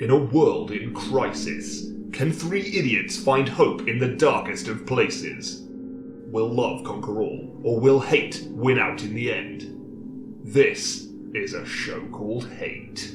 In a world in crisis, can three idiots find hope in the darkest of places? Will love conquer all, or will hate win out in the end? This is a show called Hate.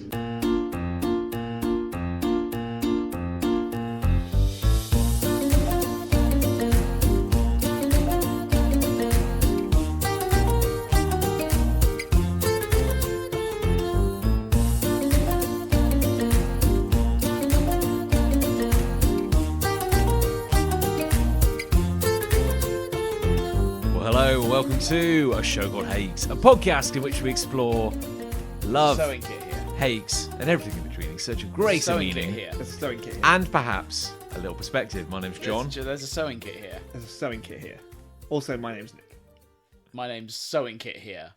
Welcome to a show called Hate, a podcast in which we explore love, hate, and everything in between in search of greater meaning There's a sewing kit here. and perhaps a little perspective. My name's John. There's a sewing kit here. There's a sewing kit here. Also, my name's Nick. My name's sewing kit here.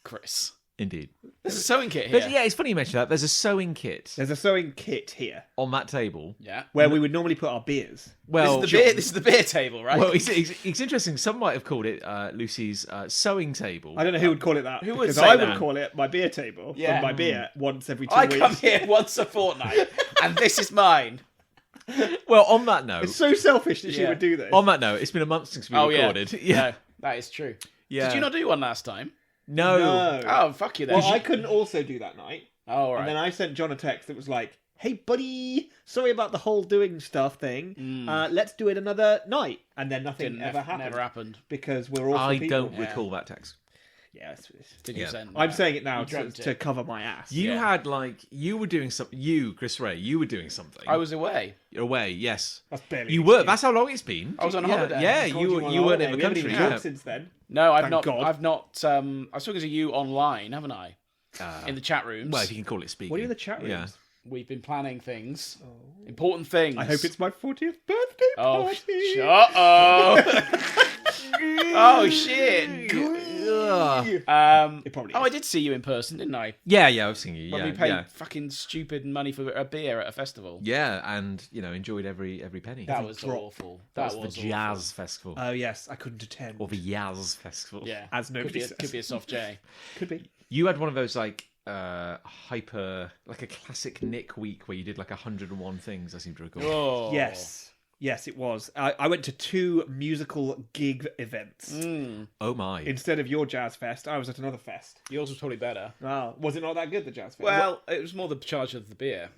Chris. Indeed. There's a sewing kit here. Yeah, it's funny you mention that. There's a sewing kit There's a sewing kit here on that table. Yeah. where we would normally put our beers. Well, This is the beer table, right? well, it's interesting. Some might have called it Lucy's sewing table. I don't know who would call it that. Who would because say I that? would call it my beer table Yeah. for my beer once every 2 I weeks. come here once a fortnight, and this is mine. Well, on that note, It's so selfish that she Yeah. would do this. on that note, it's been a month since we recorded. No, that is true. Yeah. Did you not do one last time? No. No. Oh, fuck you then. Well, I couldn't also do that night. Oh, all right. And then I sent John a text that was like, hey, buddy, sorry about the whole doing stuff thing. Let's do it another night. And then nothing ever happened. Never happened. Because we're all I people. don't Yeah. recall that text. Yeah, Did you Yeah. send? I'm saying it now You to, dreamt to it. cover my ass. You Yeah. had you were doing something. You, Chris Ray, you were doing something. I was away. You're away. Yes, That's barely you an were. excuse. That's how long it's been. I was on yeah, holiday. Yeah, God, you were on weren't in holiday. the We haven't country. even Yeah. talked since then. No, I've Thank not. God. I've not. I was talking to you online, haven't I? In the chat rooms. Well, if you can call it speaking. What are you in the chat rooms? Yeah. We've been planning things. Important things. I hope it's my 40th birthday Oh, party. shut up! Oh shit! Ugh. It probably Oh, is. I did see you in person, didn't I? Yeah, I've seen you. When Yeah, we paid yeah. fucking stupid money for a beer at a festival. Yeah, and enjoyed every penny. That was drop. awful. That was the Jazz Festival Oh, yes, I couldn't attend. or the Yaz Festival. Yeah, As nobody could says. be a soft J. Could be. You had one of those hyper, like a classic Nick week where you did like 101 things. I seem to recall. Oh. Yes, it was. I went to 2 musical gig events. Oh my! Instead of your jazz fest, I was at another fest. Yours was probably better. Oh, was it not that good, the jazz fest? Well, it was more the charge of the beer.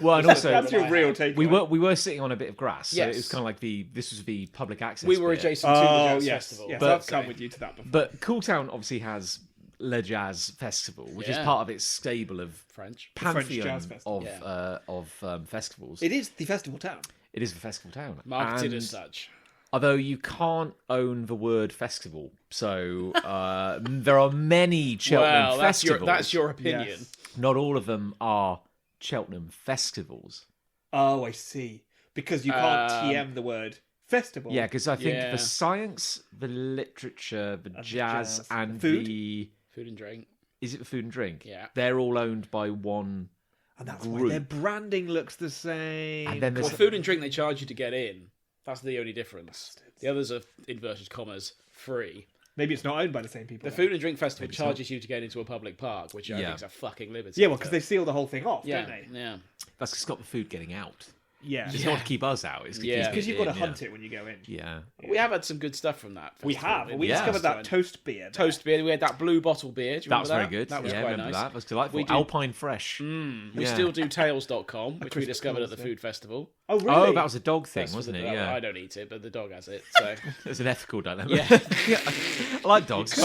Well, and also That's your real take. we on it. were sitting on a bit of grass, so Yes. it was kind of like this was the public access. We were bit. adjacent to the Oh, jazz yes. festival. Yes, But- I've come with you to that before. But Cooltown obviously has Le Jazz Festival, which is Yeah. part of its stable of French. pantheon Jazz Festival. of festivals. It is the festival town. It is the festival town, Marketed And as such. although you can't own the word festival, so there are many Cheltenham Well, that's festivals. your opinion. Yes. Not all of them are Cheltenham festivals. Oh, I see. Because you can't TM the word festival. Yeah, because I think Yeah. the science, the literature, the jazz, jazz. and Food? the Food and drink. is it the food and drink? Yeah. They're all owned by one. And that's why group. their branding looks the same. And then there's Well, food and drink they charge you to get in. That's the only difference. The others are inverted commas free. Maybe it's not owned by the same people. The then. Food and Drink Festival charges you to get into a public park, which I Yeah. think is a fucking liberty. Yeah, well, because they seal the whole thing off, yeah, don't they? yeah. That's to stop the food getting out. Yeah. It's not to keep us out. It's to Yeah. keep Because it you've got to in, hunt it when you go in. Yeah. We have had some good stuff from that. We festival. have. We Yeah. discovered that toast beer. Toast beer. We had that blue bottle beer. Do you That remember was that? very good. That was yeah, quite remember nice. that was delightful. We do- Alpine Fresh. We Yeah. still do tails.com, which we Chris discovered at the Coles, food festival. Oh, really? Oh, that was a dog thing, That's wasn't for it? the- Yeah. I don't eat it, but the dog has it. So It's an ethical dilemma. Yeah. I like dogs.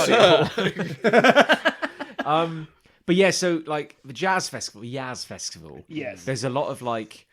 But yeah, so like the Jazz Festival, Yes. there's a lot of like.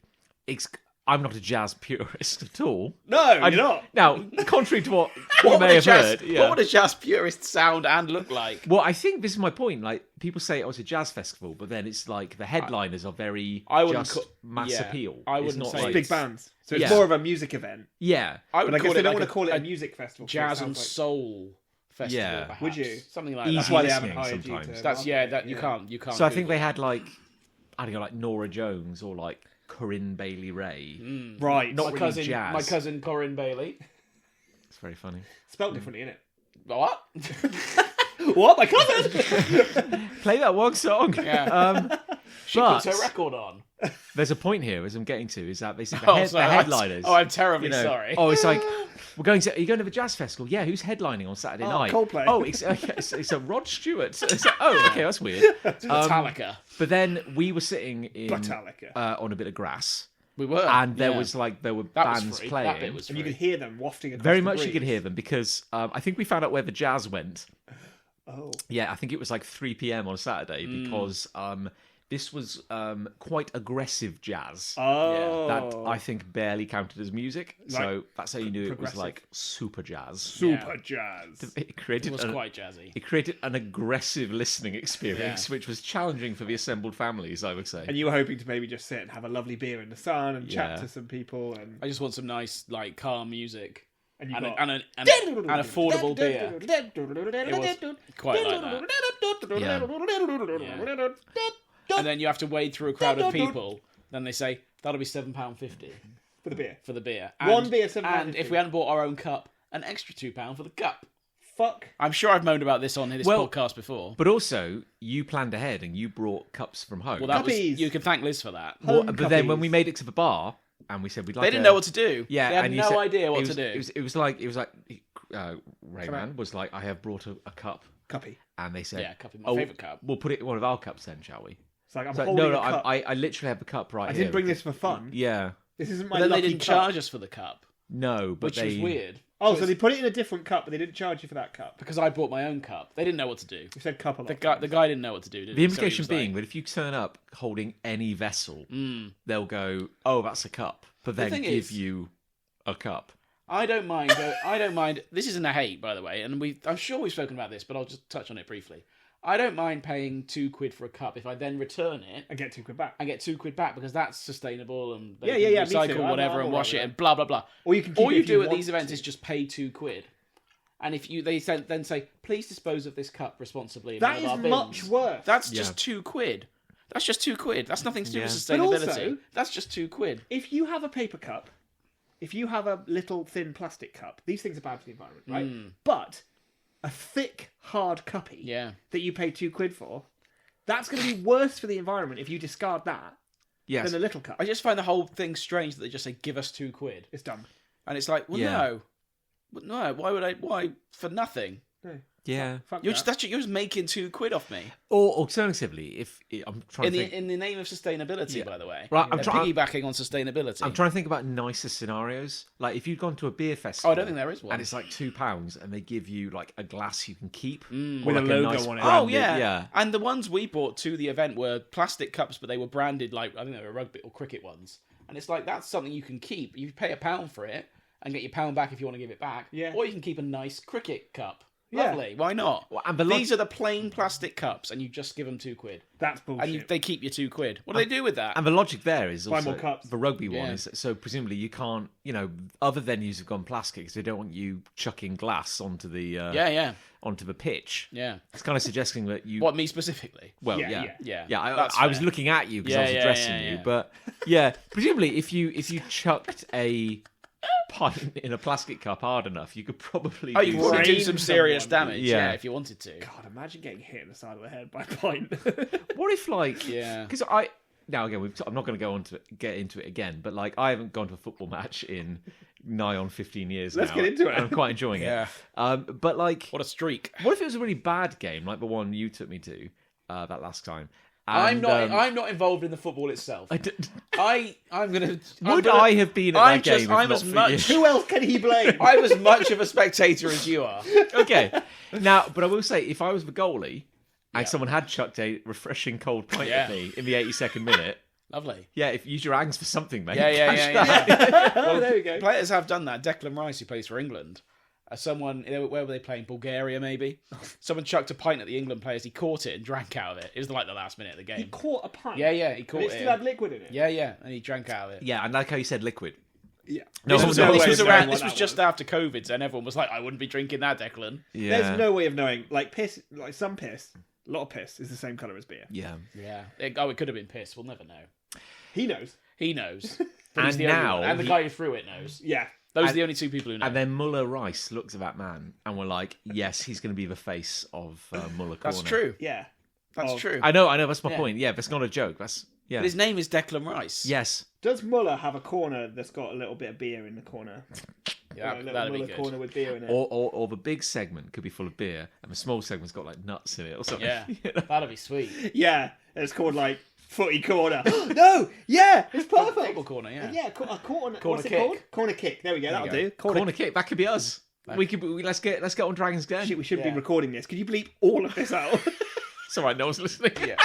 I'm not a jazz purist at all. No, you're not. Now, contrary to what you may have heard, What would a jazz purist sound and look like? well, I think this is my point. Like people say, "Oh, it's a jazz festival," but then it's like the headliners are very I wouldn't just call- mass yeah, appeal. I It's wouldn't not say like Big bands. So it's Yeah. more of a music event. yeah. I But would I call guess they it don't like want to call it a music festival. 'cause it jazz sounds and like- soul festival. Yeah. Perhaps. Would you? Something like Easy that. That's why they listening haven't hired sometimes. you to. That's that you can't. So I think Google they had like I don't know, like Nora Jones or like Corinne Bailey Ray. Right. Not my really cousin, jazz. my cousin Corinne Bailey. It's very funny. Spelled differently, innit? What? What? My cousin? Play that one song. Yeah. She puts her record on. There's a point here, as I'm getting to, is that basically Oh, the sorry. headliners. I'm terribly sorry. Oh, it's like, are you going to the jazz festival? Yeah, who's headlining on Saturday night? Coldplay. Oh, it's a Rod Stewart. It's like, oh, okay, that's weird. Metallica. But then we were sitting Metallica. on a bit of grass. We were. And there yeah. was there were That was bands free. playing. That bit was And you free. could hear them wafting across Very the much you breeze. could hear them because I think we found out where the jazz went. Oh. Yeah, I think it was like 3 p.m. on Saturday because this was quite aggressive jazz. Oh. That I think barely counted as music. So that's how you knew it was like super jazz. Super jazz. It created It was quite jazzy. It created an aggressive listening experience, Yeah. which was challenging for the assembled families, I would say. And you were hoping to maybe just sit and have a lovely beer in the sun and chat Yeah. to some people. And I just want some nice, like, calm music. And you And, got... an affordable beer. It was quite like that. And then you have to wade through a crowd of people. Then they say, that'll be £7.50 for the beer. for the beer. One beer, £7.50. And if we hadn't bought our own cup, an extra £2 for the cup. Fuck. I'm sure I've moaned about this on this podcast before. But also, you planned ahead and you brought cups from home. Well, that was, Cuppies. you can thank Liz for that. Home But then when cuppies. we made it to the bar and we said we'd like They didn't know what to do. Yeah, they had and you no said- idea what it was, to do. It was like Rayman was like, I have brought a cup, Cuppy. and they said, Yeah, cup is my favourite cup. We'll put it in one of our cups then, shall we? It's like I'm It's like, holding no, a cup. I literally have the cup right I here. didn't bring this for fun. Yeah, This isn't my But then they lucky didn't cup. charge us for the cup, no, but which they was weird. Oh, so they put it in a different cup, but they didn't charge you for that cup. Because I brought my own cup. They didn't know what to do. You said cup a lot. The guy didn't know what to do, did The he? implication So he was being that if you turn up holding any vessel, they'll go, "Oh, that's a cup," but then thing give is- you a cup. I don't mind. I don't mind. This isn't a hate, by the way, and I'm sure we've spoken about this, but I'll just touch on it briefly. I don't mind paying £2 for a cup if I then return it And get £2 back. and get £2 back because that's sustainable and they Yeah, can me recycle too. whatever I'm and wash alright it with and blah blah blah. Or you can keep All it you if do you at want these events to. is just pay £2. And if you then say, please dispose of this cup responsibly in That one is of our bins. much worse. That's just £2. That's just £2. That's nothing to do with Yeah. But sustainability. also- That's just £2. If you have a paper cup, if you have a little thin plastic cup, these things are bad for the environment, right? But a thick, hard cuppy Yeah. that you pay £2 for, that's going to be worse for the environment if you discard that Yes, than a little cup. I just find the whole thing strange that they just say, give us £2. It's dumb. And it's like, well, Yeah. no. Well, no, why for nothing? No. yeah. Fuck You're that. just making £2 off me. Or alternatively, if I'm trying In to the think, in the name of sustainability, by the way. Right, I'm They're trying- piggybacking on sustainability. I'm trying to think about nicer scenarios. Like if you'd gone to a beer festival, I don't think there is one. and it's like £2, and they give you like a glass you can keep With like a logo nice on it. Oh branded- yeah. And the ones we bought to the event were plastic cups, but they were branded like I think they were rugby or cricket ones. And it's like that's something you can keep. You pay £1 for it and get your £1 back if you want to give it back. Yeah. Or you can keep a nice cricket cup. Yeah. Lovely. Why not? Well, and the These are the plain plastic cups, and you just give them £2. That's bullshit. And they keep your £2. What do they do with that? And the logic there is Buy also more cups. the rugby one Yeah. is so presumably you can't, other venues have gone plastic because they don't want you chucking glass onto the yeah. onto the pitch. Yeah. It's kind of suggesting that you What, me specifically? well Yeah, Yeah, that's I was fair. looking at you because Yeah, I was yeah, addressing yeah, you, yeah. but yeah, presumably if you chucked a pint in a plastic cup hard enough, you could probably Oh, you do could probably Frame do some serious someone. damage, Yeah. yeah, if you wanted to. God, imagine getting hit in the side of the head by a pint. What if like Yeah. because now again I'm not going to go on to get into it again, but like I haven't gone to a football match in nigh on 15 years Let's now. get into it. And I'm quite enjoying Yeah. it. But like, What a streak. what if it was a really bad game like the one you took me to that last time? I'm And, not. I'm not involved in the football itself. I d- I'm gonna. would I have been at that game if I'm not as for much. you? Who else can he blame? I'm as much of a spectator as you are. Okay. Now, but I will say, if I was the goalie and Yeah. someone had chucked a refreshing cold pint Yeah. at me in the 82nd minute, Lovely. yeah, if use your hands for something, mate. Yeah, Cash yeah, that. yeah. Oh, there we go. Players have done that. Declan Rice, who plays for England, where were they playing? Bulgaria, maybe. Someone chucked a pint at the England players. He caught it and drank out of it. It was like the last minute of the He game. caught a pint. Yeah, he caught But it it. still had liquid in it. Yeah, and he drank out of it. Yeah, and like how you said liquid. Yeah. No, This was, no this way was of around. knowing This what was that just after COVID, and everyone was like, "I wouldn't be drinking that, Declan." Yeah. There's no way of knowing. Like piss, like some piss, a lot of piss is the same colour as beer. Yeah. Yeah. It could have been piss. We'll never know. He knows. He knows. But And he's the only now one. And the he- guy who threw it knows. Yeah. Those are the only two people who know. And then Muller Rice looked at that man and were like, yes, he's going to be the face of Muller Corner. That's true. Yeah. That's true. I know. That's my Yeah. point. Yeah, that's not a joke. That's yeah. But his name is Declan Rice. Yes. Does Muller have a corner that's got a little bit of beer in the corner? Yeah, A little that'd be Muller good. corner with beer in it. Or the big segment could be full of beer, and the small segment's got like nuts in it or something. Yeah, You know? that'd be sweet. Yeah, it's called like footy corner. No, yeah, it's perfect. Football corner, yeah. Yeah, a corner. Corner What's kick. it called? Corner kick. There we go. There you That'll go. do. Corner kick. That could be us. Let's get on Dragon's Den. Shit, we should Yeah. be recording this. Could you bleep all of this out? It's all right. No one's listening. Yeah.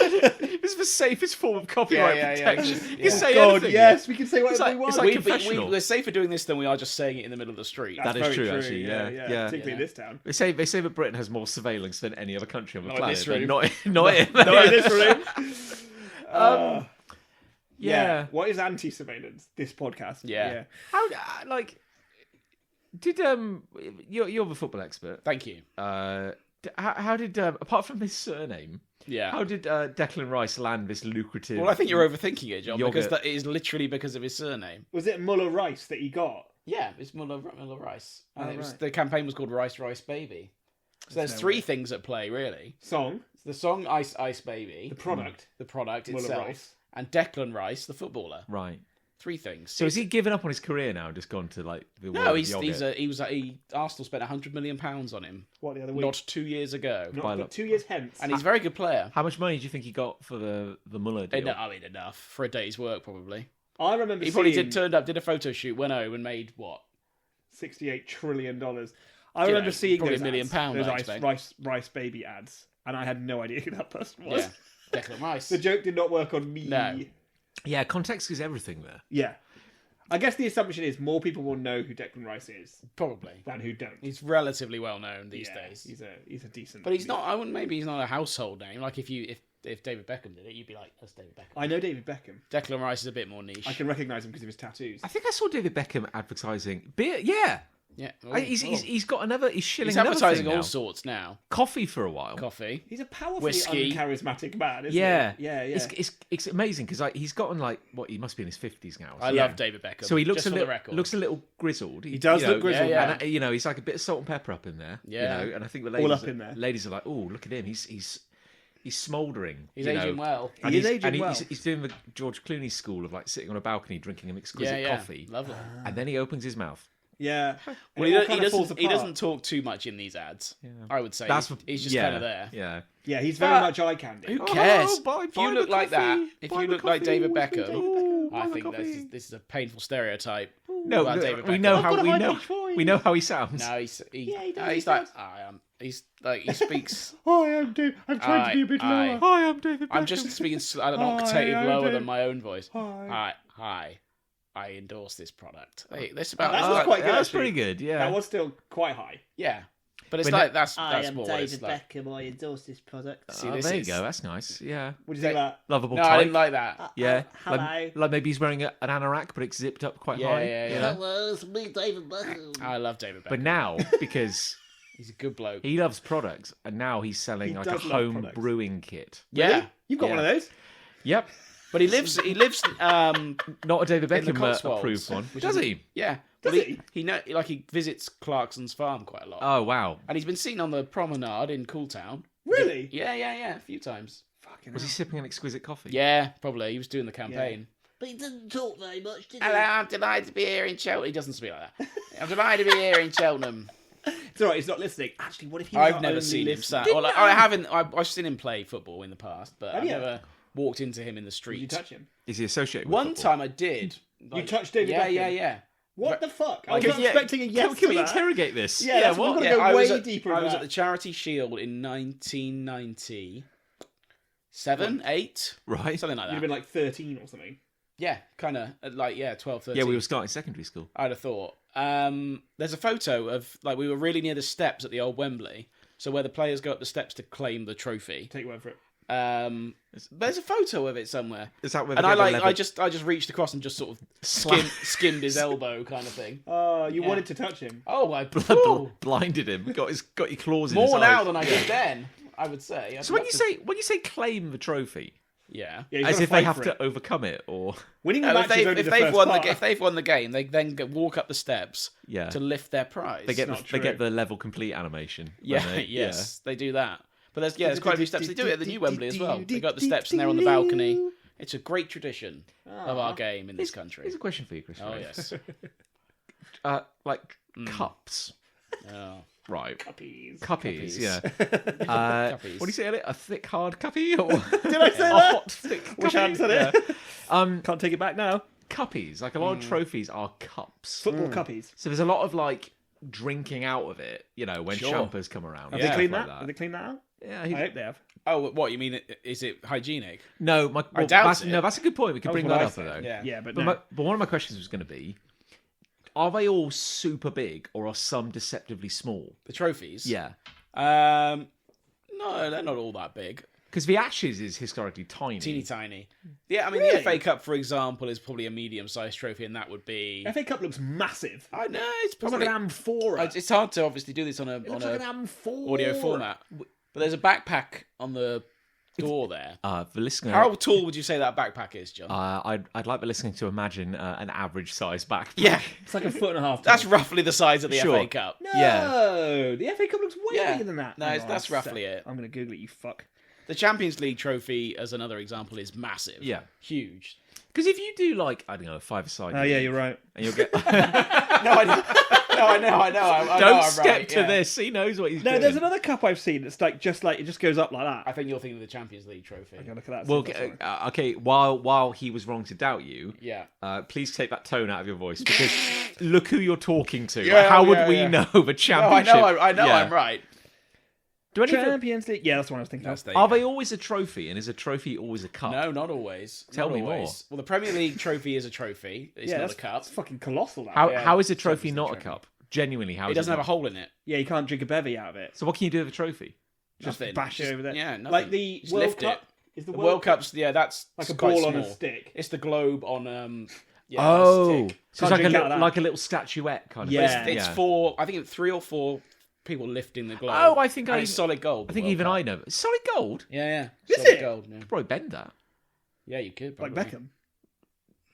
This is the safest form of copyright Yeah. protection. Yeah. You can say God, anything. yes, we can say whatever like- we want. it's like We, confessional. we're safer doing this than we are just saying it in the middle of the street. That is Very true, actually. Yeah. Particularly in this town. They say that Britain has more surveillance than any other country on the Not in planet. this but room. Not in. No, in this room. Yeah. What is anti-surveillance? This podcast. Yeah. How did you're the football expert? Thank you. How did apart from his surname, Yeah. how did Declan Rice land this lucrative? Well, I think you're overthinking it, John, because Yogurt. that is literally because of his surname. Was it Muller Rice that he got? Yeah, it's Muller Rice. And Oh, right. the campaign was called Rice Baby. So there's no three way. things at play, really. Song, The song Ice Baby, the product, the product Muller itself, Rice. and Declan Rice, the footballer. Right. Three things. So has he given up on his career now and just gone to like the world No, of he's yogurt? Arsenal spent £100 million on him What, the other week? not 2 years ago, By Not 2 years hence. and he's a very good player. How much money do you think he got for the Muller deal? I mean, enough for a day's work, probably. I remember He seeing probably turned up, did a photo shoot, went home, and made what? $68 trillion. I remember seeing probably those £1 million, ads, I those expect. rice baby ads, and I had no idea who that person was. Yeah, Declan Rice. The joke did not work on me. No. Yeah, context is everything there. Yeah. I guess the assumption is more people will know who Declan Rice is Probably. than who don't. He's relatively well known these Yeah, days. He's a decent. But he's not. I wouldn't. Maybe he's not a household name. Like if David Beckham did it, you'd be like, "That's David Beckham." I know David Beckham. Declan Rice is a bit more niche. I can recognise him because of his tattoos. I think I saw David Beckham advertising beer. Yeah, Yeah, he's got another. He's shilling. He's another advertising thing all now. sorts now. Coffee for a while. Coffee. He's a powerfully Whiskey. uncharismatic man, isn't Yeah, he? Yeah. It's amazing because he's gotten like what he must be in his 50s now. I love David Beckham. So he looks just a for little the record. looks a little grizzled. He does look grizzled. Yeah. And he's like a bit of salt and pepper up in there. Yeah. You know, and I think the All ladies up in there. Ladies are like, oh, look at him. He's smouldering. He's you aging know. well. And He is aging well. He's doing the George Clooney school of like sitting on a balcony drinking an exquisite Yeah, coffee, lovely. and then he opens his mouth. Yeah. Well, And it all he kind of falls doesn't. He apart. doesn't talk too much in these ads. I would say That's he's just yeah, kind of there. Yeah. Yeah, he's very But much eye candy. Who cares? buy if you the look like that, coffee, if buy you the look like coffee, David always be Beckham, David. I Buy the think coffee. this is a painful stereotype. No, about David we Beckham. know I've how got a we high know pitched voice. we know how he sounds. No, Yeah, he does, no, he he's like does. I am. He's like he speaks. Hi, I'm trying to be a bit Aye. lower. Hi, I'm David. I'm just speaking at an octave Hi, lower I'm than my own voice. Hi. Hi. I endorse this product. Hey, that's about That that's was like- quite good. That's actually. pretty good. Yeah. That was still quite high. yeah. But it's But like that's more what it's like. Beckham. I endorse this product. See, Oh, this there you is- go. That's nice. Yeah. What do you think of that? Lovable No, type. I didn't like that. Yeah. Hello. Like maybe he's wearing an anorak, but it's zipped up quite Yeah, high. yeah, you yeah. know? Hello, it's me, David Beckham. I love David Beckham. But now, because he's a good bloke. he loves products, and now he's selling He like a does love home products. brewing kit. Yeah. Really? You've got Yeah. one of those? Yep. But he lives Not a David In the Beckham Cotswolds, approved one. which Does is- he? yeah. Does Well, he? He visits Clarkson's farm quite a lot. Oh wow. And he's been seen on the promenade in Cooltown. Really? Yeah, a few times. Fucking Was he hell. sipping an exquisite coffee? Yeah, probably. He was doing the campaign. But he didn't talk very much, did Hello, I'm delighted to be here in Cheltenham. He doesn't speak like that. I'm delighted to be here in Cheltenham. It's alright, he's not listening. Actually, what if he was I've our never only seen him. listener? Well, I haven't. I've seen him play football in the past, but I've yeah? never walked into him in the Did street. you touch him? Is he associated with One football? time I did. You touched David Yeah, Beckham? yeah. What the fuck? I was Can- not expecting a yes Can we to that. interrogate this? Yeah, that's what what? we're gonna go I was way at, deeper I into was that. at the Charity Shield in 1997, 8, Right. something like You'd have that. been like 13 or something. Yeah, kind of 12, 13. Yeah, we were starting secondary school. I'd have thought. There's a photo of like we were really near the steps at the old Wembley, so where the players go up the steps to claim the trophy. Take your word for it. There's a photo of it somewhere, Is that where and they I get the like leather- I just reached across and just sort of Slap- skimmed his elbow kind of thing. Oh, you Yeah. wanted to touch him. Oh, I blinded him. Got your claws in his more eyes. now than I did then. I would say. So when you say claim the trophy, Yeah. Yeah, you've As gotta if they fight have for to it. overcome it, or Winning the No, match is only if the they've first won part. if they've won the game, they then walk up the steps yeah, to lift their prize. they get not they get true. the level complete animation. Yeah, when they- yes, they do that. But there's quite a few steps. They do it at the new Wembley as well. They go up the steps and they're on the balcony. It's a great tradition of our game in this country. Here's a question for you, Chris. Oh Ray. yes. Like cups, Oh. right? Puppies. Cuppies, yeah. Cuppies. What do you say? A thick, hard cuppy, or Did I say a that? hot, thick? Wish I hadn't said Yeah. it. Can't take it back now. Cuppies, like a lot of trophies are cups. Football cuppies. So there's a lot of like drinking out of it, when Sure. champers come around. Have and they cleaned stuff that? like Have they cleaned that out? Yeah, I hope they have. Oh, what you mean? Is it hygienic? no, I doubt that's, it. no, that's a good point. We could bring what that I up said, though. Yeah. Yeah, but But, no. but one of my questions was going to be: are they all super big, or are some deceptively small? The trophies. Yeah, No, they're not all that big. because the Ashes is historically tiny. Teeny tiny. Yeah, I mean Really? the FA Cup, for example, is probably a medium-sized trophy, and that would be. FA Cup looks massive. I know it's It's like probably. an amphora. It's hard to obviously do this on It a looks like an amphora. audio format, but there's a backpack on the door there. The listener. How tall would you say that backpack is, John? I'd like the listener to imagine an average size backpack. Yeah, It's like a foot and a half. that's tall. roughly the size of the Sure. FA Cup. No, Yeah. the FA Cup looks way Yeah. bigger than that. No, Hang on that's a roughly sec. it. I'm going to Google it, you fuck. The Champions League trophy, as another example, is massive. Yeah. Huge. Because if you do like I don't know, 5-a-side. Oh, yeah, you're right. And you'll get. No, I know. I know. I know Don't I'm step right, to yeah. this. He knows what he's No, doing. there's another cup I've seen that's like it just goes up like that. I think you're thinking of the Champions League trophy. Go look at that. Well, see if that's right. okay. While he was wrong to doubt you, Yeah. please take that tone out of your voice because look who you're talking to. Yeah, Like, how would yeah, we yeah. know the No, championship? I know. Yeah. I'm right. Do any of them- Champions League. Yeah, that's what I was thinking. That's Of. the- are they always a trophy, and is a trophy always a cup? No, not always. Tell Not me more. always. Well, the Premier League trophy is a trophy. It's Yeah, not that's a cup. It's fucking colossal. That. How Yeah. how is a trophy Champions not a League trophy. cup? Genuinely, how It is doesn't have a not? hole in it. Yeah, you can't drink a bevy out of it. So what can you do with a trophy? Just Nothing. bash it over there. Yeah, nothing. Like the Just World lift Cup. it. Is the The World Cup's, that's like a quite ball on a small. stick. It's the globe on yeah, Oh, a stick. so it's Can't like drink out of that. like a little statuette kind of. Yeah. thing. It's for I think 3 or 4 people lifting the globe. Oh, I think and I- it's solid gold. I the think World even Cup. I know. Solid gold. Yeah, yeah. Is solid it? gold. Yeah. Probably bend that. Yeah, you could Like probably. Beckham.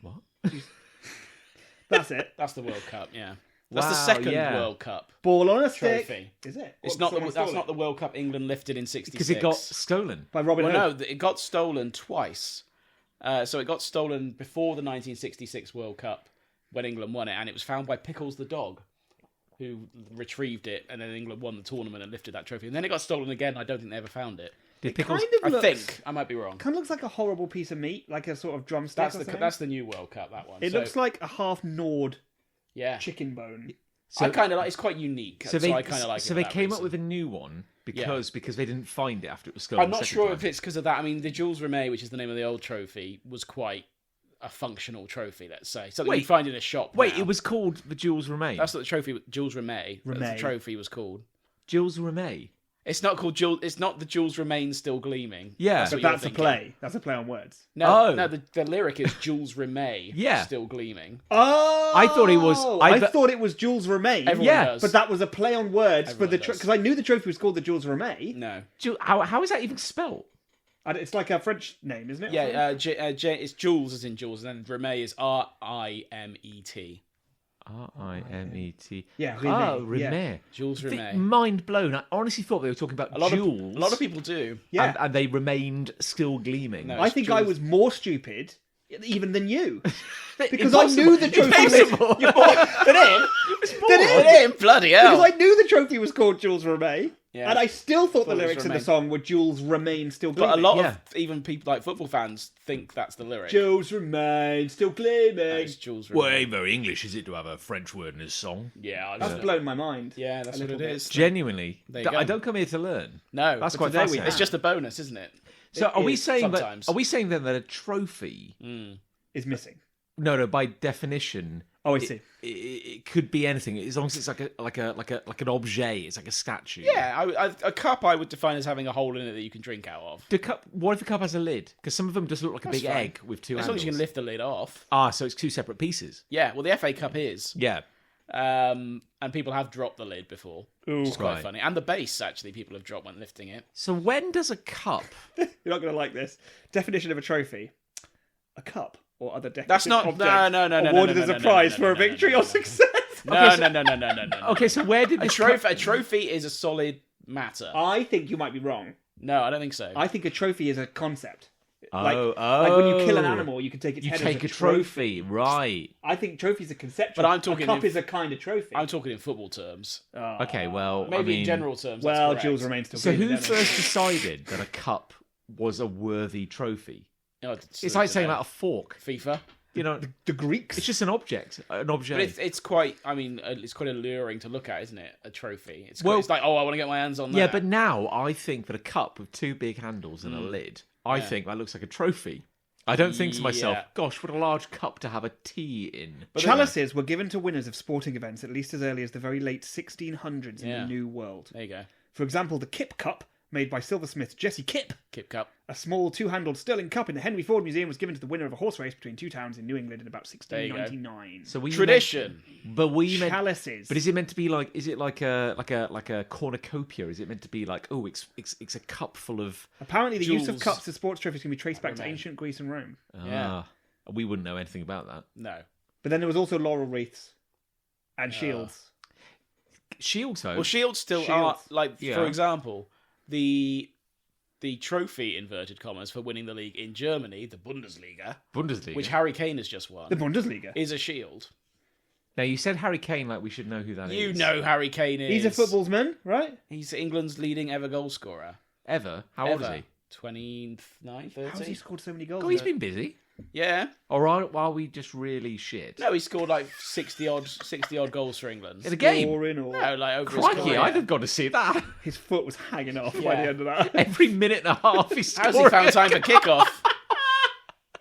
What? That's it. That's the World Cup. Yeah, that's the Wow, second yeah. World Cup Ball on a stick. trophy. Is it? It's What, not someone the, stole that's it? not the World Cup England lifted in '66 Because it got stolen. By Robin Well, Hood. no, it got stolen twice. So it got stolen before the 1966 World Cup when England won it, and it was found by Pickles the dog, who retrieved it, and then England won the tournament and lifted that trophy. And then it got stolen again. I don't think they ever found it. Did Pickles? Kind of I looks, think I might be wrong. Kind of looks like a horrible piece of meat, like a sort of drumstick. That's or the something. that's the new World Cup. That one. It So, looks like a half gnawed yeah. chicken bone. So, I kind of like. It's quite unique. So, they I kind of like. So it they for that came up reason. with a new one because they didn't find it after it was stolen. I'm not the second sure time. if it's because of that. I mean, the Jules Rimet, which is the name of the old trophy, was quite a functional trophy. Let's say something you find in a shop. Wait, now. it was called the Jules Rimet. That's what the trophy. Jules Rimet. That's Rimet. the trophy was called. Jules Rimet. It's not called Jules. It's not the Jules remain still gleaming. Yeah. That's But what you're that's a thinking. play. That's a play on words. No, Oh. no. The lyric is Jules remain. Yeah. still gleaming. Oh! I thought it was- I I- thought it was Jules Rimet. Everyone Yeah, does. But that was a play on words for Everyone the does. because I knew the trophy was called the Jules Rimet. No. How is that even spelt? It's like a French name, isn't it? Yeah. It's Jules as in Jules, and then Rimet is Rimet. Rimet. Yeah, Oh, Rimet, yeah. Rimet. Jules Rimet. Mind blown. I honestly thought they were talking about A lot jewels. of people do. Yeah. and they remained still gleaming. No. I think I Jules. was more stupid even than you. Because I knew the trophy Impossible. Bloody hell. Because I knew the trophy was called Jules Rimet. Yeah. And I still thought the Thought it was lyrics in the Remain. song were Jules Remain still gleaming. But a lot Yeah. of even people like football fans think that's the lyric. Jules Remain still gleaming. It's Jules Well, Rimet. ain't very English, is it, to have a French word in a song? Yeah, I That's know. blown my mind. Yeah, that's a what it little bit. is. Genuinely. There you go. I don't come here to learn. No, That's but quite today fascinating. It's just a bonus, isn't it? So It are we is saying sometimes. that? Are we saying then that a trophy? Is missing. No. By definition, Oh, I see. it could be anything as long as it's like an objet. It's like a statue. Yeah, a cup I would define as having a hole in it that you can drink out of. The cup. What if the cup has a lid? Because some of them just look like a That's big fine. egg with two As long handles. as you can lift the lid off. So it's two separate pieces. Yeah, well, the FA Cup is. Yeah. And people have dropped the lid before, which is quite Right. funny. And the base, actually, people have dropped when lifting it. So when does a cup? You're not going to like this. Definition of a trophy: a cup or other decorative That's not- object no, awarded as a prize for a victory or success. No. Okay, so where did A this trophy is a solid matter. I think you might be wrong. No, I don't think so. I think a trophy is a concept. Oh, Like when you kill an animal, you can take its You head take as a trophy, right? I think trophies are conceptual. But I'm talking a cup in- is a kind of trophy. I'm talking in football terms. Okay, well, Maybe I mean, in general terms. Well, that's Jules correct. remains still. So breathing, who don't he? first decided that a cup was a worthy trophy? Oh, It's like saying about a fork. FIFA. You know, The Greeks. it's just an object. An object. But it's quite. I mean, it's quite alluring to look at, isn't it? A trophy. It's Well- it's like, oh, I want to get my hands on that. Yeah, but now I think that a cup with two big handles and a lid, I think that looks like a trophy. I don't think to myself, Yeah. gosh, what a large cup to have a tea in. Chalices were given to winners of sporting events at least as early as the very late 1600s in Yeah. the New World. There you go. For example, the Kip Cup, made by silversmith Jesse Kip, Kip Cup. a small two-handled sterling cup in the Henry Ford Museum, was given to the winner of a horse race between two towns in New England in about There you go. 1699. So we Tradition. but we meant, Chalices. but is it meant to be like? Is it like a cornucopia? Is it meant to be like? Oh, it's a cup full of. Apparently, the use of Jewels. cups as sports trophies can be traced back to Remain. ancient Greece and Rome. Yeah. We wouldn't know anything about that. No. But then there was also laurel wreaths and shields. Shields, though. Well, shields still are Shields. like, Yeah. for example, the trophy inverted commas for winning the league in Germany, the Bundesliga, Bundesliga. which Harry Kane has just won, The Bundesliga. is a shield. Now you said Harry Kane, like we should know who that is. You know Harry Kane is. He's a footballsman, right? He's England's leading ever goal scorer. Ever? How old is Ever. he? 29, How's he 30. scored so many goals? Oh, he's been busy. Yeah. Or are we just really shit? No, he scored like 60 odd goals for England. In a game. Scoring or No, like over his Crikey, career. I'd have got to see that. his foot was hanging off by Yeah. the end of that. Every minute and a half he's How's scoring. he found time for kickoff?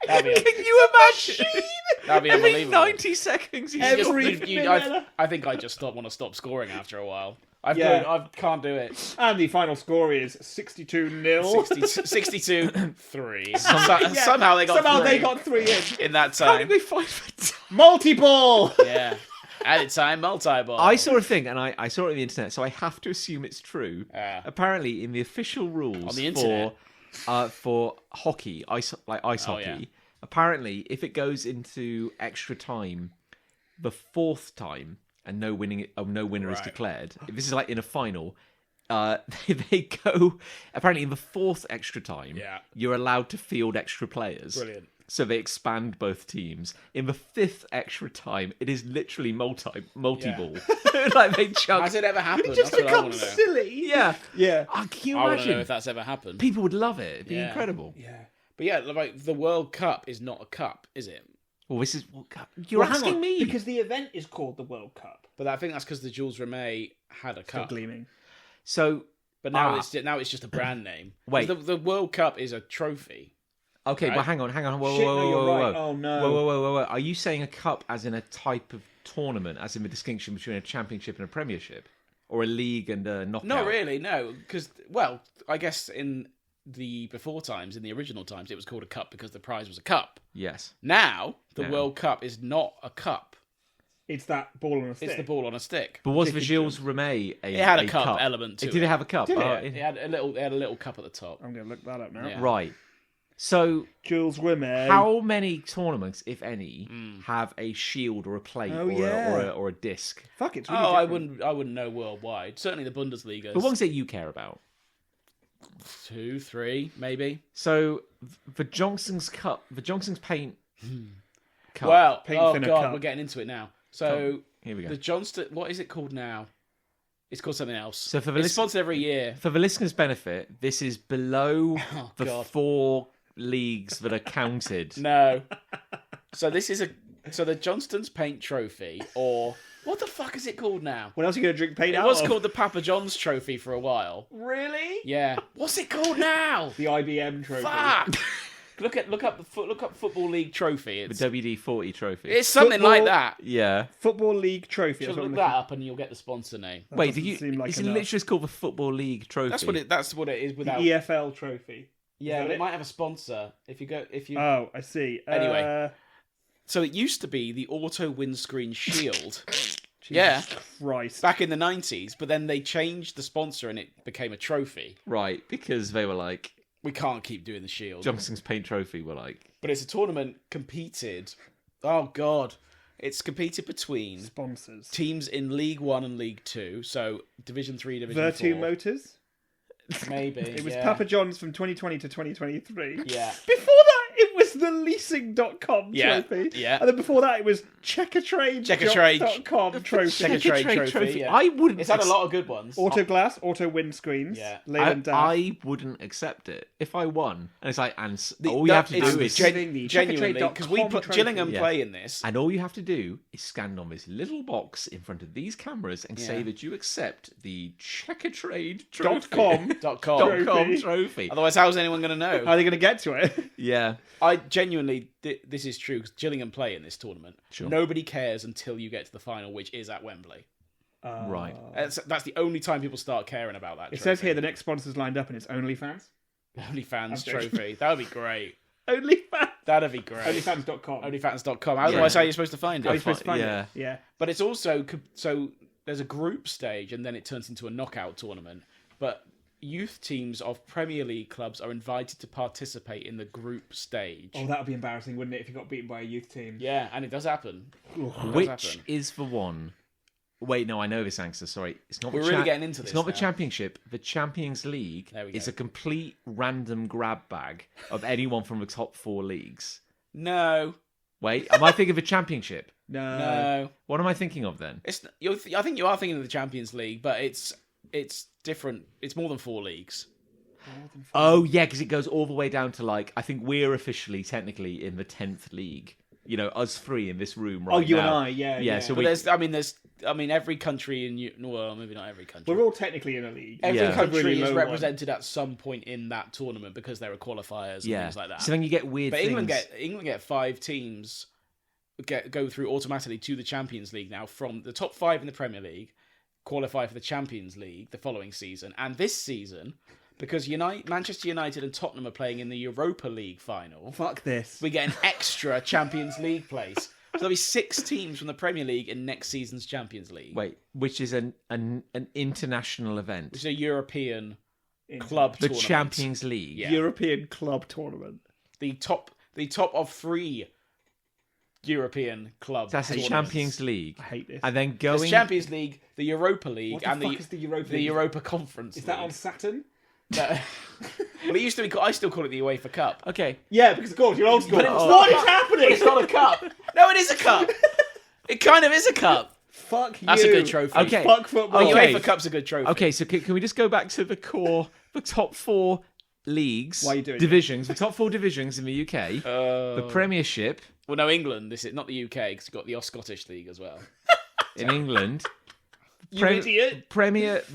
That'd be, Can you imagine? that'd be Every unbelievable. 90 seconds he's Every just... minute. I think I just want to stop scoring after a while. I can't do it. And the final score is 62-0. 62-3. Somehow they got Somehow three they got 3 in that How did time. we fight for time? Multi-ball! Yeah. Added time, multi-ball. I saw a thing, and I saw it on the internet, so I have to assume it's true. Yeah. Apparently, in the official rules On the internet? for hockey, ice hockey, yeah. apparently, if it goes into extra time, the fourth time, and no winner is Right. declared. If this is like in a final, they go. Apparently, in the fourth extra time, Yeah. you're allowed to field extra players. Brilliant. So they expand both teams. In the fifth extra time, it is literally multi-ball. Like they chuck. Has it ever happened? It just That's what I want becomes to know. silly. Yeah. Yeah. Oh, can you I want to know imagine? if that's ever happened. People would love it. It'd be Yeah. incredible. Yeah. But yeah, like the World Cup is not a cup, is it? Well, this is. You're Well, hang asking on, me. because the event is called the World Cup. But I think that's because the Jules Rimet had a Still cup. gleaming. So. But now Ah. it's just a brand name. Wait. The World Cup is a trophy. Okay, Right? well, hang on. Whoa, Shit, whoa, no, whoa, you're whoa, right. whoa. Oh, no. Whoa. Are you saying a cup as in a type of tournament, as in the distinction between a championship and a premiership? Or a league and a knockout? Not really, no. Because, well, I guess in the before times, in the original times, it was called a cup because the prize was a cup. Yes. Now, the Yeah. World Cup is not a cup. It's that ball on a stick. It's the ball on a stick. But was the Gilles Rimet a It had a cup cup element to Did it have a cup? Did it? Oh, It had a little cup at the top. I'm going to look that up now. Yeah. Right. So, Jules Rimet. how many tournaments, if any, have a shield or a plate Oh, or, yeah. or a disc? Fuck, it's really I different. wouldn't know worldwide. Certainly the Bundesliga. The ones that you care about. 2, 3, maybe. So, the Johnson's Cup, the Johnson's Paint Cup. Well, Paint oh thinner god, cup. we're getting into it now. So Here we go. the Johnston, what is it called now? It's called something else. So for the it's list- sponsored every year. For the listeners' benefit, this is below Oh, the God. 4 leagues that are counted. No. So this is the Johnston's Paint Trophy, or what the fuck is it called now? What else are you going to drink paint It out was of? called the Papa John's Trophy for a while. Really? Yeah. What's it called now? The IBM trophy. Fuck. Look up Football League Trophy. The It's WD-40 trophy. it's something Football- like that. Yeah. Football League trophy. Just That's what look I'm that looking- up and you'll get the sponsor name. Wait, doesn't did you? seem like It's enough. literally just called the Football League trophy. That's what it is without. EFL trophy. Yeah, Is but that it it? might have a sponsor if you. Oh, I see. Anyway. So it used to be the Auto Windscreen Shield, Yeah. Christ. Back in the 90s, but then they changed the sponsor and it became a trophy. Right, because they were like, We can't keep doing the Shield. Johnson's Paint Trophy were like... But it's a tournament competed. Oh, God. It's competed between Sponsors. teams in League 1 and League 2. So Division 3, Division 4. Virtu Motors. Maybe. It was yeah. Papa John's from 2020 to 2023. Yeah. Before that, it was the leasing.com Yeah, trophy. yeah. And then before that, it was checkertrade.com trophy. Checkertrade trophy, yeah. I wouldn't... It's had a lot of good ones. Auto glass, auto windscreens. Yeah. Leyland Dash. I wouldn't accept it if I won. And it's like, all you that- have to it's do is... the genuinely, because we checkertrade.com put trophy. Gillingham Yeah. play in this. And all you have to do is stand on this little box in front of these cameras and say that you accept the Checkertrade .com. .com. trophy. Otherwise, how's anyone going to know? How are they going to get to it? Yeah. I genuinely, this is true, because Gillingham play in this tournament. Sure. Nobody cares until you get to the final, which is at Wembley. Right. That's the only time people start caring about that. It says here the next sponsor's lined up and it's OnlyFans. OnlyFans I'm joking. trophy. That would be great. OnlyFans. That'd be great. OnlyFans.com. OnlyFans.com. Otherwise, how are you supposed to find How are you it? supposed to find Yeah. it? Yeah. But it's also so there's a group stage, and then it turns into a knockout tournament. But youth teams of Premier League clubs are invited to participate in the group stage. Oh, that would be embarrassing, wouldn't it, if you got beaten by a youth team? Yeah, and it does happen. Which happen. is the one... Wait, no, I know this answer. Sorry, it's not. We're the really getting into It's this not the now. championship. The Champions League There we is go. a complete random grab bag of anyone from the top 4 leagues. No, Wait, am I thinking of a championship? no. What am I thinking of then? I think you are thinking of the Champions League, but it's different. It's more than 4 leagues. Oh yeah, because it goes all the way down to like I think we're officially technically in the 10th league. You know, us 3 in this room right now. Oh, you and I, yeah. So But we, every country well, maybe not every country. We're all technically in a league. Every Yeah. country Really is low represented at some point in that tournament because there are qualifiers and yeah. things like that. So then you get weird But things. England get 5 teams go through automatically to the Champions League now. From the top 5 in the Premier League qualify for the Champions League the following season, and this season, because Manchester United and Tottenham are playing in the Europa League final, Fuck this. we get an extra Champions League place. So there'll be 6 teams from the Premier League in next season's Champions League. Wait, which is an international event. Which is a European club The tournament. Champions League. Yeah. European club tournament. The top of 3 European club That's the tournaments. Champions League. I hate this. And then There's going... Champions League, the Europa League, What the and fuck is the Europa the League? Europa Conference Is that League. on Saturn? Well, it used to be. I still call it the UEFA Cup. Okay. Yeah, because of course, you're old school. But it's What not- is happening? It's not a cup. No, it is a cup. It kind of is a cup. Fuck you. That's a good trophy. Okay. Fuck football. The Okay. UEFA Cup's a good trophy. Okay, so can we just go back to the top 4 leagues, Why are you doing divisions, the top 4 divisions in the UK, the Premiership Well, no, England. This is not the UK because you've got the Scottish League as well. in England, You idiot. the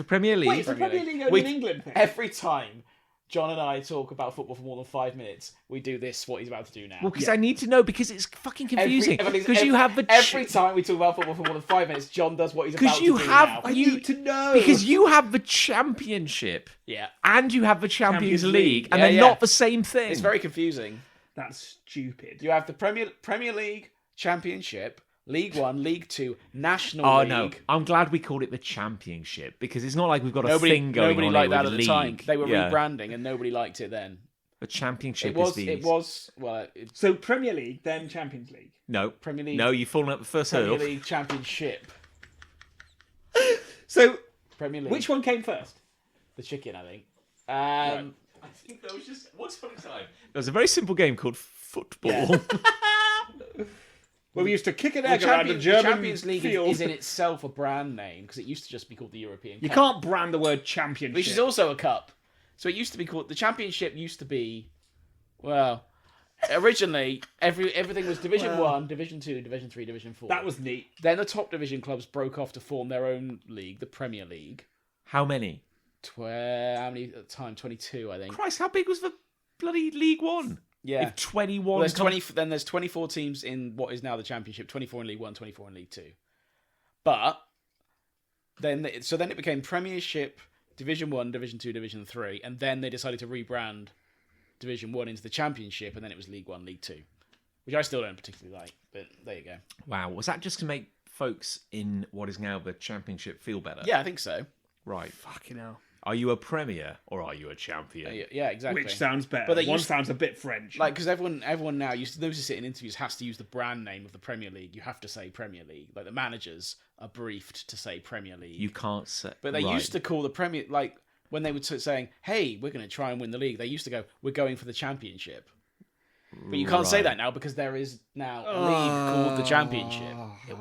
Premier League. Wait, is the Premier League only We- in England thing? Every time John and I talk about football for more than 5 minutes, we do this. What he's about to do now. Well, because I need to know because it's fucking confusing. Because you have the every time we talk about football for more than 5 minutes, John does what he's about to you do have now. I need to know. because you have the Championship Yeah, and you have the Champions Champions League, League. and Yeah, they're yeah. not the same thing. it's very confusing. That's stupid. You have the Premier League, Championship, League 1, League 2, National Oh League. no! I'm glad we called it the Championship because it's not like we've got a thing going Nobody on liked here that with at the time. league. They were Yeah. rebranding, and nobody liked it then. The Championship It was. is the It was. Well, it's So Premier League, then Champions League. no Premier League. No, you've fallen at the first Premier hurdle. League Championship. So Premier League. which one came first? The chicken, I think. I think there was just once upon a time. There was a very simple game called football. Well, we used to kick an The, egg around the German Champions League field. is in itself a brand name because it used to just be called the European You Cup, can't brand the word championship. which is also a cup. So it used to be called the Championship. Used to be, well, originally everything was Division 1, Division 2, Division 3, Division 4. That was neat. Then the top division clubs broke off to form their own league, the Premier League. How many? How many at the time? 22, I think. Christ, how big was the bloody League One? Yeah. If 21. Well, there's 20. Then there's 24 teams in what is now the Championship. 24 in League 1, 24 in League 2. But then it became Premiership, Division 1, Division 2, Division 3, and then they decided to rebrand Division 1 into the Championship, and then it was League 1, League 2, which I still don't particularly like. But there you go. Wow, was that just to make folks in what is now the Championship feel better? Yeah, I think so. Right. Fucking hell. Are you a Premier or are you a champion? Yeah, exactly. Which sounds better. But they One used- sounds a bit French. Like, because everyone now, you notice it in interviews, has to use the brand name of the Premier League. You have to say Premier League. Like, the managers are briefed to say Premier League. You can't say. But they used to call the Premier, like, when they were saying, hey, we're going to try and win the league, they used to go, we're going for the Championship. But you can't say that now because there is now a league called the Championship.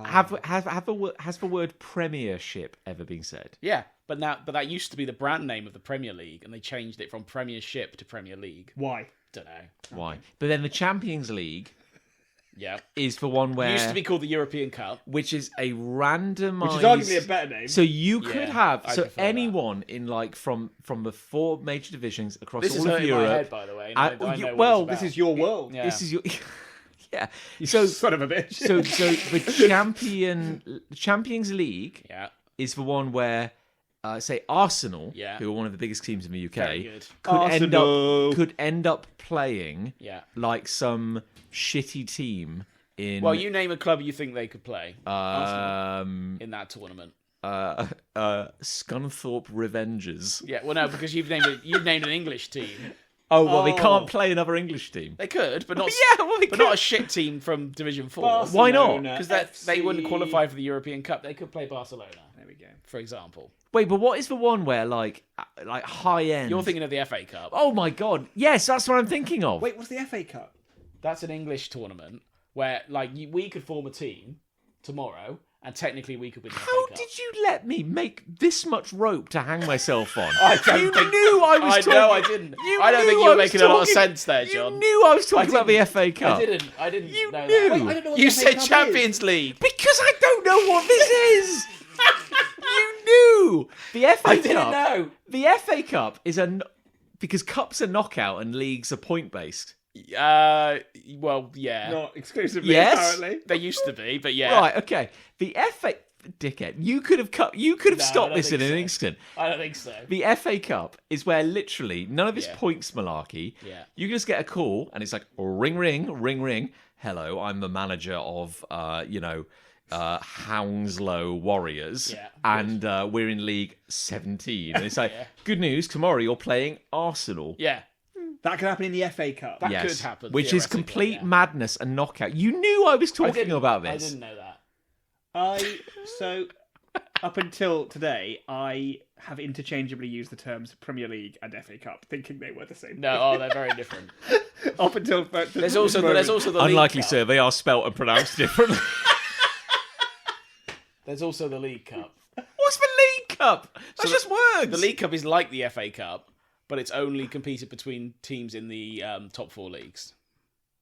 Has the word Premiership ever been said? Yeah, but that used to be the brand name of the Premier League, and they changed it from Premiership to Premier League. Why? Don't know. Why? But then the Champions League Yeah, is the one where it used to be called the European Cup. which is a randomized. Which is arguably a better name. So you could have I prefer anyone in like from the 4 major divisions across This is all of hurting Europe. my head, by the way. And I know yeah, what well, it's This about. is your world. Yeah. This is your. Yeah. You So son of a bitch. so the Champions League Yeah, is the one where, say, Arsenal, Yeah. who are one of the biggest teams in the UK, very good. could end up playing Yeah. like some shitty team in. Well, you name a club you think they could play um in that tournament. Scunthorpe Revengers. Yeah, well, no, because you've named an English team. Oh well, they Oh. can't play another English team. They could, but not. Yeah, well, they but could. not a shit team from Division 4. Why not? Because they wouldn't qualify for the European Cup. They could play Barcelona, There we go. for example. Wait, but what is the one where like high end? You're thinking of the FA Cup. Oh my god! Yes, that's what I'm thinking of. Wait, what's the FA Cup? That's an English tournament where, like, we could form a team tomorrow, and technically we could win the How FA Cup. did you let me make this much rope to hang myself on? I don't you think- knew I was I talking. know I didn't. You I don't knew think you I were was making a lot of talking- sense there, John. You knew I was talking about the didn't. FA Cup. I didn't You know knew. that. Wait, I don't know what You the FA said Cup Champions League. Because I don't know what this is. You knew the FA I Cup. didn't know. The FA Cup is because cups are knockout and leagues are point based. Well, yeah. Not exclusively, Yes. apparently. They used to be, but yeah. Right. Okay. The FA. Dickhead, you could have No, stopped I this in don't an think instant. I don't think so. The FA Cup is where literally none of this Yeah. points malarkey. Yeah. You just get a call and it's like ring, ring, ring, ring. Hello, I'm the manager of Hounslow Warriors, Yeah, and we're in League 17. And it's like, Yeah. good news, tomorrow you're playing Arsenal. Yeah. That could happen in the FA Cup. That Yes, could happen, which is theoretically, complete yeah. madness and knockout. You knew I was I talking didn't- about I this. didn't know that. So up until today, I have interchangeably used the terms Premier League and FA Cup, thinking they were the same. No, they're very different. Up until There's also the League Unlikely, Cup. sir. They are spelt and pronounced differently. There's also the League Cup. What's the League Cup? That's just words. The League Cup is like the FA Cup, but it's only competed between teams in the top 4 leagues.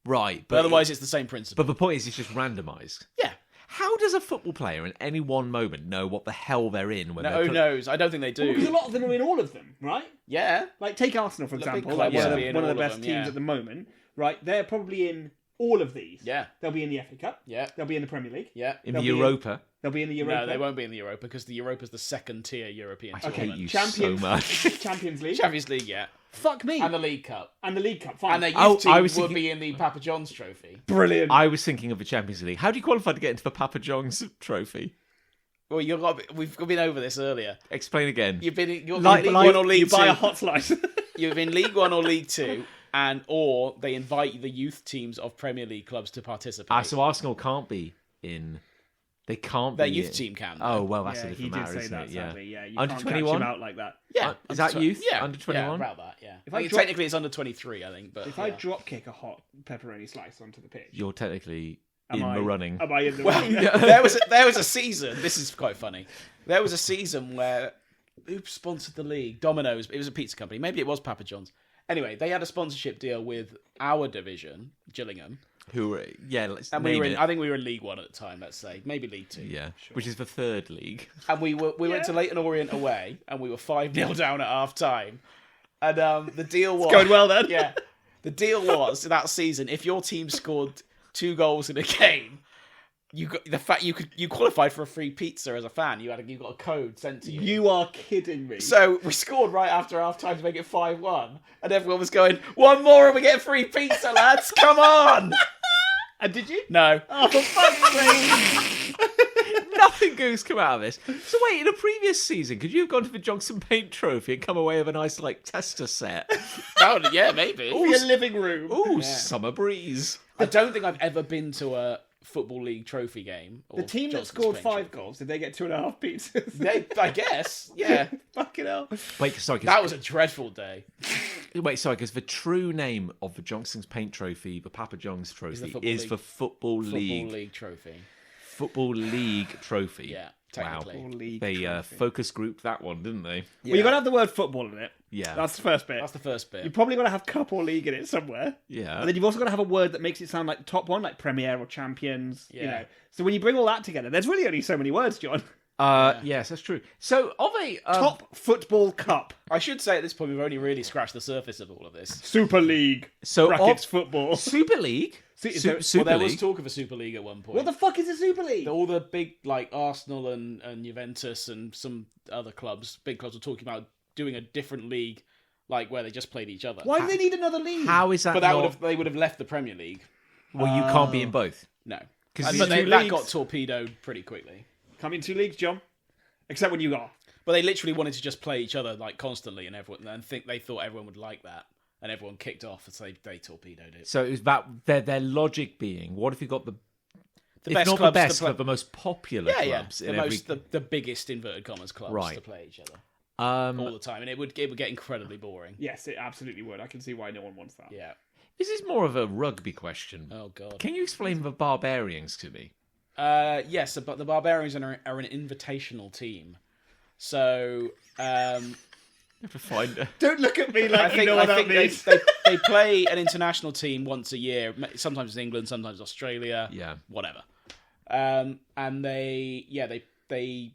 Right, But otherwise, it's the same principle. But the point is, it's just randomised. Yeah. How does a football player in any one moment know what the hell they're in when No, they're who knows? I don't think they do. Because a lot of them are in all of them, right? Yeah. Like, take Arsenal, for The big example, clubs like will one be of in the all of best them, teams yeah. at the moment, right? They're probably in all of these. Yeah. They'll be in the FA Cup. Yeah. They'll be in the Premier League. Yeah. in the they'll be in- Europa. They'll be in the Europa. No, they won't be in the Europa because the Europa's the second tier European I hate tournament. you Champions, so much. Champions League. Champions League, yeah. Fuck me. And the League Cup. And the League Cup. Fine. And their youth Oh, team I was would thinking- be in the Papa John's trophy. Brilliant. I was thinking of the Champions League. How do you qualify to get into the Papa John's trophy? Well, we've been over this earlier. Explain again. You've been in Like- League like 1 or League you 2. buy a hot slice. You've been League 1 or League 2, or they invite the youth teams of Premier League clubs to participate. So Arsenal can't be in. They can't Their be youth in. team can. Oh well, that's yeah, a he different did matter, say isn't that, it? Yeah. sadly. Yeah, you Under can't catch 21? him out like that. Yeah. Is that youth? Yeah. Under 21? Yeah, about that, yeah. If I drop- Technically, it's under 23, I think. But If I drop kick a hot pepperoni slice onto the pitch, You're technically am in I, the running. Am I in the Well, running? there was a season. This is quite funny. There was a season where who sponsored the league? Domino's. It was a pizza company. Maybe it was Papa John's. Anyway, they had a sponsorship deal with our division, Gillingham, Who were let's and we name were. it. I think we were in League 1 at the time. Let's say maybe League 2. Yeah, which is the third league. And we went to Leyton Orient away, and we were 5-0 down at half time. And the deal was Going well then. Yeah, the deal was that season if your team scored 2 goals in a game, you got the fact you qualified for a free pizza as a fan. You got a code sent to you. You are kidding me. So we scored right after half time to make it 5-1, and everyone was going, "One more and we get free pizza, lads! Come on!" And did you? No, Oh, for fuck's sake. nothing good's come out of this. So wait, in a previous season, could you have gone to the Johnson Paint Trophy and come away with a nice like tester set? Yeah, maybe. Your living room. Ooh, summer breeze. I don't think I've ever been to a Football League trophy game. Or The team that Johnson's scored Paint 5 goals, did they get 2.5 pizzas? I guess, yeah. Fucking hell. Wait, sorry. That was a dreadful day. Wait, sorry, because the true name of the Johnson's Paint Trophy, the Papa John's Trophy, is the Football League. Football League trophy. Football League Trophy. Yeah, technically. Wow. League They trophy. focus grouped that one, didn't they? Well, you've got to have the word football in it. Yeah. That's the first bit. That's the first bit. You're probably going to have cup or league in it somewhere. Yeah. And then you've also got to have a word that makes it sound like the top one, like Premier or Champions. Yeah. You know. So when you bring all that together, there's really only so many words, John. Yes, that's true. So, of a Top football cup. I should say at this point we've only really scratched the surface of all of this. Super League. So brackets of- football. Super League, Super Super Well, there was League. talk of a Super League at one point. What the fuck is a Super League? All the big, like Arsenal and Juventus and some other clubs, big clubs, were talking about doing a different league, like where they just played each other. Why do they need another league? How is that? But not... they would have left the Premier League. Well, you can't be in both. No, 'Cause but these two that leagues- got torpedoed pretty quickly. Come in 2 leagues, John. Except when you got. But they literally wanted to just play each other like constantly, and they thought everyone would like that, and everyone kicked off, so they torpedoed it. So it was about their logic being, what if you got the if best not the clubs best, to play- but the most popular Yeah, clubs the in most every... the biggest inverted commas clubs Right. to play each other all the time, and it would get incredibly boring. Yes, it absolutely would. I can see why no one wants that. Yeah. This is more of a rugby question. Oh god. Can you explain the Barbarians to me? Yes, but the Barbarians are an invitational team. So Never find Don't look at me like I think, you know what that means. they play an international team once a year. Sometimes it's England, sometimes Australia. Yeah. Whatever. And they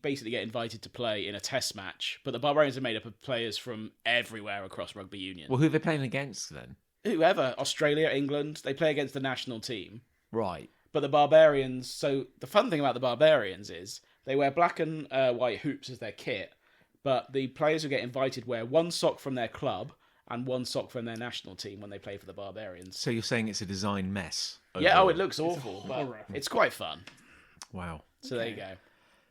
basically get invited to play in a test match. But the Barbarians are made up of players from everywhere across rugby union. Well, who are they playing against then? Whoever, Australia, England, they play against the national team. Right. But the Barbarians, so the fun thing about the Barbarians is they wear black and white hoops as their kit, but the players who get invited wear one sock from their club and one sock from their national team when they play for the Barbarians. So you're saying it's a design mess? Yeah, overall. it looks awful, but horror. it's quite fun. Wow. So there you go.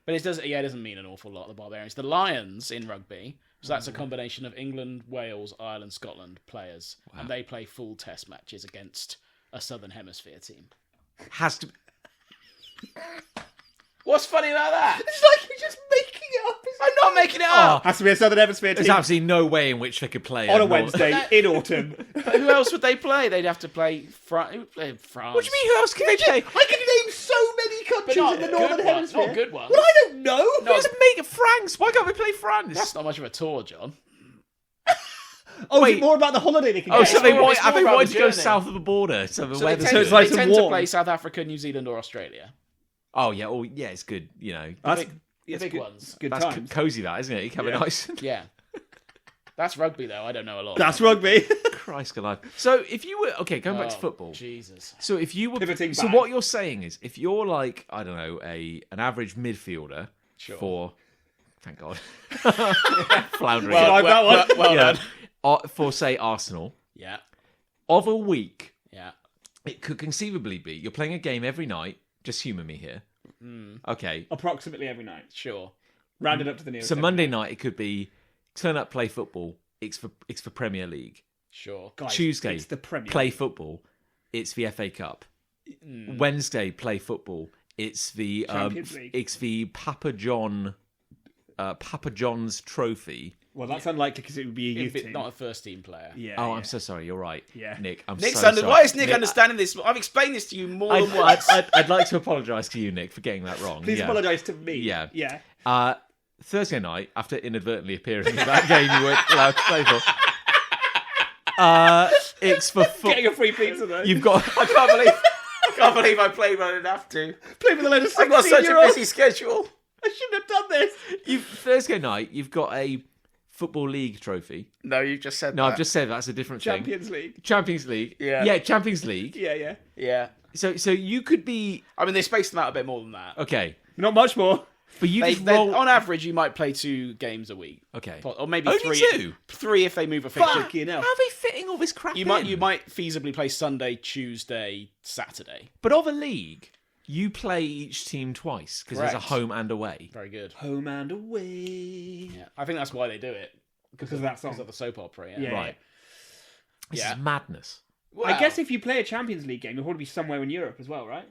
But it doesn't mean an awful lot, the Barbarians. The Lions in rugby, so that's a combination of England, Wales, Ireland, Scotland players, and they play full test matches against a Southern Hemisphere team. Has to... What's funny about that? It's like you're just making it up. I'm not making it up. Has to be a Southern Hemisphere There's team absolutely no way in which they could play on a North- Wednesday in autumn. But who else would they play? They'd have to play France. France. What do you mean? Who else can they play? I can name so many countries in the Northern good ones, Hemisphere. not good ones. Well, I don't know. No, Who's make France? Why can't we play France? That's not much of a tour, John. Oh, is Wait. it more about the holiday they can Oh, get? so they more- want, it's have more they about wanted the to go journey. south of the border? So the So weather's... it's like they some tend to warm. play South Africa, New Zealand, or Australia. Oh, yeah. Oh, yeah, it's good, you know. That's, The it's big good, ones. Good That's times. cosy, that, isn't it? You can have Yeah. a nice... Yeah. That's rugby, though. I don't know a lot. That's about rugby. Christ alive. So if you were... Okay, going back to Oh, football. Jesus. So if you were... Pivoting So back. what you're saying is, if you're like, I don't know, an average midfielder Sure. for... Thank God. Floundering. Well, I've got one. Well yeah. done. For, say, Arsenal, Yeah. of a week, Yeah. it could conceivably be you're playing a game every night. Just humour me here. Okay. Approximately every night. Sure. Rounded up to the nearest. So Monday night, it could be turn up, play football. It's for Premier League. Sure. Guys, Tuesday, it's the Premier play League. football. It's the FA Cup. Wednesday, play football. It's the Champions League. It's the Papa John's Trophy. Well, that's unlikely because it would be a youth If team. not a first team player. Yeah. Oh, yeah. I'm so sorry. You're right. Yeah. Nick. I'm Nick's so under. sorry. Why is Nick Nick, understanding this? I've explained this to you more than once. I'd like to apologise to you, Nick, for getting that wrong. Please yeah. apologise to me. Yeah. Yeah. Thursday night, after inadvertently appearing in that game you weren't allowed to play for, it's for Getting a free pizza though. You've got. I can't believe I played when I didn't have to. Play with a load of 16-year-olds. I've got such a busy schedule. I shouldn't have done this. Thursday night, you've got a Football League trophy. No, you just said No, that. I've just said that's a different Champions League. thing. Champions League. Yeah. Yeah, Champions League. Yeah, yeah. Yeah. So you could be I mean, they spaced them out a bit more than that. okay, Not much more. but you just roll. On average, you might play 2 games a week. Okay. Or maybe Only 3. 2? 3 if they move a fixture. Fucking hell. How are they fitting all this crap You in? might feasibly play Sunday, Tuesday, Saturday. But of a league, You play each team twice because there's a Correct. home and away. Very good. Home and away. Yeah, I think that's why they do it. Because of that song. Because of the soap opera. Yeah. Yeah. Right. This Yeah. is madness. Well, I guess if you play a Champions League game, you'll probably be somewhere in Europe as well, right?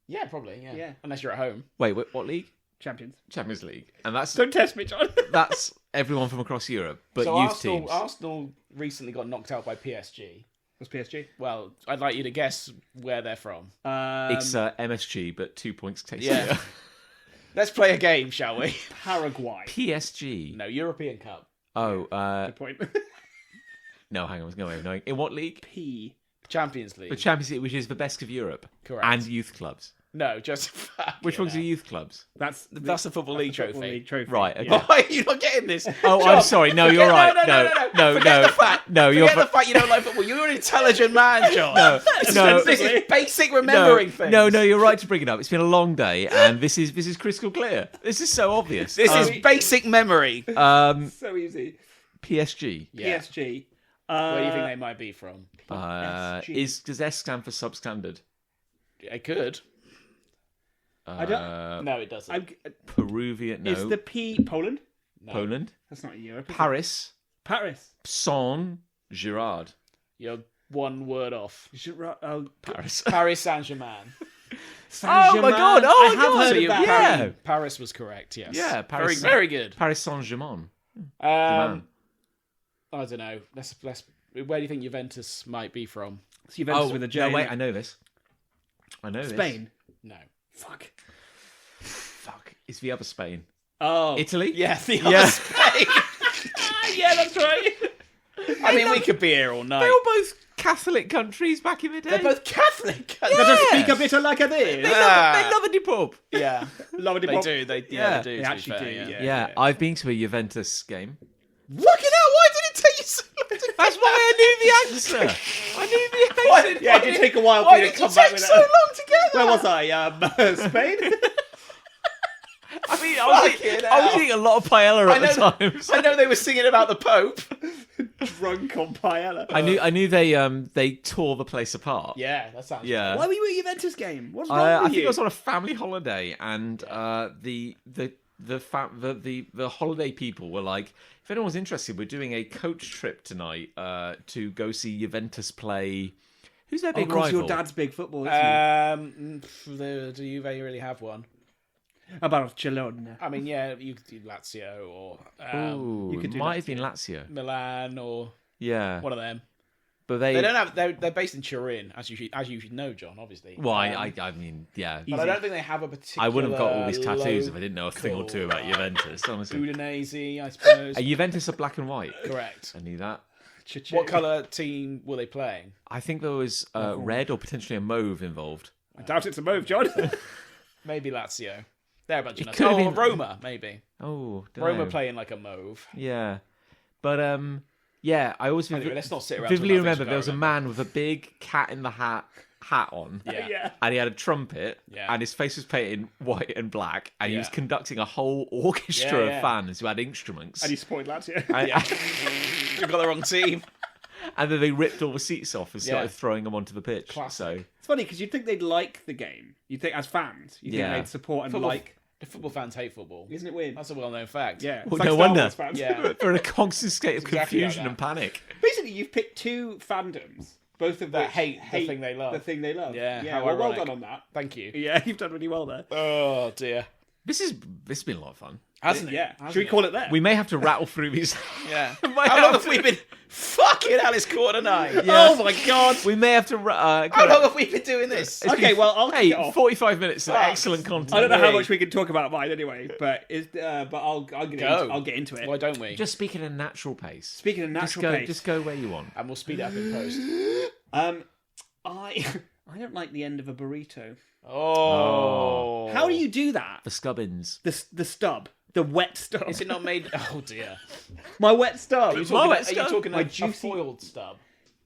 Yeah, probably. Yeah. Yeah. Unless you're at home. Wait, what league? Champions. Champions League. And that's Don't test me, John. that's everyone from across Europe, but So youth Arsenal, teams. Arsenal recently got knocked out by PSG. What's PSG? Well, I'd like you to guess where they're from. It's MSG, but 2 points tastier. Yeah. Let's play a game, shall we? Paraguay. PSG. No, European Cup. Oh, Good point. no, hang on, I was going to knowing. In what league? P. Champions League. The Champions League, which is the best of Europe. Correct. And youth clubs. No, just Which ones are youth clubs? That's the Football League trophy. Football League trophy. Right, okay. Yeah. Why are you not getting this? Oh, John, I'm sorry. No, forget- you're right. No. Forget the fact. No, you're Forget the fact you don't like football. You're an intelligent man, John. This is basic remembering things. No, you're right to bring it up. It's been a long day, and this is crystal clear. This is so obvious. This is basic memory. So easy. PSG. Yeah. PSG. Where do you think they might be from? PSG. Does S stand for substandard? It could. I don't. No, it doesn't. Peruvian. No. Is the P Poland? No. Poland. That's not in Europe. is it? Paris. Paris. Saint Girard. You're one word off. Paris. Paris Saint-Germain. Oh my God! Oh I my have God! heard So of you- that. yeah. Paris was correct, yes. Yeah, Paris- Very good. Paris Saint-Germain. I don't know. Let's. Where do you think Juventus might be from? It's Juventus with a J. No, wait, in it. I know this. Spain. No. Fuck. Fuck. It's the other Spain. Oh. Italy? Yeah, the Yeah. other Spain. Yeah, that's right. I mean, we could be here all night. They were both Catholic countries back in the day. They're both Catholic. Does it speak a bit like this? They love a pub. Yeah, Love it. they do. They do. They to be actually fair, do. yeah. Yeah, I've been to a Juventus game. Fucking hell! Why did it take you so long to That's why I knew the answer. I knew the answer. Yeah, it did take a while for Why you to did you come back take with so that. long to get Where that? was I? Spain? I mean, I was eating a lot of paella at the times. I know they were singing about the Pope. Drunk on paella. I knew they tore the place apart. Yeah, that sounds. Yeah. Why were you at a Juventus game? What's wrong I with think you? I was on a family holiday, and the holiday people were like, if anyone's interested, we're doing a coach trip tonight to go see Juventus play. Who's their Oh, big of course, rival? your dad's big football, isn't Do you really have one? he? Barcelona. I mean, yeah, you could do Lazio or Ooh, you could it do might Lazio. have been Lazio. Milan or Yeah, one of them. but They don't have. They're based in Turin, as you should know, John. Obviously. Well, I mean, yeah. But I don't think they have a particular. I wouldn't have got all these tattoos if I didn't know a thing or two about Juventus. Honestly, Udinese, I suppose. are Juventus are black and white? Correct. I knew that. What colour team were they playing? I think there was red or potentially a mauve involved. I doubt it's a move, John. Maybe Lazio. They're a bunch of nuts. could have Oh, been- Roma, maybe. Oh, don't Roma know. playing like a mauve. Yeah, but yeah, I always Anyway, let's not sit around vividly talking about remember things there was a we can't man with a big cat in the hat on. Yeah. Yeah. And he had a trumpet, Yeah. and his face was painted white and black, and he was Yeah. conducting a whole orchestra Yeah. of fans who had instruments. And he supported Lazio. You've got the wrong team. And then they ripped all the seats off and started Yeah. throwing them onto the pitch. Classic. So It's funny because you'd think they'd like the game. You'd think, as fans, you'd Yeah. think they'd support and Football- like. The football fans hate football. Isn't it weird? That's a well-known fact. Yeah. Well, It's no Star wonder. Wars fans. Yeah. they're in a constant state of exactly confusion like and panic. Basically, you've picked two fandoms, both of That which hate the thing they love. The thing they love. Yeah, Yeah. how Well ironic. done on that. Thank you. Yeah, you've done really well there. Oh dear. This has been a lot of fun. Hasn't it? Yeah. Hasn't Should we call it there? We may have to rattle through these. Yeah. Might How have long have to- we been? Fucking hell, it's 8:45. Oh my god. We may have to. How long have we been doing this? Okay, well I'll kick it Hey, off. 45 minutes of Fuck. excellent content. I don't know how Hey. much we can talk about mine anyway, but I'll get into it. Why don't we? Just speak at a natural pace. Speaking of natural pace, Just go where you want. And we'll speed it up in post. I don't like the end of a burrito. Oh. How do you do that? The Scubbins. The stub, the wet stub. Is it not made? Oh dear. My wet stub. Are you My wet talking, are you stub? talking My a juicy- foiled stub?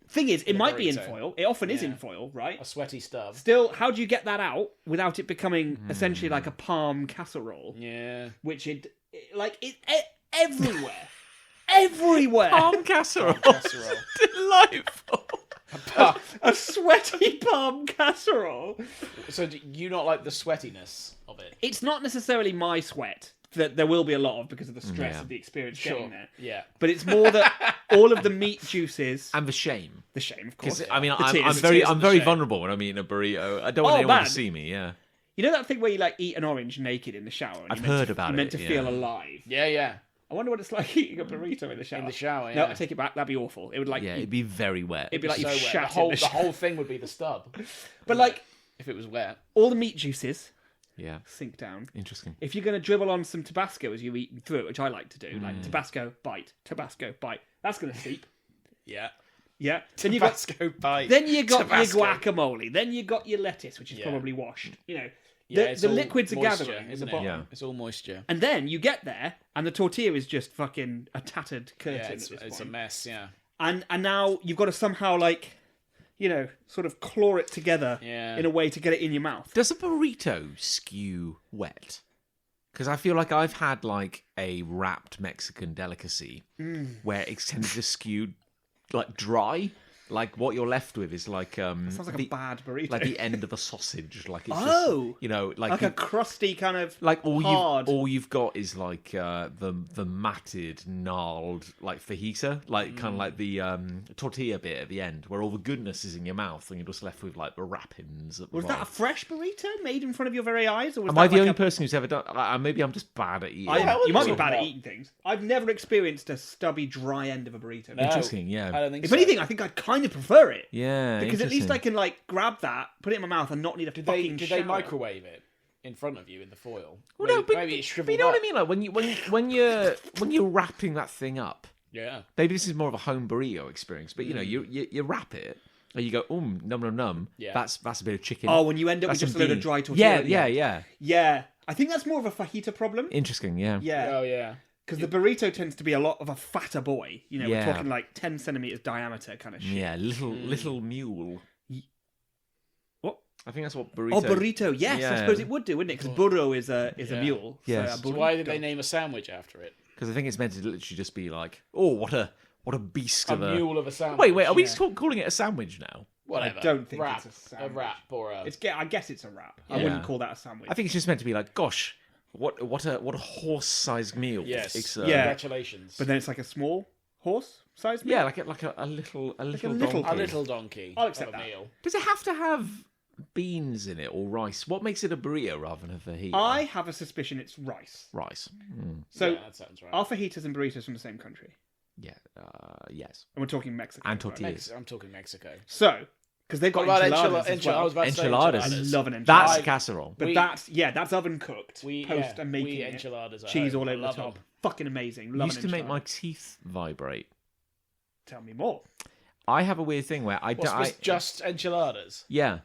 Thing is, it might be in burrito. foil. It often is Yeah. in foil, right? A sweaty stub? Still, how do you get that out without it becoming essentially like a palm casserole? Yeah. Which everywhere, everywhere. Palm casserole. Casserole. Delightful. A sweaty palm casserole. So do you not like the sweatiness of it? It's not necessarily my sweat that there will be a lot of because of the stress Yeah. of the experience Sure. getting there. Yeah. But it's more that all of the meat juices, And the shame. the shame, of course. Because I mean, The tears, I'm the very, tears I'm and the very shame. vulnerable when I'm eating a burrito. I don't want Oh, anyone man. to see me. Yeah, You know that thing where you like eat an orange naked in the shower? And I've you're meant heard to, about you're meant it, to feel yeah. alive. Yeah. I wonder what it's like eating a burrito in the shower. In the shower, No, yeah. I take it back. That'd be awful. It would like. yeah, it'd be very wet. It'd be like So you've wet. shat The whole, in the the whole thing would be the stub. But like If it was wet. all the meat juices Yeah, sink down. interesting. If you're going to dribble on some Tabasco as you're eating through it, which I like to do, like Tabasco bite, that's going to seep. Yeah. Yeah. Then you got Tabasco bite. then you got Tabasco. your guacamole. Then you got your lettuce, which is Yeah. probably washed. You know, Yeah, the, it's the all liquids are moisture, gathering in the isn't it? bottom. Yeah. It's all moisture. And then you get there, and the tortilla is just fucking a tattered curtain Yeah, at it's this a point. mess, yeah. And now you've got to somehow like, you know, sort of claw it together Yeah. in a way to get it in your mouth. Does a burrito skew wet? Because I feel like I've had like a wrapped Mexican delicacy where it's tended to skew like dry. Like what you're left with is like Sounds like the, a bad burrito. like the end of a sausage. Like it's Oh! just, you know, like like a crusty kind of like hard. all you've got is like the matted, gnarled like fajita, like kind of like the tortilla bit at the end, where all the goodness is in your mouth, and you're just left with like the wrappings. At the Was that a bottom. fresh burrito made in front of your very eyes, or was Am that I the like only a... person who's ever done? Maybe I'm just bad at eating. You might be talking bad at about? eating things. I've never experienced a stubby, dry end of a burrito. No, Interesting, I yeah, don't think If so. anything, I think I'd kind of prefer it. yeah. Because at least I interesting. can like grab that, put it in my mouth, and not need a Did fucking they shower. microwave it in front of you in the foil? Well, no, but, maybe it's but shriveled you know what I up. mean. Like when you're wrapping that thing up. Yeah. Maybe this is more of a home burrito experience, but you know, you wrap it and you go, num num num. Yeah. That's a bit of chicken. Oh, when you end up with That's just a some load of bean. dry tortilla. Yeah. Yeah. I think that's more of a fajita problem. Interesting, yeah. Yeah. Oh, yeah. Because the burrito tends to be a lot of a fatter boy. You know, Yeah. we're talking like 10 centimeters diameter kind of shit. Yeah, little mule. What? I think that's what burrito. Oh, burrito. Yes, I Yeah. suppose it would do, wouldn't it? Because burro is a Yeah. mule. Yes. So So why did they name a sandwich after it? Because I think it's meant to literally just be like, oh, what a beast A of a. mule of a sandwich. Wait, are we yeah. calling it a sandwich now? Whatever. I don't think wrap, it's a sandwich. wrap or a... I guess it's a wrap. I Yeah. wouldn't call that a sandwich. I think it's just meant to be like, gosh, what a horse-sized meal. Yes. It's, Yeah. Congratulations. But then it's like a small horse-sized meal. Yeah, like a little little donkey. a little donkey. I'll accept of a that. meal. Does it have to have beans in it or rice? What makes it a burrito rather than a fajita? I have a suspicion it's rice. Rice. So Yeah, that sounds right. are fajitas and burritos from the same country? Yeah. Yes. And we're talking Mexico. And right? tortillas. I'm talking Mexico. So, because they've got What about enchiladas as well. I was about to say Enchiladas. I love an enchilada. That's I- casserole. But We- that's oven cooked. We Post and making we it. enchiladas at Cheese home. all I over the love top. them. Fucking amazing. Love Used an to make enchilada. my teeth vibrate. Tell me more. I have a weird thing where I What's don't. this, just enchiladas? Yeah.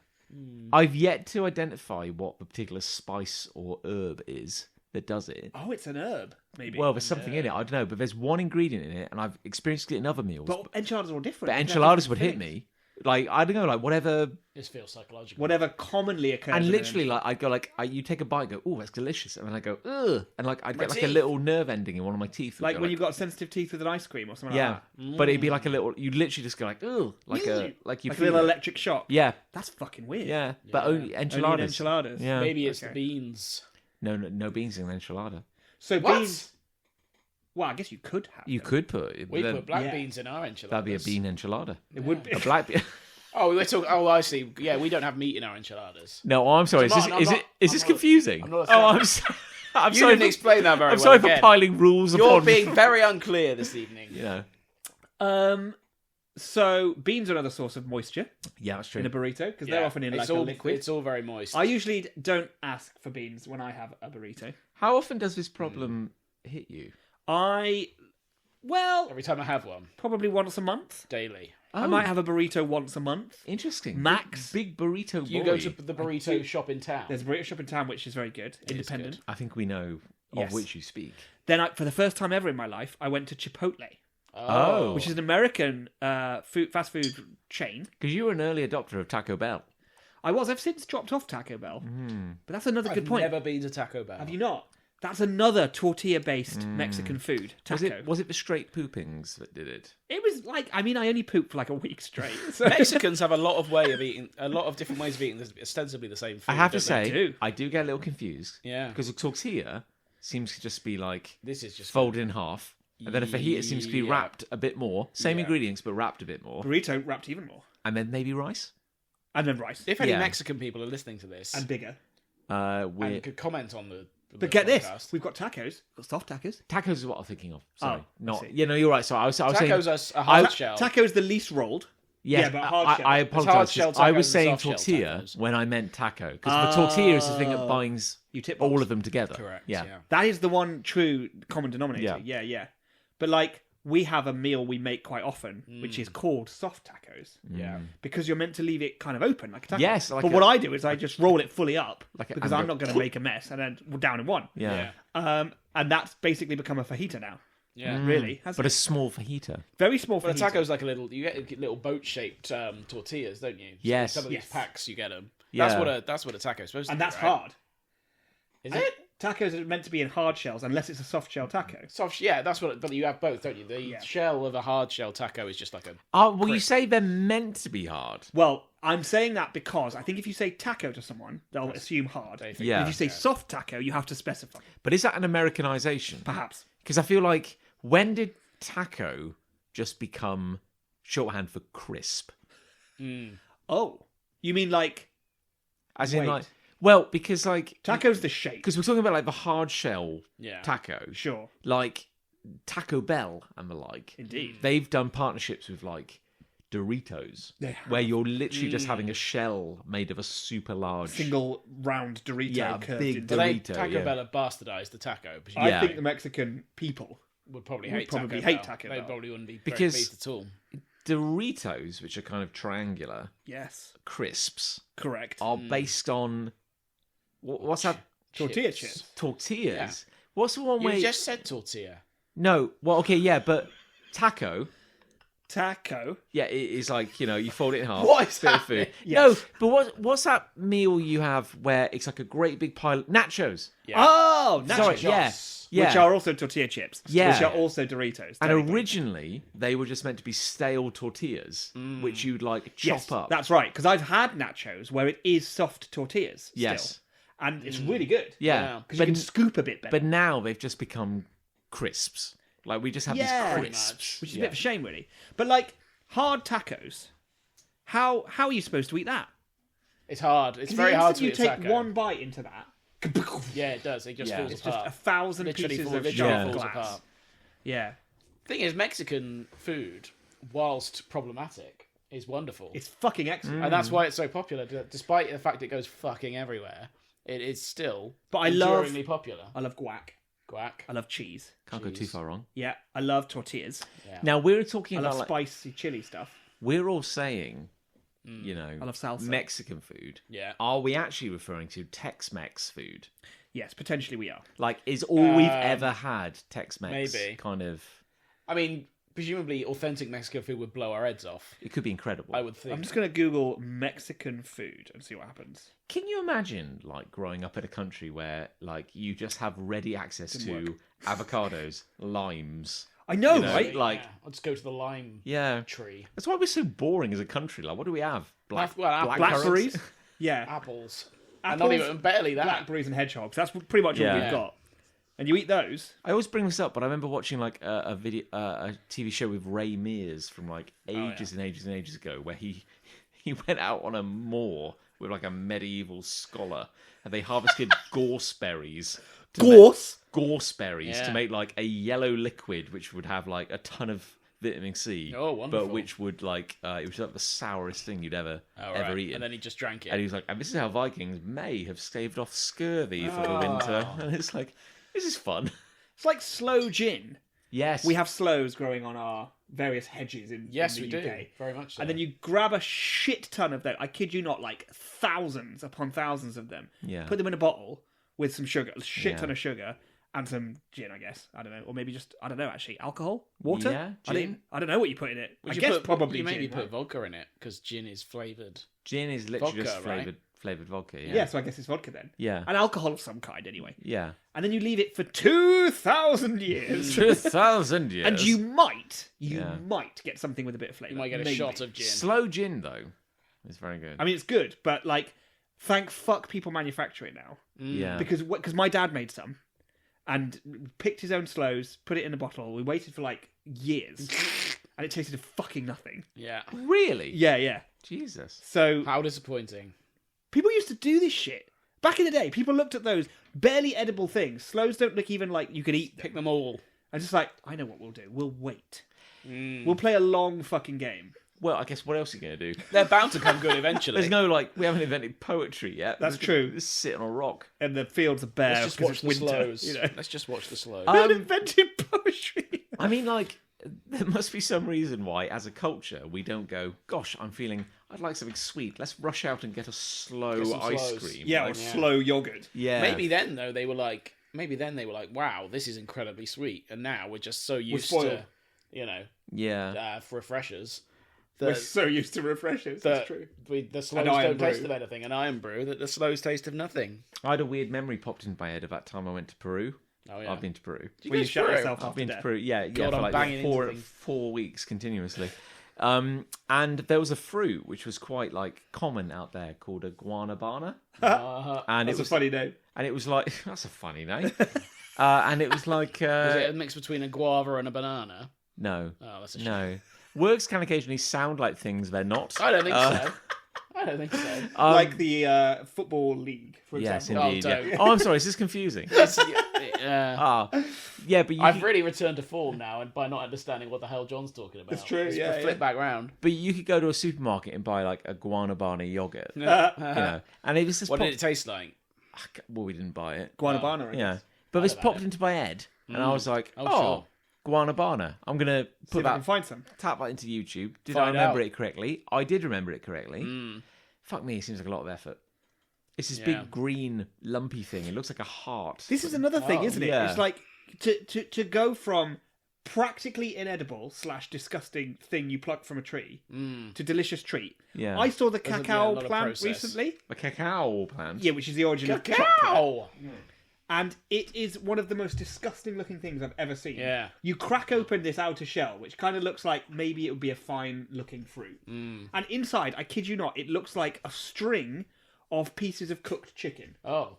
I've yet to identify what the particular spice or herb is that does it. Oh, it's an herb, maybe. Well, there's something in it. I don't know, but there's one ingredient in it, and I've experienced it in other meals. but enchiladas are all different. But They're enchiladas different would hit things. me. Like, I don't know, like whatever. This feels psychological. Whatever commonly occurs. And in literally, an like, I'd go, like, you take a bite and go, oh, that's delicious. And then I go, ugh. And, like, I'd get, like, a teeth. little nerve ending in one of my teeth. like when you've got sensitive teeth with an ice cream or something Yeah. like that. But it'd be like a little, you'd literally just go, like, ugh. Like you Like a feel little it. electric shock. Yeah. That's fucking weird. Yeah. But only Only enchiladas. in enchiladas. Yeah. Maybe it's Okay. the beans. No beans in an enchilada. So What? beans. Well, I guess you could have. You them. could put it. We but put black Yeah. beans in our enchiladas. that'd be a bean enchilada. It would be. A black bean. Oh, we're talking. Oh, I see. Yeah, we don't have meat in our enchiladas. No, I'm sorry. I'm Is not- this, I'm is not- this I'm not- confusing? I'm not a oh, fan. I'm, I'm You sorry. didn't explain that very I'm well. sorry for again. piling rules You're upon. being very unclear this evening. You know. So beans are another source of moisture Yeah, that's true. in a burrito because Yeah, they're often in like it's a all, liquid. It's all very moist. I usually don't ask for beans when I have a burrito. How often does this problem hit you? Well, Every time I have one, probably once a month. daily. I might have a burrito once a month. Interesting. Max. Big burrito boy. You go to the burrito shop in town. There's a burrito shop in town which is very good, independent. good. I think we know Yes. of which you speak. Then, for the first time ever in my life, I went to Chipotle, Oh. which is an American fast food chain. Because you were an early adopter of Taco Bell. I've since dropped off Taco Bell, but that's another good point. Never been to Taco Bell. Have you not? That's another tortilla-based Mexican food. Taco. Was it the straight poopings that did it? It was like, I mean, I only pooped for like a week straight. So. Mexicans have a lot of different ways of eating ostensibly the same food. I have to don't they? say, I do get a little confused. Yeah. Because a tortilla seems to just be like This is just folded in half. And then a fajita seems to be Yeah. wrapped a bit more. Same Yeah. ingredients, but wrapped a bit more. Burrito wrapped even more. And then maybe rice? And then rice. If any Yeah. Mexican people are listening to this And bigger. We're... could comment on the But get this. podcast. We've got tacos. We've got soft tacos. Tacos is what I'm thinking of. Sorry. I Not... see. You know, you're right. So I was saying... Tacos are a hard I- shell. Tacos the least rolled. Yes, Yeah, but hard shell. I It's apologise. hard shell I tacos was and saying soft shell tortilla tacos. when I meant taco. Because the tortilla is the thing that binds You tip all box. of them together. Correct. Yeah. That is the one true common denominator. Yeah. Yeah. But like, we have a meal we make quite often, which is called soft tacos. Yeah. Because you're meant to leave it kind of open, like a taco. Yes, like but a- what I do is I just roll it fully up, Like a- because and I'm go- not going to make a mess, and then down in one. Yeah. And that's basically become a fajita now. Yeah. Really. But a small fajita. Very small But fajita. a taco's like you get little boat-shaped tortillas, don't you? Yes. Some of these Yes. packs, you get them. Yeah. That's what a taco's supposed to And be, that's right? hard. Is it? Tacos are meant to be in hard shells, unless it's a soft shell taco. Soft, yeah, that's what. But you have both, don't you? The Yeah. shell of a hard shell taco is just like a. Oh, well, you say they're meant to be hard. Well, I'm saying that because I think if you say taco to someone, they'll assume hard. They think- Yeah. If you say soft taco, you have to specify. But is that an Americanization? Perhaps. Because I feel like, when did taco just become shorthand for crisp? Oh. You mean like As in, Wait. like... Well, because, like... taco's the shape? Because we're talking about, like, the hard shell Yeah. taco. Sure. Like, Taco Bell and the like. Indeed. They've done partnerships with, like, Doritos. They have. Where you're literally just having a shell made of a super large... Single round Dorito Yeah, curved big into... Dorito. Taco yeah. Bell have bastardized the taco. But I Yeah. think the Mexican people would probably Would hate probably Taco hate Bell. Taco They Bell. probably wouldn't be Because- very pleased at all. Doritos, which are kind of triangular Yes. crisps, Correct. are based on... What's that? Tortilla chips. Tortillas? What's the one where... You just said tortilla. No, well, okay, yeah, but taco... Taco. Yeah, it is like, you know, you fold it in half. What is bit of happening? food. Yes. No, but what's that meal you have where it's like a great big pile... Nachos. Yeah. Oh, Sorry, nachos. yeah. Yeah. Which are also tortilla chips. Yeah. Which are also Doritos. And technically. originally, they were just meant to be stale tortillas, which you'd like chop Yes, up. that's right. Because I've had nachos where it is soft tortillas. Still. Yes. And it's really good. Yeah. Because you can scoop a bit better. But now they've just become crisps. Like, we just have Yeah. these Pretty crisps. which is a bit of a shame, really. But like hard tacos, how are you supposed to eat that? It's hard. It's 'Cause very the hard to instant eat you a take taco. one bite into that, Yeah, it does. It just falls it's just apart. 1,000 Literally pieces falls- of literally sharp falls glass. apart. Yeah, Thing is, Mexican food, whilst problematic, is wonderful. it's fucking excellent. And that's why it's so popular. Despite the fact it goes fucking everywhere, it is still But I love- enduringly popular. I love guac. Guac. I love cheese. Can't go too far wrong. Yeah, I love tortillas. Now, we're talking I about, love like, spicy chili stuff. we're all saying, you know, I love salsa. Mexican food. Yeah. Are we actually referring to Tex-Mex food? Yes, potentially we are. Like, is all we've ever had Tex-Mex maybe. kind of... I mean, presumably authentic Mexican food would blow our heads off. It could be incredible. I would think. I'm just going to Google Mexican food and see what happens. Can you imagine, like, growing up in a country where, like, you just have ready access to avocados, limes? I know, You know, right? like- Yeah. I'll just go to the lime Yeah. tree. That's why we're so boring as a country. Like, what do we have? Well, Blackberries. Yeah, Apples. Apples, And not even barely that. blackberries and hedgehogs. That's pretty much all Yeah. we've got. And you eat those. I always bring this up, but I remember watching, like, a video, a TV show with Ray Mears from, like, ages and ages and ages ago, where he went out on a moor with, like, a medieval scholar, and they harvested gorseberries. Gorseberries Yeah. to make, like, a yellow liquid, which would have, like, a ton of vitamin C. Oh, wonderful. But which would, like, it was like the sourest thing you'd ever Right. eaten. And then he just drank it. And he was like, and this is how Vikings may have staved off scurvy for the winter. And it's like, this is fun. It's like slow gin. Yes. We have sloes growing on our various hedges in Yes, in we the do. UK. Very much so. And then you grab a shit ton of them. I kid you not, like thousands upon thousands of them. Yeah. Put them in a bottle with some sugar, a shit Yeah. ton of sugar, and some gin, I guess. I don't know. Or maybe just, I don't know, actually. Alcohol? Water? Yeah, I don't know what you put in it. Would I you guess put, probably you maybe gin. put right? vodka in it because gin is flavoured. Gin is literally Vodka, just right? flavoured vodka. Yeah, so I guess it's vodka then. Yeah. An alcohol of some kind, anyway. Yeah. And then you leave it for 2,000 years. 2,000 years. And you might get something with a bit of flavour. You might get a Maybe. shot of gin. Slow gin, though, is very good. I mean, it's good, but like, thank fuck people manufacture it now. Yeah. Because my dad made some and picked his own slows, put it in a bottle. We waited for like years and it tasted of fucking nothing. Yeah. Really? Yeah. Jesus. So How disappointing. people used to do this shit. Back in the day, people looked at those barely edible things. Slows don't look even like you could eat them. Pick them all. I'm just like, I know what we'll do. We'll wait. Mm. We'll play a long fucking game. Well, I guess what else are you going to do? They're bound to come good eventually. There's no, like, we haven't invented poetry yet. That's We're true. Just sit on a rock. And the fields are bare Let's just because watch it's the winter. slows. You know? Let's just watch the slows. We haven't invented poetry. I mean, like, there must be some reason why, as a culture, we don't go, gosh, I'd like something sweet. Let's rush out and get a slow some ice slows. cream. Yeah, Like, or slow yogurt. yeah. Maybe then though they were like, wow, this is incredibly sweet, and now we're just so used spoiled. to, Yeah. refreshers. We're so used to refreshers. That's true. The slows An iron don't taste brew. of anything, and iron brew that the slows taste of nothing. I had a weird memory popped into my head about that time I went to Peru. Oh yeah, I've been to Peru. Did When you go to shut Peru? yourself I've after been to death. Peru. Yeah, God, for I'm like banging into things. 4 weeks continuously. And there was a fruit which was quite like common out there called a guanabana. And That's it was a funny name. And it was like that's a funny name. And it was like Is it a mix between a guava and a banana? no, Oh, that's a shame. no. Words can occasionally sound like things they're not. I don't think so. I don't think so. Like the Football League, for Yes, example. indeed. don't. Yeah. Oh, I'm sorry. Is this confusing? Yeah. Yeah, but you I've could, really returned to form now, and by not understanding what the hell John's talking about. It's true, Let's yeah, flip yeah. back round. but you could go to a supermarket and buy like a guanabana yogurt. You Uh-huh. know, and it was just What did it taste like? well, we didn't buy it. Guanabana, I Yeah, guess. but this about popped it. into my head, and I was like, Oh, "Oh, sure. guanabana." I'm gonna See put if I can that find some. tap that into YouTube. Did Find I remember out. it correctly? I did remember it correctly. Mm. Fuck me, it seems like a lot of effort. It's this Yeah. big green lumpy thing. It looks like a heart. This is another thing, Oh, isn't it? yeah. It's like to go from practically inedible / disgusting thing you pluck from a tree to delicious treat. Yeah. I saw the There's a cacao lot of plant process. recently. a cacao plant. Yeah, which is the origin of chocolate. Cacao! And it is one of the most disgusting looking things I've ever seen. Yeah. You crack open this outer shell, which kind of looks like maybe it would be a fine looking fruit. And inside, I kid you not, it looks like a string of pieces of cooked chicken. Oh.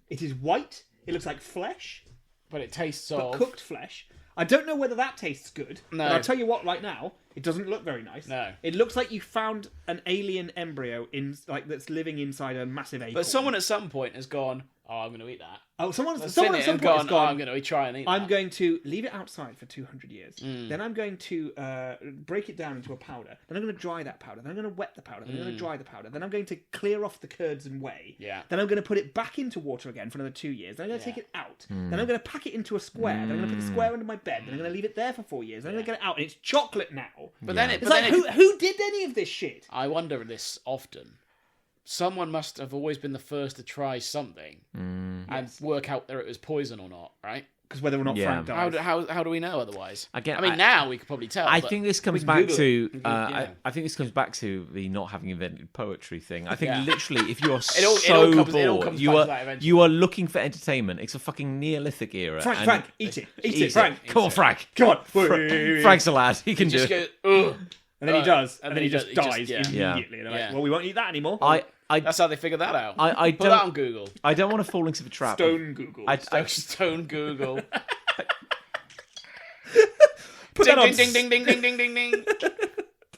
It is white. It looks like flesh, But it tastes but of... cooked flesh. I don't know whether that tastes good. No. But I'll tell you what, right now, it doesn't look very nice. No. It looks like you found an alien embryo that's living inside a massive acorn. But someone at some point has gone, oh, I'm going to eat that. Oh, someone Seen at it some and point gone, has gone. oh, I'm going to try and eat I'm that. going to leave it outside for 200 years. Then I'm going to break it down into a powder. Then I'm going to dry that powder. Then I'm going to wet the powder. Then I'm going to dry the powder. Then I'm going to clear off the curds and whey. Yeah. Then I'm going to put it back into water again for another 2 years. Then I'm going to take it out. Then I'm going to pack it into a square. Then I'm going to put the square under my bed. Then I'm going to leave it there for 4 years. Then I'm going to get it out. And it's chocolate now. But then it... It's But like, then it who did any of this shit? I wonder this often. Someone must have always been the first to try something and work out whether it was poison or not, right? Because whether or not Yeah. Frank dies. How do we know otherwise? Again, I mean, now we could probably tell. I but- think this comes can back Google to. Yeah. I think this comes back to the not having invented poetry thing. I think Yeah. literally, if you are all so comes- it all bored, comes you back to are that eventually. you are looking for entertainment. It's a fucking Neolithic era. and- Frank, eat it. Eat it, Frank. Come on, Frank. Come on. Frank's a lad. He can do just it. go, ugh. And then he does. And then he does- just he just- dies yeah. immediately. And they're like, Yeah. well, we won't eat that anymore. I That's how they figured that out. I Put that on don't Google. I don't want to fall into the trap. Stone Google. Stone Google. Put ding, that on. ding, ding, ding, ding, ding, ding, ding.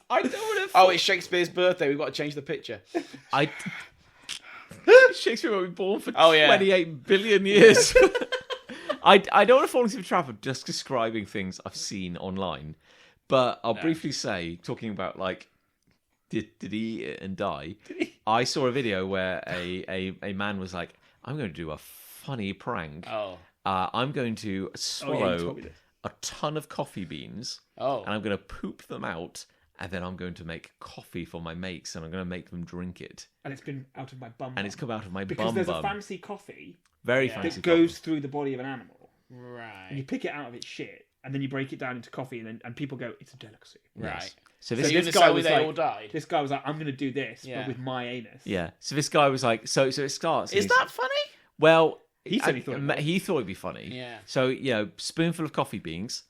I don't want to. Oh, it's Shakespeare's birthday. We've got to change the picture. I Shakespeare won't be born for Oh, yeah. 28 billion years. I don't want to fall into the trap of just describing things I've seen online, but I'll briefly say, talking about like, did he eat it and die? I saw a video where a man was like, I'm going to do a funny prank. Oh. I'm going to Oh, yeah, you swallow told me this. a ton of coffee beans, Oh. and I'm going to poop them out, and then I'm going to make coffee for my mates, and I'm going to make them drink it. And it's been out of my bum. And it's come out of my because bum there's bum. a fancy coffee Very Yeah. fancy. that goes through the body of an animal. And you Right. pick it out of its shit. and then you break it down into coffee, and people go, it's a delicacy. Right. So So this, you're this going to guy tell me was they like- all died? This guy was like, I'm going to do this, Yeah. but with my anus. yeah. So this guy was like, so it starts. and Is he's- that funny? Well, He said he thought it was. he thought it'd be funny. Yeah. So spoonful of coffee beans,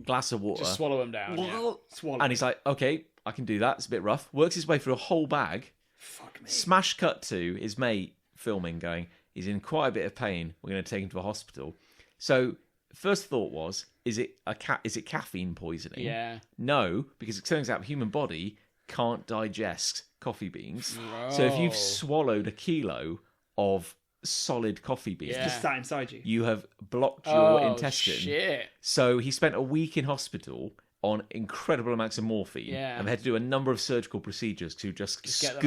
glass of water, Just swallow them down. Yeah. Swallow. and he's like, okay, I can do that. It's a bit rough. Works his way through a whole bag. Fuck me. Smash cut to his mate filming, going, he's in quite a bit of pain. We're going to take him to a hospital. So first thought was, is it caffeine poisoning? Yeah. No, because it turns out the human body can't digest coffee beans. So if you've Oh. swallowed a kilo of solid coffee beans, Yeah. Just sat inside you. you have blocked your Oh, intestine. shit. So he spent a week in hospital on incredible amounts of morphine. Yeah. And they had to do a number of surgical procedures to just Get scoop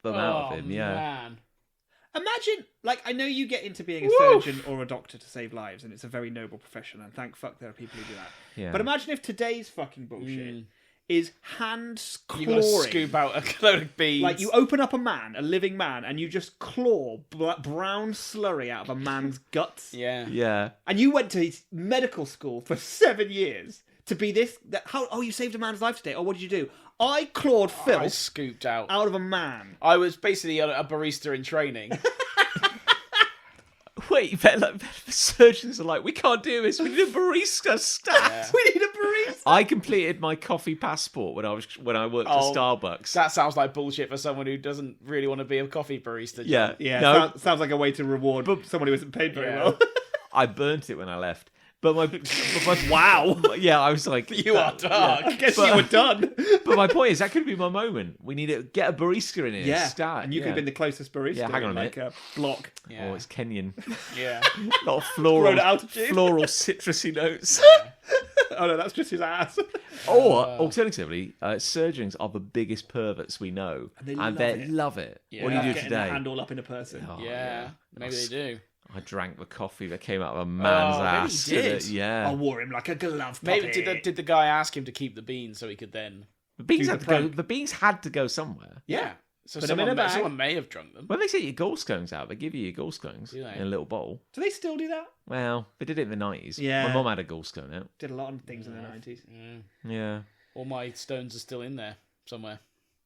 them out. out of him. Yeah. Man. Imagine, like, I know you get into being a Woof. surgeon or a doctor to save lives, and it's a very noble profession, and thank fuck there are people who do that. Yeah. But imagine if today's fucking bullshit is hand You got to clawing. scoop out a load of beans. Like, you open up a man, a living man, and you just claw brown slurry out of a man's guts. Yeah. Yeah. And you went to medical school for 7 years to be this. You saved a man's life today. Oh, what did you do? I clawed I filth scooped out. out of a man. I was basically a barista in training. Wait, the surgeons are like, we can't do this. We need a barista stat. We need a barista. I completed my coffee passport when I worked at Oh, Starbucks. That sounds like bullshit for someone who doesn't really want to be a coffee barista. Yeah. Yeah, No, sounds like a way to reward someone who isn't paid very Yeah. well. I burnt it when I left. But my Wow. yeah, I was like, You are dark. I guess But- you were done. But my point is, that could be my moment. We need to get a barista in here. Yeah, Stat. and you could have been the closest barista. Yeah, hang on in, a like a block. Yeah. Oh, it's Kenyan. Yeah. A lot of Grown at altitude. floral citrusy notes. Oh no, that's just his ass. Or, alternatively, surgeons are the biggest perverts we know. they And love they it. love it. Yeah. What do you do Getting their today? hand all up in a person. Oh, Yeah. Maybe they do. I drank the coffee that came out of a man's maybe ass. you did. Yeah. I wore him like a glove. Maybe puppy. did the guy ask him to keep the beans so he could then? The beans do had the to go. prank. The beans had to go somewhere. Yeah. So Put them in a bag. someone may have drunk them. When they take your gallstones out, they give you your gallstones Do they? in a little bowl. Do they still do that? Well, they did it in the 90s. Yeah. My mum had a gallstone out. Did a lot of things in the 90s. Yeah. All my stones are still in there somewhere.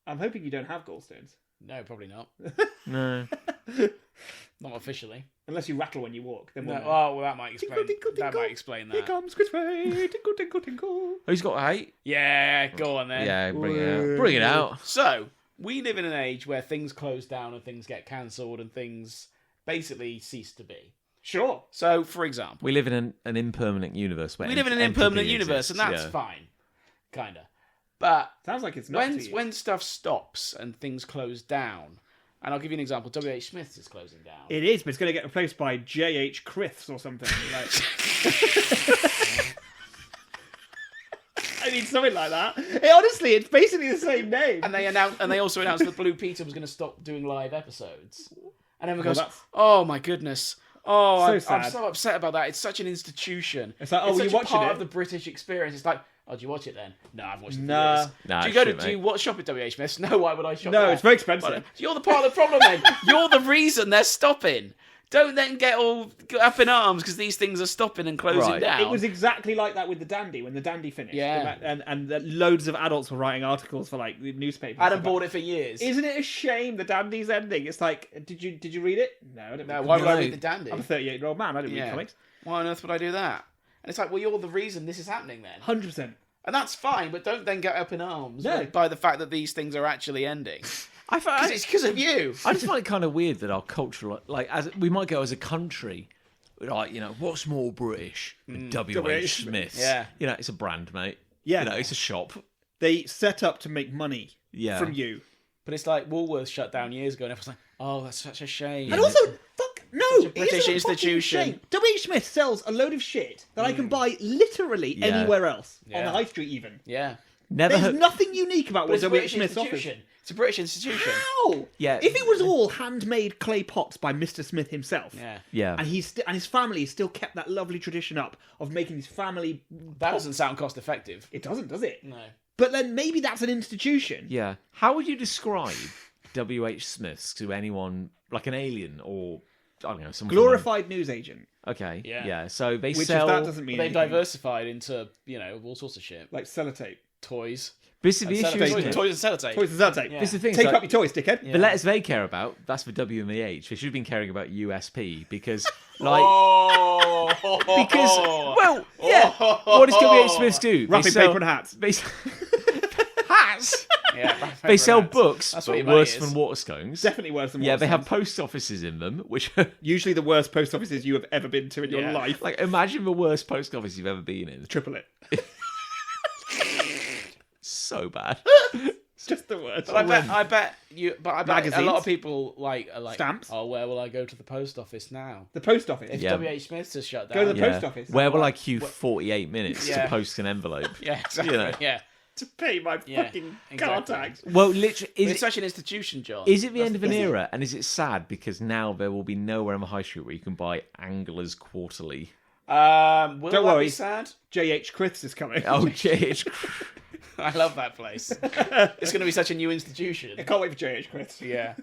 I'm hoping you don't have gallstones. No, probably not. No. Not officially. Unless you rattle when you walk. Then No, we'll know. oh, well, that might explain. Tinkle, tinkle, That tinkle. might explain Here that. comes Chris Ray. Tinkle, tinkle, tinkle. Who's got a hate? Yeah, go on then. Yeah, bring it out. Bring it out. So, we live in an age where things close down and things get cancelled and things basically cease to be. Sure. So, for example, We live in an impermanent universe where we live in an entropy impermanent universe, exists, and that's yeah. fine. Kinda. But Sounds like it's not to you. when stuff stops and things close down, and I'll give you an example, W.H. Smith's is closing down. It is, but it's going to get replaced by J.H. Chris or something. Like... I mean, something like that. Honestly, it's basically the same name. And they also announced that Blue Peter was going to stop doing live episodes. And everyone goes, that's- "Oh my goodness! Oh, So I'm sad. so upset about that. It's such an institution. It's like, oh, were such you a watching part it? of the British experience. It's like, oh, do you watch it then? No, I've watched it for Nah. years. Nah, do you go shit, do you mate. watch shop at WH Smith's? No, why would I shop? No, there? it's very expensive. Well, you're the part of the problem, then. You're the reason they're stopping. Don't then get all up in arms because these things are stopping and closing Right. down. It was exactly like that with the Dandy when the Dandy finished. Yeah. And loads of adults were writing articles for like the newspapers. I hadn't bought it for years. Isn't it a shame the Dandy's ending? It's like, did you read it? No, I didn't. No, read why would I No. read the Dandy? I'm a 38-year-old man. I didn't read comics. Why on earth would I do that? And it's like, well, you're the reason this is happening then. 100%. And that's fine, but don't then get up in arms No. by the fact that these things are actually ending. I Because it's because of you. I just find it kind of weird that our cultural, like, as we might go as a country, like, what's more British than W.H. Smith's? Yeah. It's a brand, mate. Yeah. It's a shop. They set up to make money Yeah. from you. But it's like Woolworths shut down years ago, and everyone's like, oh, that's such a shame. And also, fuck, no, Such a it British isn't a institution. fucking shame. W.H. Smith sells a load of shit that I can buy literally Yeah. anywhere else. On Yeah. the high street even. Yeah. Never There's heard. nothing unique about But what it's a W.H. British Smith offers. institution. It's a British institution. How? Yeah. If it was all handmade clay pots by Mr. Smith himself, Yeah. Yeah. and and his family still kept that lovely tradition up of making his family. That doesn't sound cost effective. It doesn't, does it? No. But then maybe that's an institution. Yeah. How would you describe W.H. Smith's to anyone, like an alien or I don't know, some Glorified newsagent. Okay, Yeah. yeah. So they Which sell. if that doesn't mean They've anything, diversified into, all sorts of shit. like sellotape. Toys. This is the issue. Toys, Isn't it? toys and sellotape. Toys and sellotape. Yeah. This is the thing. Take so up your toys, dickhead. the letters they care about, that's for WMEH. They should have been caring about USP because, like, well, yeah. What does WH Smiths do? Wrapping paper and hats. Hats. Yeah, They sell books, That's what but your money worse is. than Waterstones. Definitely worse than Yeah, they have Waterstones. post offices in them, which Usually the worst post offices you have ever been to in your Yeah. life. like imagine the worst post office you've ever been in. Triple it. So bad. It's just the worst. But I bet a lot Magazines? of people are like Stamps? Oh, where will I go to the post office now? The post office. If Yeah. WH Smith's has shut down. Go to the post office. Where will I queue 48 minutes to Yeah. post an envelope? Yeah, exactly. You know. Yeah. To pay my Yeah, fucking car exactly. tax. Well, literally, It's such an institution, John. is it the That's end of an thing. era? And is it sad because now there will be nowhere on the high street where you can buy Anglers Quarterly? Will Don't that worry. be sad? J.H. Chris is coming. Oh, JH. I love that place. It's going to be such a new institution. I can't wait for J.H. Chris. Yeah.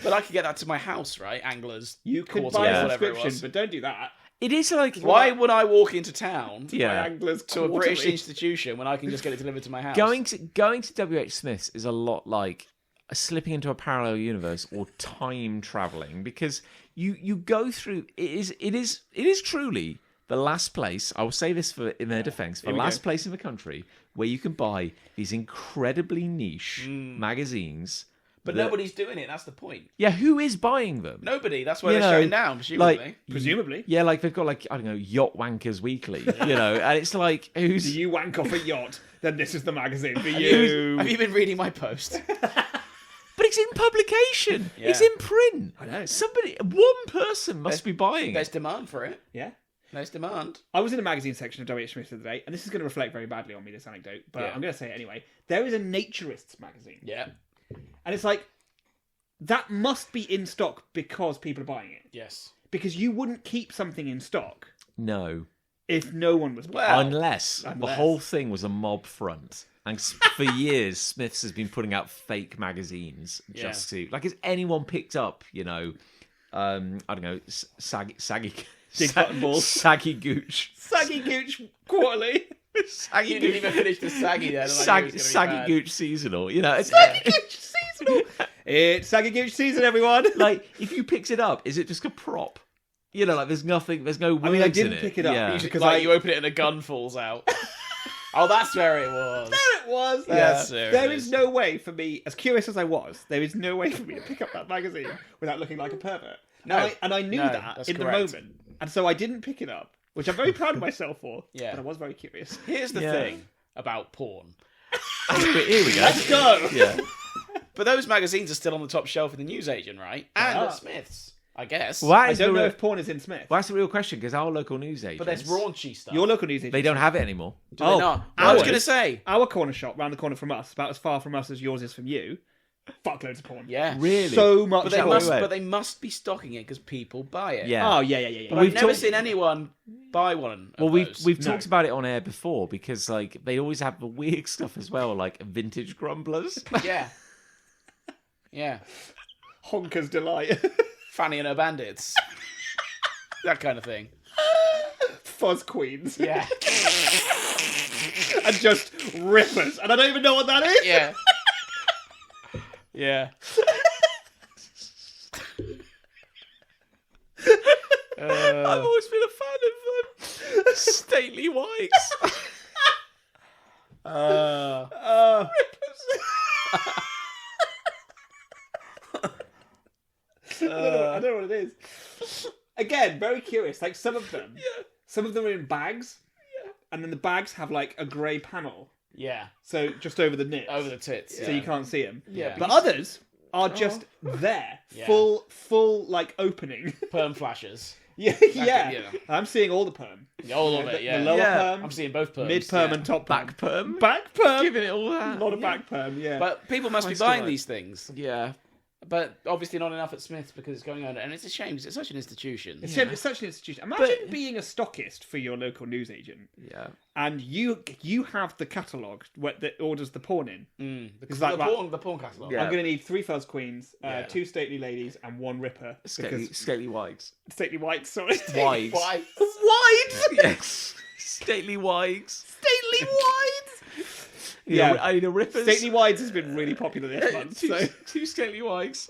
But I could get that to my house, right? Anglers. You can Quarterly, buy a whatever it subscription, was. but don't do that. It is like Why would I walk into town My yeah. Anglers to a Quarterly. British institution when I can just get it delivered to my house? Going to WH Smith's is a lot like slipping into a parallel universe or time traveling because you go through it is truly the last place, I will say this in their defense, the we last go. place in the country where you can buy these incredibly niche magazines. But that- nobody's doing it. That's the point. Yeah, who is buying them? Nobody. That's why You they're know, shutting down, presumably. like- Presumably. Yeah, like they've got like, I don't know, Yacht Wankers Weekly, you know, and it's like, Do who's... you wank off a yacht? Then this is the magazine for Have you. you been reading my post? But it's in publication. Yeah. It's in print. I know. One person must be buying There's it. demand for it. Yeah. There's demand. I was in a magazine section of W.H. Smith the other day, and this is going to reflect very badly on me, this anecdote, but Yeah. I'm going to say it anyway. There is a naturists magazine. Yeah. And it's like, that must be in stock because people are buying it. Yes. Because you wouldn't keep something in stock No. if no one was buying Well, Unless the whole thing was a mob front. And for years, Smiths has been putting out fake magazines just to... Like, has anyone picked up, you know, I don't know, saggy... Big button balls. Saggy Gooch. Saggy Gooch Quarterly. Saggy You didn't even finish the saggy then. Saggy Gooch seasonal. You know, it's Saggy Gooch seasonal. It's Saggy Gooch season, everyone. like, if you picked it up, is it just a prop? You know, like, there's no words I mean, I in didn't it. pick it up. Yeah. Because Like you open it and a gun falls out. Oh, that's where it was. There it was. That's there There it is is. no way for me, as curious as I was, there is no way for me to pick up that magazine without looking like a pervert. No. And I knew No, that that's in correct. the moment. And so I didn't pick it up, which I'm very proud of myself for. Yeah. But I was very curious. Here's the Yeah. thing about porn. Here we go. Let's go. Yeah. But those magazines are still on the top shelf in the newsagent, right? And are. at Smith's, I guess. Well, that I is don't the know real- if porn is in Smith. well, that's the real question because our local news agents... But there's raunchy stuff. Your local news agent. They don't have it anymore. Do they not? I ours. was going to say. Our corner shop, round the corner from us, about as far from us as yours is from you. Fuckloads of porn. Yeah. Really? So much But they, porn. must, wait. but they must be stocking it because people buy it. Yeah. Oh, yeah. But We've I've never talked- seen anyone buy one. Well, of we've those. we've No. talked about it on air before because like they always have the weird stuff as well, like vintage grumblers. Yeah. Yeah. Honker's Delight. Fanny and her bandits. That kind of thing. Fuzz Queens. Yeah. And just rippers. And I don't even know what that is. Yeah. Yeah. I've always been a fan of stately whites. I don't know what it is. Again, very curious. Like some of them. Some of them are in bags. And then the bags have like a grey panel. Yeah. So just over the nips. Over the tits. So you can't see them. Yeah. But others are just there. Yeah. Full like opening. Perm flashes. yeah. yeah. I'm seeing all the perm. All of it, yeah. The lower Yeah. perm, I'm seeing both perms. mid perm yeah. and top perm. Back perm. Back perm. Giving it all that. A lot of back perm, yeah. But people must be Christ buying alive. these things. Yeah. But obviously not enough at Smith's because it's going under, and it's a shame because it's such an institution. It's such an institution. Imagine being a stockist for your local newsagent. Yeah. And you have the catalogue that orders the porn in. The porn catalogue. Yeah. I'm going to need 3 fuzz queens, 2 stately ladies, and 1 ripper. Stately whites. Stately whites, sorry. Wives. Whites? Yes. Stately wives. Stately wides? Yeah, I need a rippers. Stately wides has been really popular this month. Two stately wives.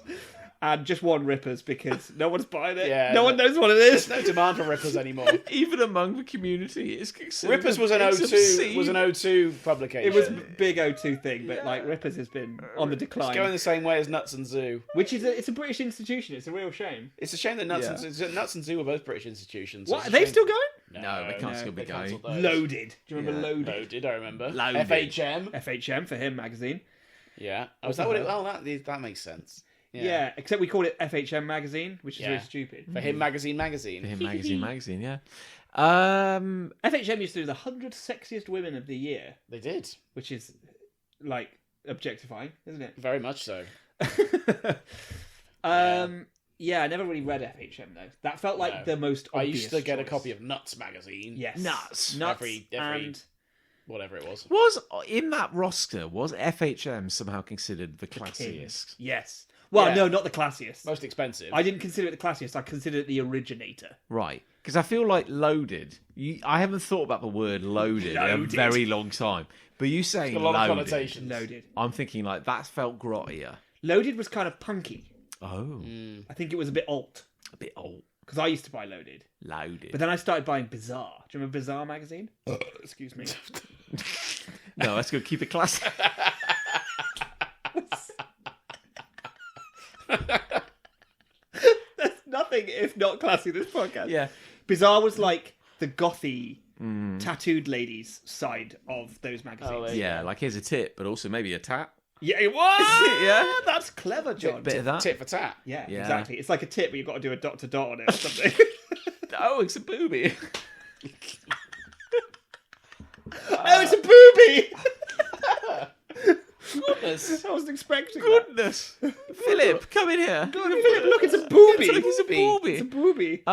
And just 1 rippers because no one's buying it. Yeah, no one knows what it is. There's no demand for rippers anymore. Even among the community, it's considered. Rippers was an O2 publication. It was a big O2 thing, but like Rippers has been on the decline. It's going the same way as Nuts and Zoo. Which is it's a British institution. It's a real shame. It's a shame that Nuts and Zoo were both British institutions. What? Are they still going? No, they can't still be going. Loaded. Do you remember Loaded? Loaded, I remember. Loaded. FHM. FHM for him magazine. Yeah. Oh, is that what it? Oh, that makes sense. Yeah, except we called it FHM magazine, which is really stupid. For him, magazine. For him, magazine, yeah. FHM used to do the 100 sexiest women of the year. They did. Which is, like, objectifying, isn't it? Very much so. Yeah, I never really read FHM, though. That felt like the most obvious I used to get a choice. copy of Nuts magazine. Yes. Nuts. Every and... whatever it was. Was, in that roster, was FHM somehow considered the classiest? Yes. Well, no, not the classiest. Most expensive. I didn't consider it the classiest. I considered it the originator. Right. Because I feel like loaded. I haven't thought about the word loaded in a very long time. But you saying a lot loaded, of connotations. Loaded. I'm thinking like that felt grottier. Loaded was kind of punky. Oh. I think it was a bit alt. A bit old. Because I used to buy Loaded. Loaded. But then I started buying Bizarre. Do you remember Bizarre magazine? Excuse me. No, let's go keep it classy. There's nothing if not classy this podcast. Yeah. Bizarre was like the gothy tattooed ladies side of those magazines. Yeah, like here's a tip, but also maybe a tat. Yeah, it was. Yeah. That's clever, John. Bit of that. Tit for tat. Yeah, Yeah. exactly. It's like a tip, but you've got to do a dot to dot on it or something. Oh, it's a booby. Oh, it's a booby! Goodness. I wasn't expecting Goodness. Philip, come in here. that. Philip, look, it's a booby! It's a booby. It's a booby.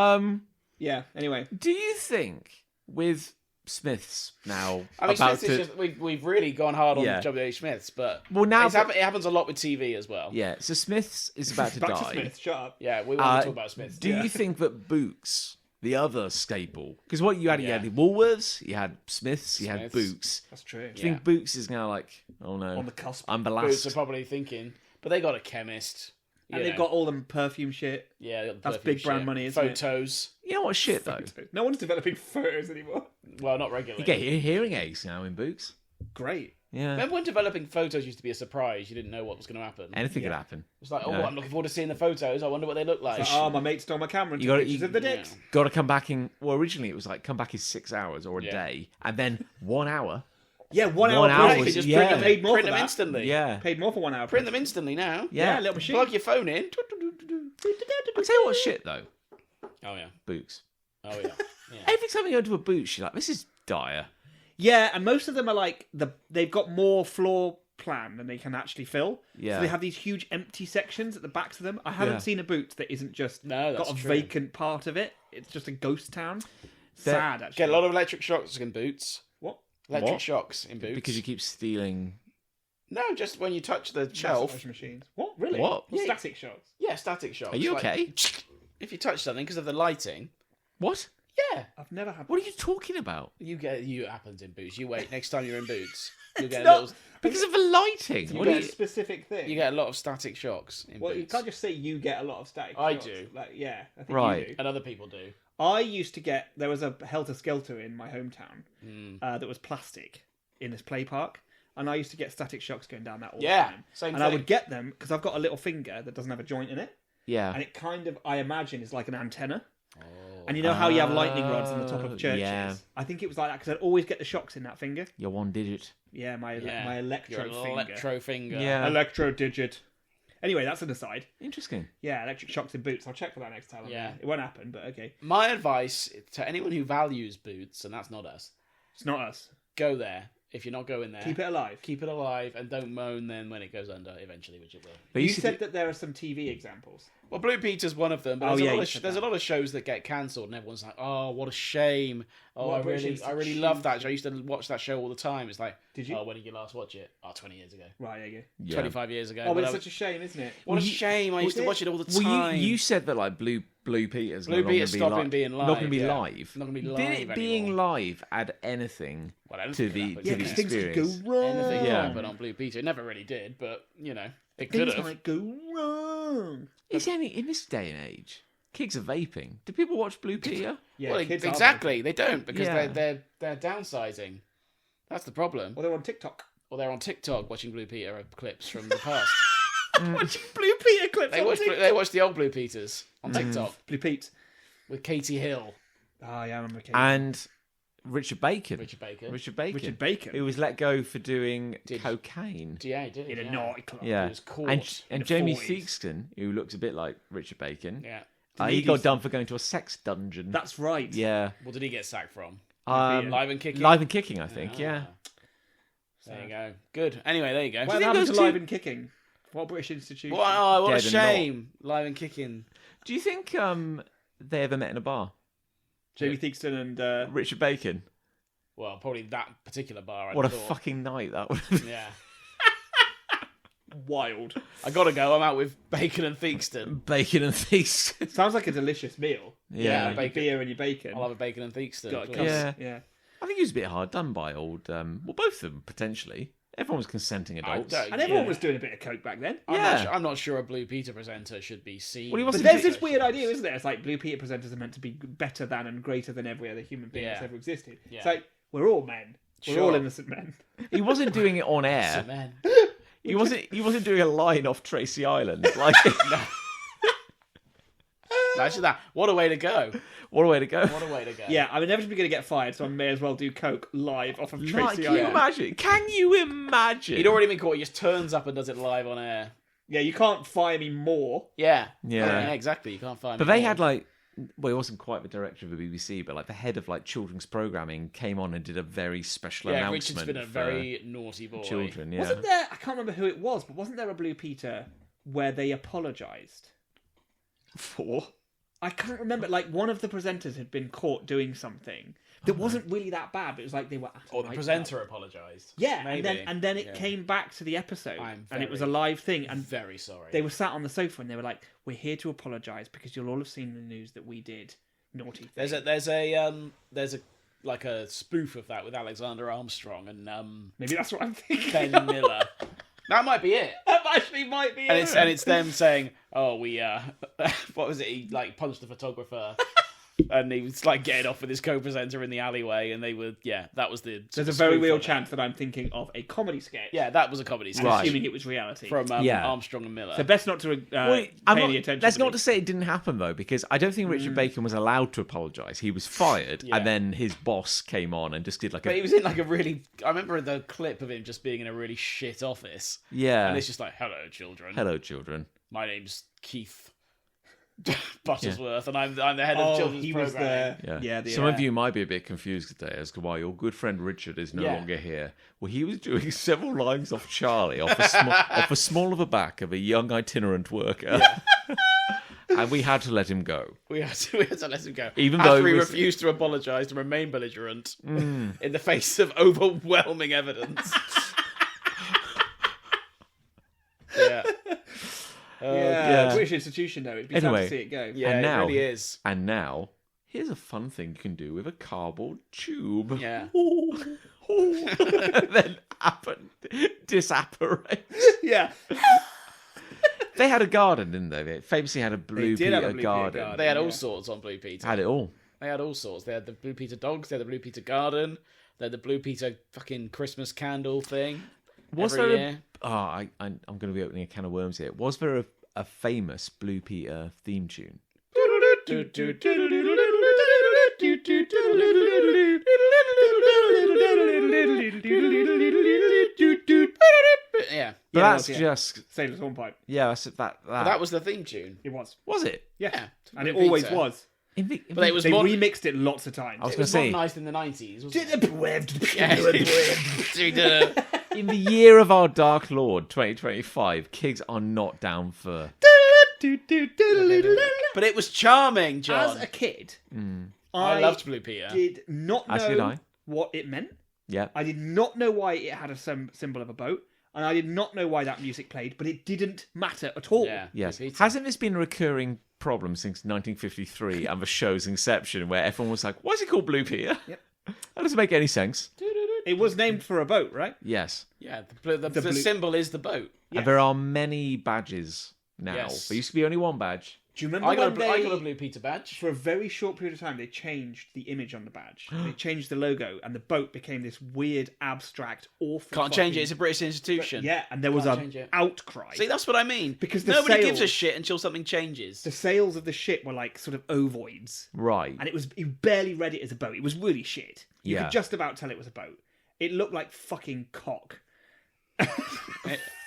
Yeah, anyway. Do you think with Smiths now I mean, about Smiths is just, we've really gone hard on W.H. Smiths, but well, now it happens a lot with TV as well. Yeah, so Smiths is about to Back die. to Smith, shut up. Yeah, we want to talk about Smiths. Do you think that Boots, the other staple, because what you had the Woolworths, you had Smiths, you had Boots. That's true. Do you think Boots is now like, oh no, On the cusp. I'm the Boots last? are probably thinking, but they got a chemist. And they've got all them perfume shit. Yeah, they got the That's perfume big brand shit. money, isn't it? Photos. You know what shit though? No one's developing photos anymore. Well, not regularly. You get hearing aids now in Boots. Great. Yeah, Remember when developing photos used to be a surprise? You didn't know what was going to happen. anything could happen. It's like, I'm looking forward to seeing the photos. I wonder what they look like. Oh, my mate stole my camera and You took gotta- pictures you- of the dicks. Got to come back in. Well, originally it was like come back in 6 hours or a day, and then 1 hour. Yeah, 1 hour. 1 hour break. was- just yeah. Paid more print for them that. instantly. Yeah, Paid more for 1 hour. Print them instantly now. Yeah, little machine. Plug your phone in. I'll tell you what shit though. Oh yeah. Boots. Oh yeah. Every time you go to a Boots, you're like, this is dire. Yeah, and most of them are like they've got more floor plan than they can actually fill. Yeah. So they have these huge empty sections at the backs of them. I haven't Yeah. seen a Boots that isn't just No, that's got a true. vacant part of it. It's just a ghost town. Sad, actually. Get a lot of electric shocks in Boots. What? Electric What? shocks in Boots. Because you keep stealing. No, just when you touch the Massive shelf. washing machines. What? Really? What? Well, Yeah. static shocks. Yeah, static shocks. Are you Like, okay? If you touch something because of the lighting. What? Yeah. I've never had. What are you talking about? You happens in Boots. You wait. Next time you're in Boots, you'll get not- a little. Because of the lighting. You What get are a you? specific thing. You get a lot of static shocks in Well, Boots. you can't just say you get a lot of static. I shocks. do. Like, yeah, I think Right. you do. And other people do. I used to get. There was a Helter Skelter in my hometown Hmm. that was plastic in this play park, and I used to get static shocks going down that all Yeah, the time. same and I thing. would get them because I've got a little finger that doesn't have a joint in it, Yeah. and it kind of, I imagine, is like an antenna. And you know how you have lightning rods on the top of churches? Yeah. I think it was like that because I'd always get the shocks in that finger. You're one digit. Yeah, my Your electro finger. electro finger. Yeah. Electro digit. Anyway, that's an aside. Interesting. Yeah, electric shocks in Boots. I'll check for that next time. Yeah. It won't happen, but okay. My advice to anyone who values Boots, and that's not us, It's not us. go there. if you're not going there, Keep it alive. keep it alive, and don't moan then when it goes under eventually, which it will. But You used to said do- that there are some TV examples. Well, Blue Peter's one of them, but Oh, there's, yeah, a, lot you of said there's a that. lot of shows that get cancelled, and everyone's like, "Oh, what a shame! Oh, What I British really institution- love that show. I used to watch that show all the time." It's like, Did you? Oh, when did you last watch it? Oh, 20 years ago, Right, there you go. Yeah. 25 years ago. Oh, but But it's I- such a shame, isn't it? what a Well, you- shame! I used to was watch it all the Well, time. you said that like Blue Peter's Blue no longer Peter's be stopping live. being Not going to live, be yeah. live. Not gonna be Did live it being anymore. live add anything Well, anything to could the happen, to Yeah, the because things could go experience? wrong. Anything could Yeah. happen on Blue Peter. It never really did, but you know, it could Things have. might go wrong. Is any in this day and age? Kids are vaping. Do people watch Blue Peter? Yeah, Well, kids are exactly. They don't because Yeah. they're downsizing. That's the problem. Or they're on TikTok. Or they're on TikTok watching Blue Peter clips from the past. Watching Blue Peter clips. They on watch TikTok. they watch the old Blue Peters on TikTok Blue Pete. with Katie Hill, Oh, yeah, I remember. Kate. And Richard Bacon. Richard Bacon. Richard Bacon. Richard Bacon. Who was let go for doing Did- cocaine. Yeah, he did. in a yeah. naughty club. Yeah. He was caught And in the Jamie 40s. Theakston, who looks a bit like Richard Bacon. Yeah. He he got do done for going to a sex dungeon. That's right. Yeah. What did he get sacked from? Live and Kicking. and Kicking, I think. Ah. Yeah. There you go. Good. Anyway, there you go. What think happened to those two- Live and Kicking? What British institution? Wow, what a Dead and not. shame. Live and Kicking. Do you think they ever met in a bar? Jamie Theakston and Richard Bacon. Well, probably that particular bar. What a thought. fucking night that would have been. Yeah. Wild. I gotta go. I'm out with Bacon and Theakston. Bacon and Theakston. Sounds like a delicious meal. Yeah. Like your beer and your bacon. I'll have a Bacon and Theakston. Got a please. cup. Yeah. Yeah. I think he was a bit hard done by old. Well, both of them potentially. Everyone was consenting adults. don't- And everyone Yeah. was doing a bit of coke back then. Yeah. I'm not sure a Blue Peter presenter should be seen. Well, he But wasn't there's do- this weird idea, isn't there? It's like Blue Peter presenters are meant to be better than and greater than every other human being that's Yeah. ever existed. Yeah. It's like, we're all men. We're Sure. all innocent men. He wasn't doing it on So, air. man. He wasn't doing a line off Tracy Island. Like, Imagine that. What a way to go. what a way to go. What a way to go. Yeah, I'm inevitably going to get fired, so I may as well do coke live off of Like, Tracy can you Island. imagine? Can you imagine? He'd already been caught. He just turns up and does it live on air. Yeah, you can't fire me more. Yeah. Yeah. Exactly. You can't find But me they more. had like, well, he wasn't quite the director of the BBC, but like the head of like children's programming came on and did a very special Yeah, announcement Richard's been a for very naughty boy. children. Yeah. Wasn't there, I can't remember who it was, but wasn't there a Blue Peter where they apologised? For? I can't remember. Like, one of the presenters had been caught doing something that wasn't really that bad, but it was like they were at a Or the nightclub. presenter apologised. Yeah, Maybe. and then it Yeah. came back to the episode, I'm and it was a very- live thing, I'm and very sorry. they were sat on the sofa and they were like, "We're here to apologise because you'll all have seen in the news that we did naughty things." There's a like a spoof of that with Alexander Armstrong and Maybe that's what I'm thinking. Ben Miller. That might be it. That actually might be And it. it's them saying, "Oh, we what was it? He like punched the photographer." And he was like getting off with his co-presenter in the alleyway, and they were that was the. There's a very real chance that I'm thinking of a comedy sketch. Yeah, that was a comedy sketch I'm Right. assuming it was reality. from Yeah. Armstrong and Miller. So best not to I'm pay not- any attention. that's to not me. to say it didn't happen though, because I don't think Richard Bacon was allowed to apologise. He was fired, Yeah. and then his boss came on and just did like But he a was in like a really. I remember the clip of him just being in a really shit office, yeah. and it's just like, "Hello, children. Hello, children. My name's Keith Buttersworth, and I'm the head of Oh, children's he was programming." there. Yeah. the, Some of you might be a bit confused today as to why your good friend Richard is no Yeah. longer here. Well, he was doing several lines off Charlie, off a small of a back of a young itinerant worker. And we had to let him go. We had to let him go, Even after though he it was- refused to apologise and remain belligerent in the face of overwhelming evidence. Yeah. Yeah, British institution though. It'd be sad Anyway. to see it go. Yeah, And now- it really is. And now, here's a fun thing you can do with a cardboard tube. Yeah. Then disapparate. Yeah. They had a garden, didn't they? They famously had a Blue did have a Peter Blue Peter garden. garden. They had all Yeah. sorts on Blue Peter. Had it all. They had all sorts. They had the Blue Peter dogs. They had the Blue Peter garden. They had the Blue Peter fucking Christmas candle thing. Was every there year. I'm going to be opening a can of worms here. Was there a famous Blue Peter theme tune? Yeah. But Yeah, it that's was, yeah. just Sailor's Hornpipe. yeah. That's that. But that was the theme tune. It was. Was it? Yeah. Yeah. And it Blue always Peter. was. But it was They mod- remixed it lots of times. I was it going was to say, modernised in the 90s, wasn't it? Yeah. in the year of our Dark Lord, 2025, kids are not down for. But it was charming, John. As a kid, I loved Blue Peter. did not As did know I. what it meant. Yeah. I did not know why it had a symbol of a boat, and I did not know why that music played, but it didn't matter at all. Yeah. Yes. Blue Peter. Hasn't this been a recurring problem since 1953 and the show's inception, where everyone was like, "Why is it called Blue Peter?" Yep. That doesn't make any sense. It was named for a boat, right? Yes. Yeah, the blue- symbol is the boat. Yes. And there are many badges now. Yes. There used to be only one badge. Do you remember I got, when I they, got a Blue Peter badge. for a very short period of time, they changed the image on the badge. They changed the logo, and the boat became this weird, abstract, awful. Can't change it. fucking- It's a British institution. Yeah, and there was Can't a change it. outcry. See, that's what I mean. Because the nobody gives a sails- shit until something changes. The sails of the ship were like sort of ovoids, Right. and you barely read it as a boat. It was really shit. You Yeah. could just about tell it was a boat. It looked like fucking cock.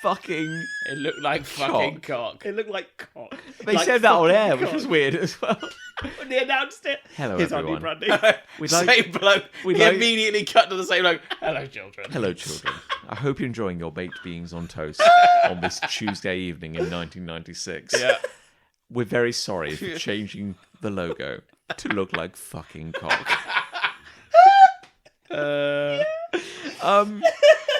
Fucking. It looked like fucking cock. It looked like cock. They Like said that on fucking air, which cock. was weird as well. When they announced it. Hello, Here's our new everyone. branding. We'd like- Same bloke. we'd He like- immediately cut to the same bloke. Hello, children. Hello, children. I hope you're enjoying your baked beans on toast on this Tuesday evening in 1996. Yeah. We're very sorry for changing the logo to look like fucking cock.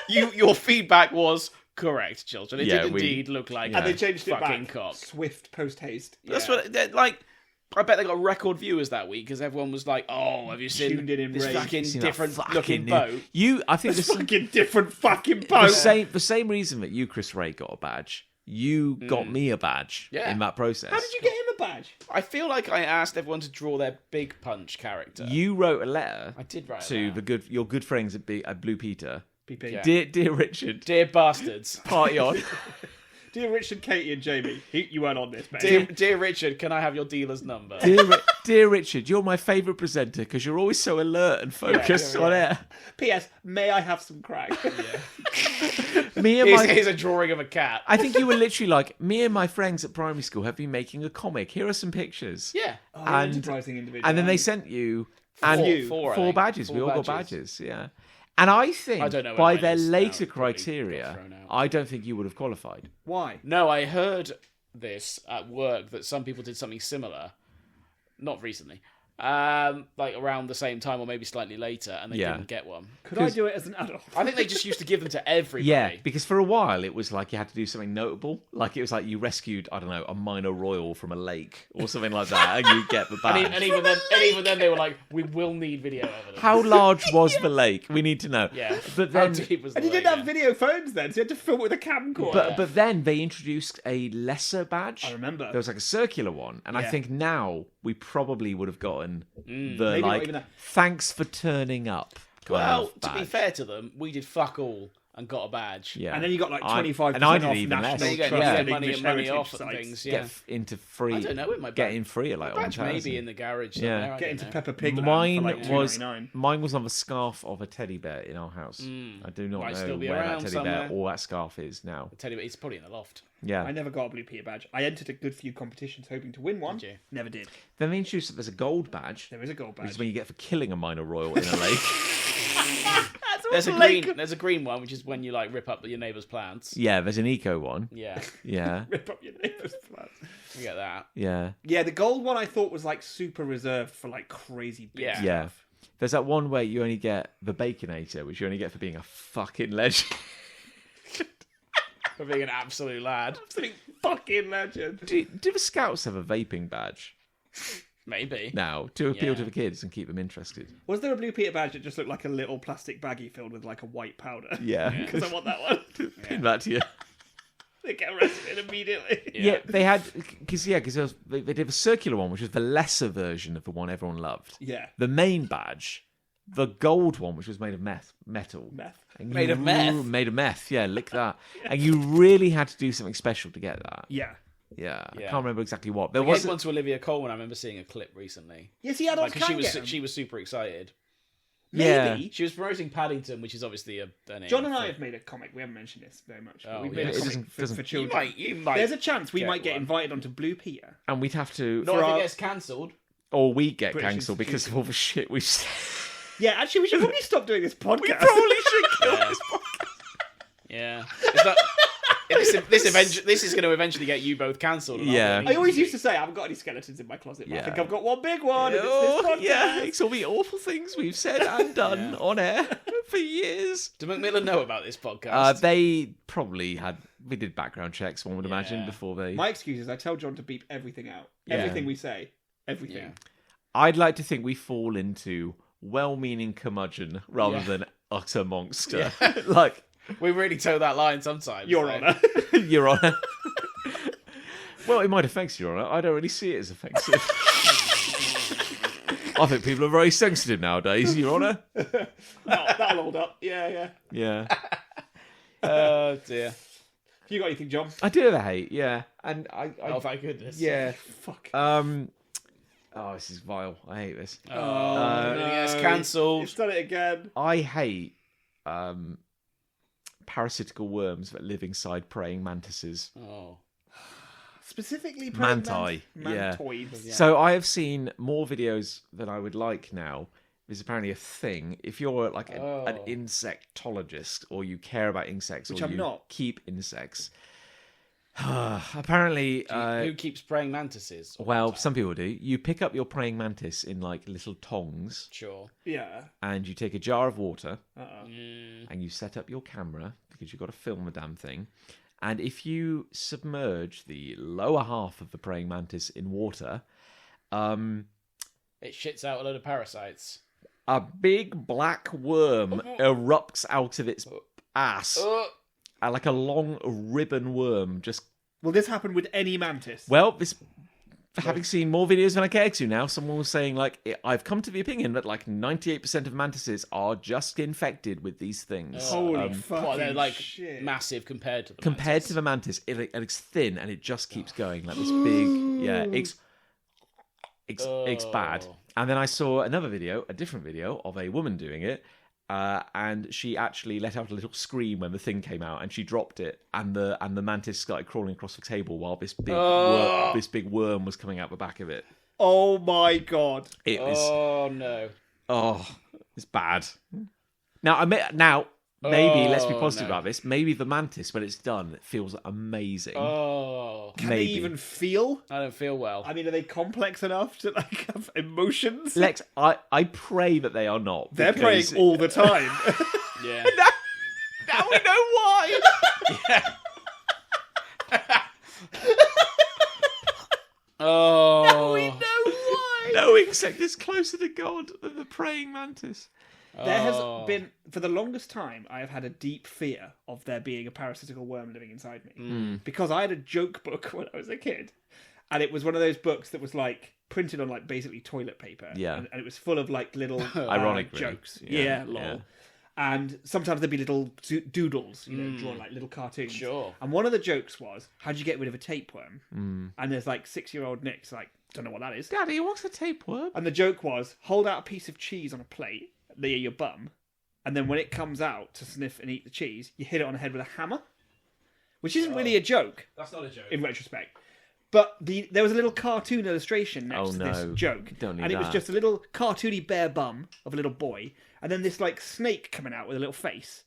Your feedback was correct, children. It Yeah, did we- indeed look like And they changed it fucking back. cock. Swift post haste. That's Yeah. what like. I bet they got record viewers that week because everyone was like, "Oh, have you seen Tuned in this rage. fucking Seen that different fucking looking new- boat?" I think this Fucking different fucking the boat. same reason that you, Chris Ray, got a badge. You got me a badge Yeah. in that process. How did you get him a badge? I feel like I asked everyone to draw their Big Punch character. You wrote a letter I did write to that. your good friends at Blue Peter. PP. Yeah. Dear Richard, Dear bastards. party on. Dear Richard, Katie, and Jamie, you weren't on this, mate. Dear Richard, can I have your dealer's number? Dear Richard, you're my favourite presenter because you're always so alert and focused yeah. on air. P.S. May I have some crack? Me and Here's my, a drawing of a cat. I think you were literally like, me and my friends at primary school have been making a comic. Here are some pictures. Yeah. Oh, And- enterprising individual. And then they sent you and Four, I four think. badges. Four We all got badges. badges. Yeah. And I think I don't know where by mine their is now. later It probably got criteria, thrown out. I don't think you would have qualified. Why? No, I heard this at work that some people did something similar. Not recently. Like around the same time or maybe slightly later, and they Yeah. didn't get one. Could I do it as an adult? I think they just used to give them to everybody. Yeah, because for a while it was like you had to do something notable. Like it was like you rescued, I don't know, a minor royal from a lake or something like that, and you get the badge. And even then, they were like, "We will need video evidence." How large was the lake? We need to know. Yeah. But How then, deep was the And you lake, didn't have yeah. video phones then, so you had to film it with a camcorder. but then they introduced a lesser badge. I remember. There was like a circular one, and I Yeah. think now we probably would have gotten the Maybe not like even that. thanks for turning up. kind Well, of to be badge. fair to them, we did fuck all and got a badge. Yeah. And then you got like I- 25% and I off didn't even National less. Then you get Trust yeah, and money English and money heritage off and sites. things. Get Yeah. into free. I don't know. It might Getting free at like badge 1,000. maybe in the garage. Yeah. Somewhere, I Get don't into know. Peppa Pig Land Mine for like was $2.99. mine was on the scarf of a teddy bear in our house. I do not Might know still be where that around teddy somewhere. bear or that scarf is now. I tell you, what, it's probably in the loft. Yeah. I never got a Blue Peter badge. I entered a good few competitions hoping to win one. Did you? Never did. Then they introduced that there's a gold badge, There is a gold which badge. is when you get for killing a minor royal in a lake. There's a green one, which is when you like rip up your neighbour's plants. Yeah, there's an eco one. Yeah, Yeah, Rip up your neighbour's plants. you get that. yeah, Yeah, the gold one I thought was like super reserved for like crazy big Yeah. stuff. yeah. There's that one where you only get the Baconator, which you only get for being a fucking legend. For being an absolute lad. Absolute fucking legend. Do the Scouts have a vaping badge Maybe. now to appeal Yeah. to the kids and keep them interested? Was there a Blue Peter badge that just looked like a little plastic baggie filled with like a white powder? Yeah, Because I want that one. pin that to you. They get arrested immediately. Yeah, they had because they did a circular one, which was the lesser version of the one everyone loved. Yeah. The main badge, the gold one, which was made of metal. Meth. And Made of meth? Made of meth, yeah, lick that. And you really had to do something special to get that. Yeah. Yeah, I Yeah. can't remember exactly what. There I was gave one to Olivia Colman. I remember seeing a clip recently. Yes, he had Like, 'cause on she was super excited. Yeah. Maybe. She was promoting Paddington, which is obviously an John and aim I for- have made a comic. We haven't mentioned this very much. But Oh, we've yeah. made It a comic doesn't- for You children. might. There's a chance we get might get one. invited onto Blue Peter. and we'd have to. Not For if our- it gets cancelled. Or we get British cancelled because of all the shit we've said. Yeah, actually, we should probably stop doing this podcast. We probably should kill this podcast. Yeah. Is that... This is going to eventually get you both cancelled. Yeah. I always used to say I haven't got any skeletons in my closet, but I think I've got one big one. And it's this podcast. Yeah, it's all the awful things we've said and done on air for years. Do Macmillan know about this podcast? They probably had. We did background checks, one would imagine, before they. My excuse is I tell John to beep everything out. Yeah. Everything we say. Everything. Yeah. I'd like to think we fall into well-meaning curmudgeon rather than utter monster. Like. We really toe that line sometimes. Your Honour. Your Honour. Well, in my defence, Your Honour, I don't really see it as offensive. I think people are very sensitive nowadays, Your Honour. That'll hold up. Yeah. Yeah. Oh, dear. You got anything, John? I do have a hate, yeah. And Oh, thank goodness. Yeah. Fuck. Oh, this is vile. I hate this. Oh, no. It's cancelled. It's done it again. I hate parasitical worms that live inside praying mantises. Oh. Specifically, Manti, yeah. mantoids. Yeah. So I have seen more videos than I would like now. There's apparently a thing. If you're like an insectologist or you care about insects Which or I'm you not. keep insects, apparently... Who keeps praying mantises? Well, some people do. You pick up your praying mantis in like little tongs Sure. Yeah. and you take a jar of water Mm. and you set up your camera because you've got to film the damn thing. And if you submerge the lower half of the praying mantis in water, It shits out a load of parasites. a big black worm erupts out of its ass. Like a long ribbon worm. Just Will this happen with any mantis? well, this. Having seen more videos than I care to now, someone was saying like I've come to the opinion that like 98% of mantises are just infected with these things. Holy fucking What, they're like shit. massive compared to the Compared mantis. to the mantis, it's thin and it just keeps going like this big. Yeah, it's bad. And then I saw another video, a different video of a woman doing it. And she actually let out a little scream when the thing came out, and she dropped it, and the mantis started crawling across the table while this big worm was coming out the back of it. Oh my god. It was Oh, no. it's bad. Now maybe let's be positive no. about this. Maybe the mantis, when it's done, it feels amazing. Oh. Can Maybe. they even feel? I don't feel well. I mean, are they complex enough to like have emotions? Lex, I pray that they are not. They're praying because- all the time. Yeah. Now we know why. Oh. We know why. No insect is closer to God than the praying mantis. There has been, for the longest time, I have had a deep fear of there being a parasitical worm living inside me. Because I had a joke book when I was a kid. And it was one of those books that was like printed on like basically toilet paper. Yeah. And it was full of like little Ironic, really. jokes. Yeah, Lol. yeah. And sometimes there'd be little doodles, drawn like little cartoons. Sure. And one of the jokes was, how'd you get rid of a tapeworm? And there's like 6-year-old Nick's like, don't know what that is. Daddy, what's a tapeworm? And the joke was, hold out a piece of cheese on a plate near your bum, and then when it comes out to sniff and eat the cheese, you hit it on the head with a hammer. Which isn't really a joke, That's not a joke. in retrospect. But there was a little cartoon illustration next to this joke. Don't need and it was that. just a little cartoony bare bum of a little boy, and then this like snake coming out with a little face,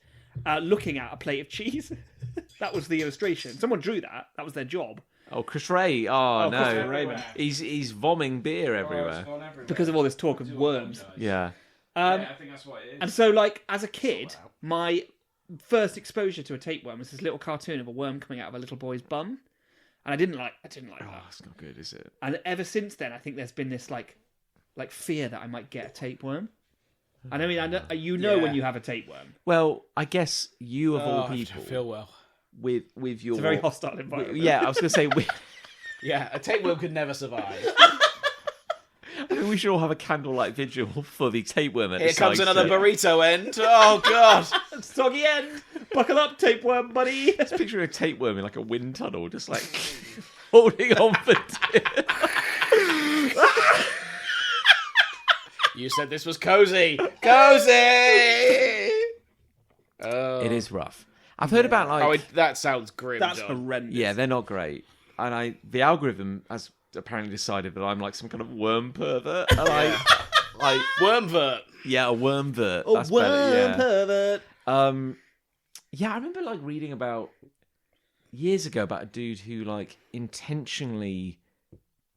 looking at a plate of cheese. That was the illustration. Someone drew that. That was their job. Oh, Chris Ray. Oh, no. Chris Ray, man. He's vomiting beer everywhere. Because of all this talk of worms. Yeah. I think that's what it is. And so, like, as a kid, my first exposure to a tapeworm was this little cartoon of a worm coming out of a little boy's bum, and I didn't like Oh, that. that's not good, is it? And ever since then, I think there's been this like fear that I might get a tapeworm. And I mean, I know, you know when you have a tapeworm. Well, I guess you of all I people feel well. with your It's a very hostile environment. Yeah, I was going to say Yeah, a tapeworm could never survive. I mean, we should all have a candlelight vigil for the tapeworm. Here comes another burrito end. Oh, God. Soggy end. Buckle up, tapeworm, buddy. Just picturing a tapeworm in like a wind tunnel, just like holding on for dear. You said this was cozy. Cozy! Oh. It is rough. I've heard about like that sounds grim, That's John. horrendous. yeah, they're not great, and the algorithm, as apparently decided that I'm like some kind of worm pervert. And like Wormvert. yeah, a wormvert. Oh, That's better, yeah. pervert. Yeah, I remember like reading about years ago about a dude who like intentionally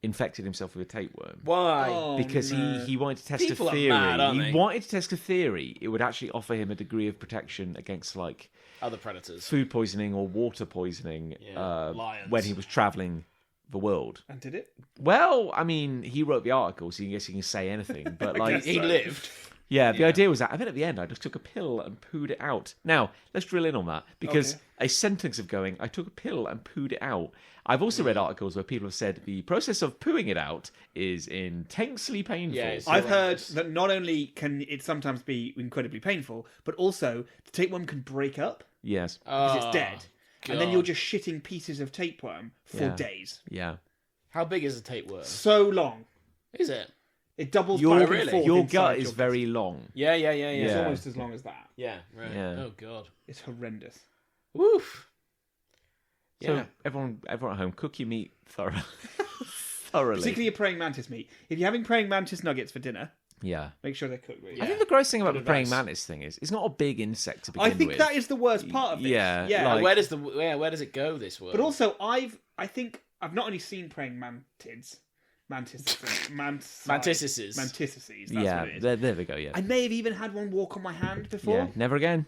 infected himself with a tapeworm. Why? Oh, Because no. he wanted to test People a are theory. mad, aren't He they? wanted to test a theory. It would actually offer him a degree of protection against like Other predators. food poisoning or water poisoning lions. when he was traveling the world. And did it? Well, I mean, he wrote the article, so I guess he can say anything. But like, He lived. yeah, the idea was that. I think at the end, I just took a pill and pooed it out. Now, let's drill in on that because Okay. a sentence of going, I took a pill and pooed it out. I've also read articles where people have said the process of pooing it out is intensely painful. Yeah, it's- I've heard horrendous. that not only can it sometimes be incredibly painful, but also the tapeworm can break up Yes. because it's dead. And then you're God. just shitting pieces of tapeworm for Yeah. days. Yeah. How big is a tapeworm? So long. Is it? It doubles Your, back and forth your inside gut your is very long. Yeah. It's Yeah. almost as long as that. Yeah, right. Yeah. Oh, God. It's horrendous. Woof. So Yeah. everyone at home, cook your meat thoroughly. thoroughly. Particularly your praying mantis meat. If you're having praying mantis nuggets for dinner, Yeah. make sure they're cooked really. I think the gross thing about the Good praying advice. mantis thing is it's not a big insect to begin I with. think that is the worst part of this. Yeah, Yeah. like- Where does it go, this worm? But also, I think I've not only seen praying mantises. Mantises. Mantises, that's yeah, what it is. there we go, yeah. I may have even had one walk on my hand before. Yeah, never again.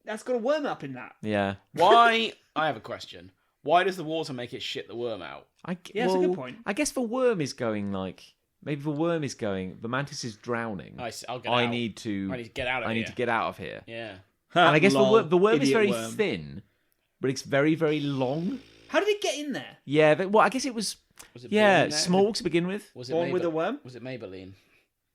That's got a worm up in that. Yeah. Why? I have a question. Why does the water make it shit the worm out? Yeah, that's a good point. I guess the worm is going like... Maybe the worm is going... The mantis is drowning. I'll get I out. need to... I need to get out of I here. need to get out of here. Yeah. And I guess Lol, the worm is idiot very worm. thin, but it's very, very long. How did it get in there? Yeah, well, I guess it was... Was it Yeah, born there? small to begin with. Was it Born with a worm? Was it Maybelline?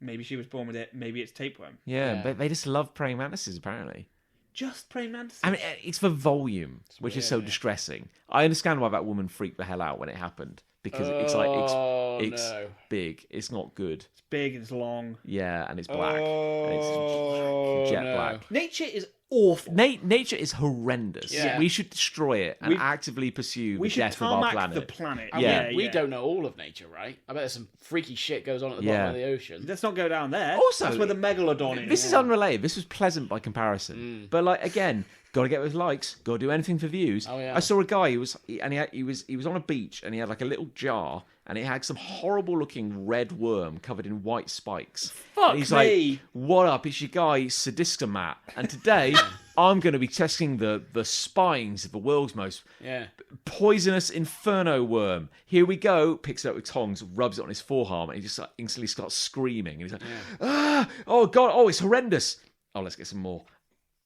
Maybe she was born with it. Maybe it's tapeworm. Yeah, Yeah. but they just love praying mantises, apparently. Just praying mantis. I mean, it's for volume, which is so weird, yeah. distressing. I understand why that woman freaked the hell out when it happened because it's no. big. It's not good. It's big and it's long. Yeah, and it's black. Oh, and it's jet no. black. Nature is awful. Nature is horrendous. Yeah. We should destroy it and We- actively pursue we the should death of our tarmac planet. the planet. I Yeah. mean, we don't know all of nature, right? I bet there's some freaky shit goes on at the Yeah. bottom of the ocean. Let's not go down there. Also, that's where the megalodon is. This is unrelated. This was pleasant by comparison. But like again, got to get those likes. Got to do anything for views. Oh, yeah. I saw a guy who was he was on a beach and he had like a little jar and it had some horrible looking red worm covered in white spikes. Fuck and he's me. like, "What up? It's your guy Sadista Matt, and today I'm going to be testing the spines of the world's most Yeah. poisonous inferno worm. Here we go." Picks it up with tongs, rubs it on his forearm, and he just like, instantly starts screaming. And he's like, "Ah! Oh god! Oh, it's horrendous! Oh, let's get some more."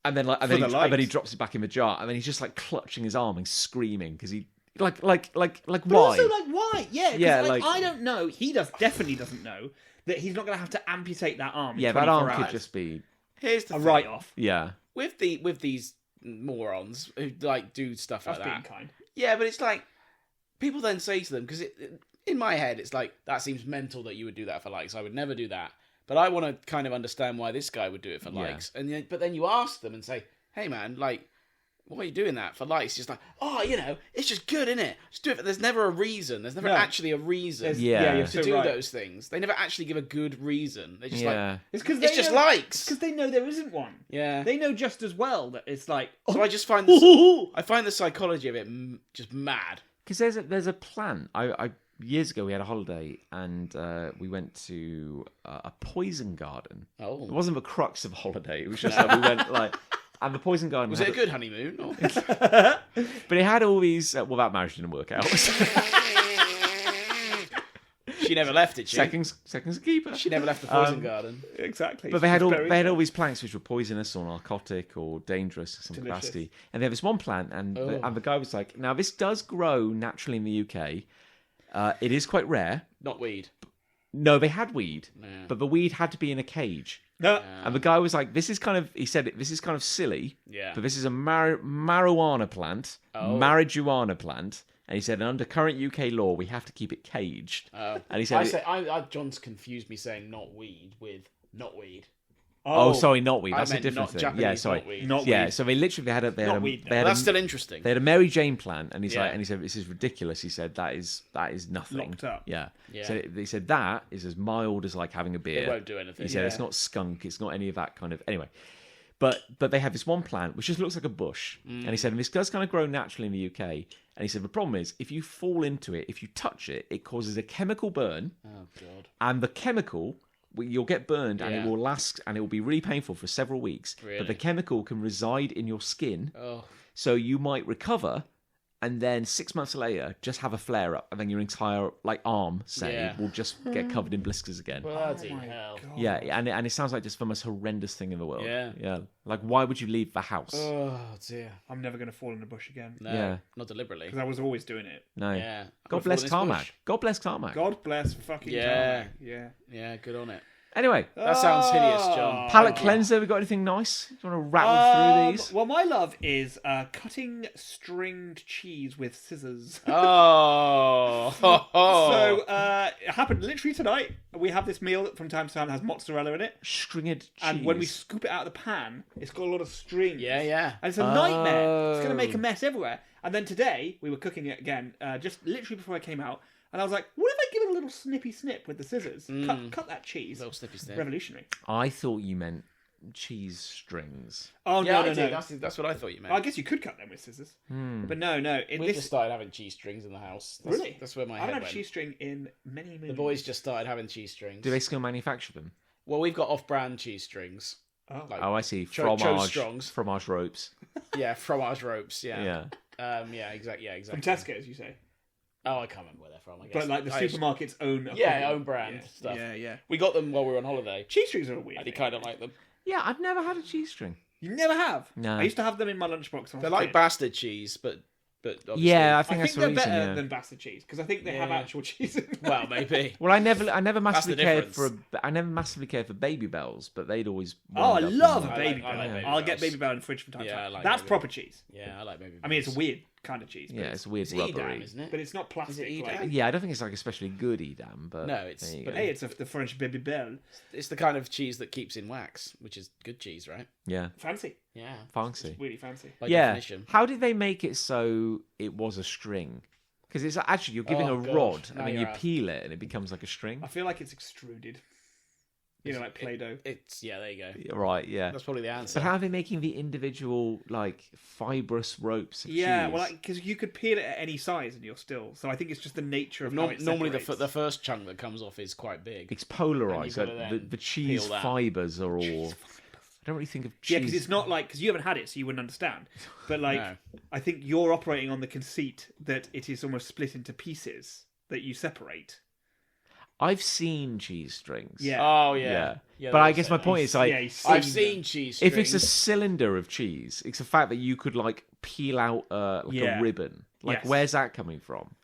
And then and then he likes. drops it back in the jar, and then he's just like clutching his arm and screaming because he like But why? also, like, why? Yeah, 'cause, Yeah, like, like- I don't know. He definitely doesn't know that he's not going to have to amputate that arm. Yeah, in that 24 arm could hours. just be Here's the a thing. write-off. yeah. with these morons who like do stuff That's like being that. kind. Yeah, but it's like people then say to them because in my head it's like that seems mental that you would do that for likes. I would never do that, but I want to kind of understand why this guy would do it for likes. And but then you ask them and say, "Hey man, like, why are you doing that for likes?" Just like, "Oh, it's just good, innit? Just do it." There's never a reason. There's never No. actually a reason Yeah. you're to so do right. those things. They never actually give a good reason. They just like Yeah. It's because it's just likes. because they know there isn't one. Yeah. They know just as well that it's like. So I just find I find the psychology of it just mad. Because there's a plant. I years ago we had a holiday and we went to a poison garden. Oh. It wasn't the crux of a holiday. It was just like we went like, and the poison garden Was had it a good honeymoon? Or... but it had all these. Well, that marriage didn't work out. She never left it, she? seconds a keeper. She never left the poison garden. Exactly. But they had all these plants which were poisonous or narcotic or dangerous in some Delicious. capacity. And there was one plant, and Oh. the guy was like, "Now this does grow naturally in the UK. It is quite rare. Not weed. No, they had weed, Yeah. but the weed had to be in a cage." No. And the guy was like, "This is kind of," he said, "This is kind of silly, Yeah. but this is a marijuana plant, Oh. marijuana plant." And he said, "Under current UK law, we have to keep it caged." Oh. And he said, John's confused me saying not weed with not weed. Oh, sorry, knotweed. I That's a meant different not thing. Japanese Yeah, sorry. knotweed. Not Yeah, weed. so they literally had a they had Not weed, no. they had That's a, still interesting. they had a Mary Jane plant, and he's Yeah. like, and he said, "This is ridiculous." He said, "That is nothing." Locked up. Yeah. Yeah. So he said that is as mild as like having a beer. It won't do anything. He said it's Yeah. not skunk. It's not any of that kind of. Anyway, but they have this one plant which just looks like a bush, and he said, and this does kind of grow naturally in the UK. And he said the problem is if you fall into it, if you touch it, it causes a chemical burn, Oh god. and the chemical. You'll get burned and it Yeah. will last and it will be really painful for several weeks. Really? But the chemical can reside in your skin, Oh. so you might recover, and then 6 months later just have a flare up, and then your entire like arm, say, Yeah. will just get covered in blisters again. Bloody Oh my hell. God. Yeah, and it sounds like just the most horrendous thing in the world. Yeah. yeah. Like, why would you leave the house? Oh dear. I'm never going to fall in a bush again. No, Yeah. not deliberately. Because I was always doing it. No. Yeah. God I've bless fallen in this tarmac. bush. God bless tarmac. God bless fucking Yeah. tarmac. Yeah. Yeah, good on it. Anyway, That sounds hideous, John. palate cleanser. We got anything nice? Do you want to rattle through these? Well, my love is cutting stringed cheese with scissors. Oh. So it happened literally tonight. We have this meal that from time to time that has mozzarella in it, Stringed cheese. and when we scoop it out of the pan, it's got a lot of strings. Yeah, yeah. And it's a nightmare. It's going to Oh. make a mess everywhere. And then today we were cooking it again, just literally before I came out, and I was like, "What if I give it a little snippy snip with the scissors? Cut that cheese." Little snippy snip. Revolutionary. I thought you meant cheese strings. Oh Yeah, no, I no, did. no! That's what I thought you meant. I guess you could cut them with scissors, but no. We This just started having cheese strings in the house. That's, really. That's where my I head haven't had went. a cheese string in many moons. The boys just started having cheese strings. Do they still manufacture them? Well, we've got off-brand cheese strings. Oh. Like, Oh, I see. Cho Fromage. Strongs. Fromage ropes. yeah, fromage ropes. Yeah. Yeah. Yeah. Exactly. Yeah. From Exactly. Tesco's, you say, Oh, I can't remember where they're from. I guess. but like the I- supermarket's own. Yeah, equivalent. own brand Yeah. stuff. Yeah, yeah. We got them while we were on holiday. Cheese strings are a weird. And he thing. kind of like them. Yeah, I've never had a cheese string. You never have. No. I used to have them in my lunchbox. When I was They're a like kid. bastard cheese, but obviously, Yeah, I I think think that's the they're reason. better Yeah. than bastard cheese because I think they have Yeah. actual cheese. In them. well, maybe. Well, I never massively the cared difference. I never massively cared for Baby Bells, but they'd always. Oh, I wound up in love my- a Baby I like Bell. Baby I'll get Bells. Baby Bell in the fridge from time to Yeah, I time. like That's Baby proper cheese. Yeah, I like baby. I mean, it's a Bells. weird kind of cheese. But Yeah, it's weird It's Edam, rubbery. isn't it? but it's not plastic. Edam? like, Yeah, I don't think it's like especially good Edam, but No, it's- there you but go. hey, it's the French Baby Bell. It's the kind of cheese that keeps in wax, which is good cheese, right? Yeah, Fancy. Yeah. fancy. Really fancy. By Yeah. definition. How did they make it so it was a string? Because it's actually you're given Oh, a God. rod Now and then you you're out. peel it and it becomes like a string. I feel like it's extruded. You know, like Play-Doh. It's yeah. There you go. Right, yeah. That's probably the answer. But how are they making the individual like fibrous ropes of Yeah, cheese? well, because you could peel it at any size and you're still. So I think it's just the nature of how it Normally, separates. the first chunk that comes off is quite big. It's polarized. And you've Like, gotta the then cheese peel that. fibers are all. I don't really think of cheese. Yeah, because it's not like because you haven't had it, so you wouldn't understand. But like, No. I think you're operating on the conceit that it is almost split into pieces that you separate. I've seen cheese strings. Yeah. Oh yeah. Yeah, but I that's guess it. my point is like, Yeah, you've I've them. seen cheese. if it's a strings. cylinder of cheese, it's the fact that you could like peel out like Yeah. a ribbon. Like, Yes. where's that coming from?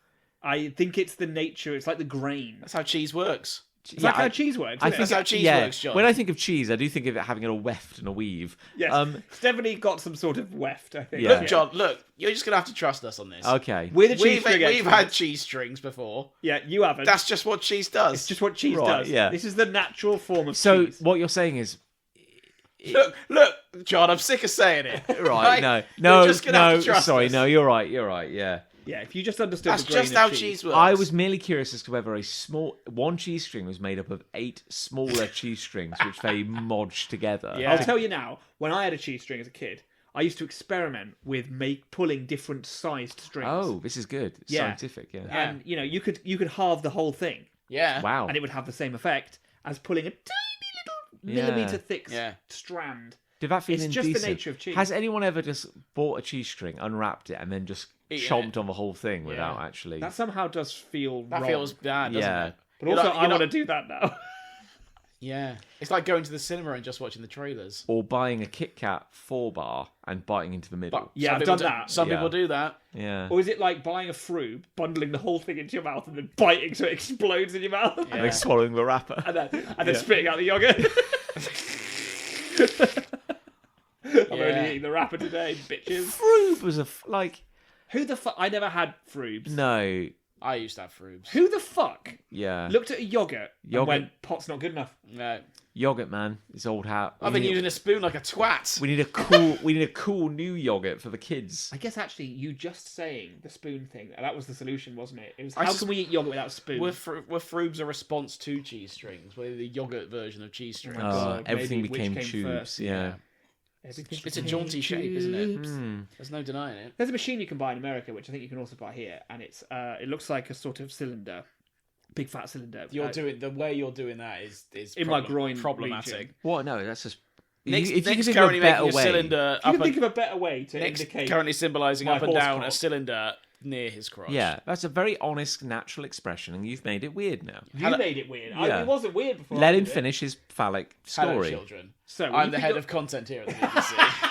I think it's the nature. It's like the grain. that's how cheese works. Is that how cheese works? I isn't it? think That's how cheese yeah, works, John. When I think of cheese, I do think of it having a weft and a weave. Yes, it's definitely got some sort of weft. I think. Yeah. Look, John. Look, you're just gonna have to trust us on this. Okay. We're the cheese We've string we've experts. had cheese strings before. Yeah, you haven't. That's just what cheese does. It's just what cheese Right, does. yeah. This is the natural form of So cheese. what you're saying is Look, John. I'm sick of saying it. right? You're No, just gonna have to trust sorry, us. no, you're right. You're right. Yeah. Yeah, if you just understood That's the grain just of how cheese. cheese works. I was merely curious as to whether one cheese string was made up of 8 smaller cheese strings, which they modged together. Yeah. I'll tell you now. When I had a cheese string as a kid, I used to experiment with pulling different sized strings. Oh, this is good. It's Yeah. scientific. Yeah. and you know you could halve the whole thing, Yeah. Wow. and it would have the same effect as pulling a tiny little millimeter thick Yeah. strand. Did that feel It's indecent? just the nature of cheese. Has anyone ever just bought a cheese string, unwrapped it, and then just Eaten chomped on the whole thing without Yeah. actually? That somehow does feel That wrong. feels bad, doesn't Yeah. it? But You're also, not- I you're want to not- do that now. Yeah. It's like going to the cinema and just watching the trailers. Or buying a Kit Kat 4-bar and biting into the middle. But Yeah, some I've people done that. Some Yeah. people do that. Yeah. Or is it like buying a frube, bundling the whole thing into your mouth, and then biting so it explodes in your mouth, And like swallowing the wrapper. and then spitting out the yogurt? I'm only eating the wrapper today, bitches. Frube was like Who the fuck? I never had frubes. no. I used to have frubes. Who the fuck Yeah. looked at a yogurt and Yogurt. went, "Pot's not good enough"? No. Yogurt, man. It's old hat. I've been using a spoon like a twat. We need a cool new yogurt for the kids. I guess actually, you just saying the spoon thing, that was the solution, wasn't it? It was, how can we eat yogurt without a spoon? Were Froobs a response to cheese strings? Were they the yogurt version of cheese strings? Everything maybe became which came tubes. first. Yeah. It's a jaunty shape, isn't it? There's no denying it. There's a machine you can buy in America, which I think you can also buy here, and it looks like a sort of cylinder, big fat cylinder. The way you're doing that is in my groin problematic. region. What? No, that's just. Nick's if you can think currently of a better making a way, cylinder. You can think of a better way to Nick's indicate. currently symbolising my up and down horse a cock. cylinder near his crotch. Yeah, that's a very honest, natural expression, and you've made it weird now. You made it weird. Yeah. It wasn't weird before. Let I him did it. finish his phallic Hello, story. children. So when I'm you the put head your- of content here at the BBC.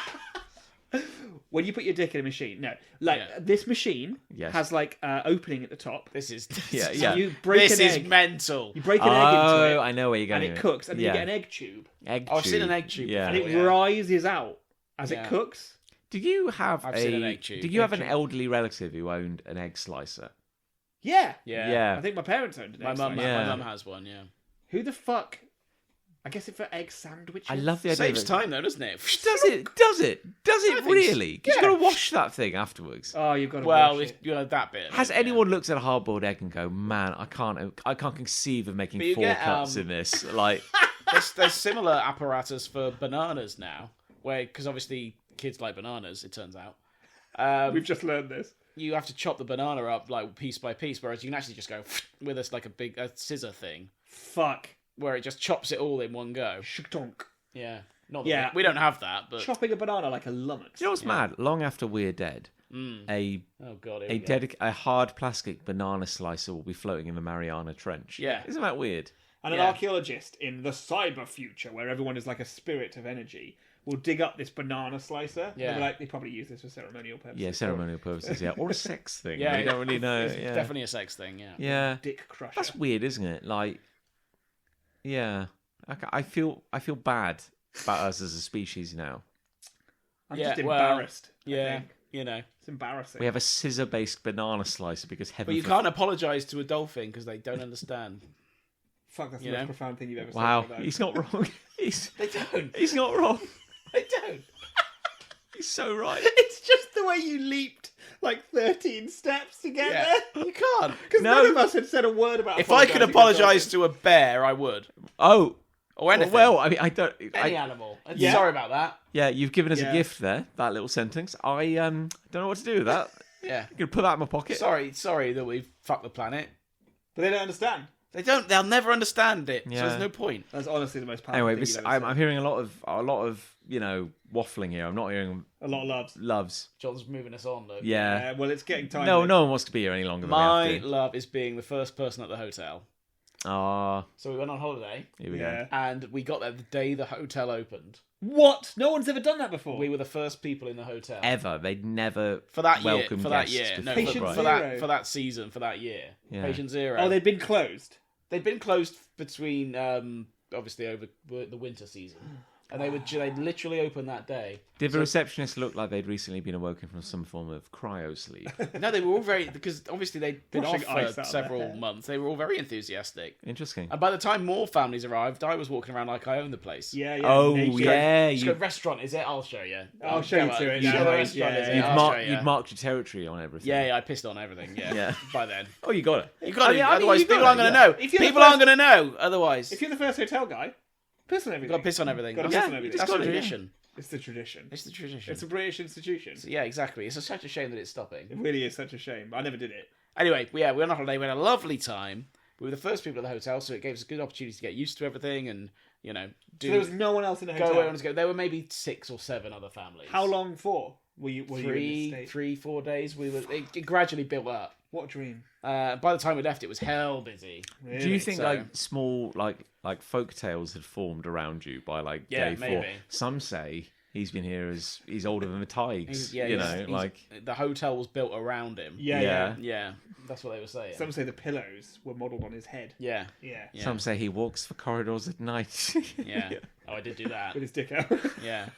When you put your dick in a machine, Yeah. this machine Yes. has like an opening at the top. This is Yeah, So yeah. you break This an is egg. mental. You break an egg into it, I know where you're going. and it with cooks, and then yeah. you get an egg tube, Egg I've seen tube. an egg tube Yeah. and it before, yeah. rises out as Yeah. it cooks. Did you have I've seen an egg tube. Did you have Egg an tube. elderly relative who owned an egg slicer? Yeah, Yeah. I think my parents owned an My egg mum, slicer. Yeah. my mum has one. Yeah. Who the fuck? I guess it's for egg sandwiches. I love the idea. Saves of it. time though, doesn't it? Does it? Does it think really? Because yeah. you've got to wash that thing afterwards. Oh, you've got to Well, wash if, it. you know that bit. Has yeah. anyone looked at a hard-boiled egg and go, "Man, I can't conceive of making But you 4 get, cuts in this"? Like, There's similar apparatus for bananas now, where because obviously kids like bananas. It turns out. We've just learned this. You have to chop the banana up like piece by piece, whereas you can actually just go with us like a scissor thing, Fuck. where it just chops it all in one go. Shtonk. Yeah, not that Yeah. we don't have that, but Chopping a banana like a lummox. you know what's mad? Long after we're dead, a oh god, here we go. a hard plastic banana slicer will be floating in the Mariana Trench. Yeah. Isn't that weird? And an Yeah. archaeologist in the cyber future, where everyone is like a spirit of energy, will dig up this banana slicer. Yeah. And be like, they probably use this for ceremonial purposes. Yeah, ceremonial purposes. Yeah, or a sex thing. Yeah, we don't really know. It's Yeah, definitely a sex thing. Yeah. yeah. Dick crusher. That's weird, isn't it? Like, yeah, I feel bad about us as a species now. I'm Yeah, just well, embarrassed. I Yeah, think. you know, It's embarrassing. We have a scissor-based banana slicer because heaven. but you can't apologise to a dolphin because they don't understand. Fuck, that's the you most know? profound thing you've ever Wow, said. he's not wrong. They don't. He's not wrong. They don't. He's so right. It's just the way you leaped like 13 steps to get Yeah, there. you can't. Because No. none of us had said a word about If I could apologise to a bear, I would. Oh, Or anything. well, I mean, I don't. Any animal. Yeah. Sorry about that. Yeah, you've given us Yeah. a gift there. That little sentence. I don't know what to do with that. Yeah. I'm gonna put that in my pocket. Sorry that we've fucked the planet. But they don't understand. They don't. They'll never understand it. So Yeah. there's no point. That's honestly the most powerful Anyway, thing this, you've ever I'm said. hearing a lot of waffling here. I'm not hearing A lot of loves. loves. John's moving us on though. Yeah. Well, it's getting time. No, mate. no one wants to be here any longer than My we have to. love is being the first person at the hotel. Ah, So we went on holiday here we Yeah. go. and we got there the day the hotel opened. What? No one's ever done that before. We were the first people in the hotel. Ever. They'd never For that year. welcomed For that guests year. No, before. Patient Right. zero. for that season, for that year. Yeah. Patient zero. Oh, they'd been closed. They'd been closed between, obviously, over the winter season. And they'd literally opened that day. Did the receptionist look like they'd recently been awoken from some form of cryo sleep? No, they were all very, because obviously they'd been Brushing off ice for out of several their hair. months. They were all very enthusiastic. Interesting. And by the time more families arrived, I was walking around like I owned the place. Yeah, yeah. Oh naked. yeah, Just you, go, restaurant, is it? I'll show you. I'll show you to it. You Yeah, know the right, restaurant, yeah, is it? yeah. you'd, I'll mark, show you. you'd marked your territory on everything. Yeah, I pissed on everything. Yeah. Yeah. By then, Oh, you got it. you got to. I mean, Otherwise, you people gotta, aren't going to yeah. know. If you're the People aren't first- going to know. Otherwise, If you're the first hotel guy, piss on everything. got to piss on everything. Gotta That's, piss on everything. that's It's the gotta, yeah. tradition. It's the tradition. It's the tradition. It's a British institution. Yeah, exactly. It's such a shame that it's stopping. It really is such a shame. I never did it. Anyway, we went on holiday. We had a lovely time. We were the first people at the hotel, so it gave us a good opportunity to get used to everything and, you know, So there was no one else in the go hotel. where we wanted to go. There were maybe 6 or 7 other families. How long for? Were you in the state? 4 days. It gradually built up. What a dream. By the time we left, it was hell busy. Really? Do you think So- like small like folk tales had formed around you by like Yeah, day 4? maybe. Some say he's been here as he's older than the Tigers. The hotel was built around him. Yeah, Yeah. yeah. Yeah, that's what they were saying. Some say the pillows were modelled on his head. Yeah, Yeah. yeah. Some say he walks the corridors at night. yeah. Oh, I did do that. With his dick out. Yeah,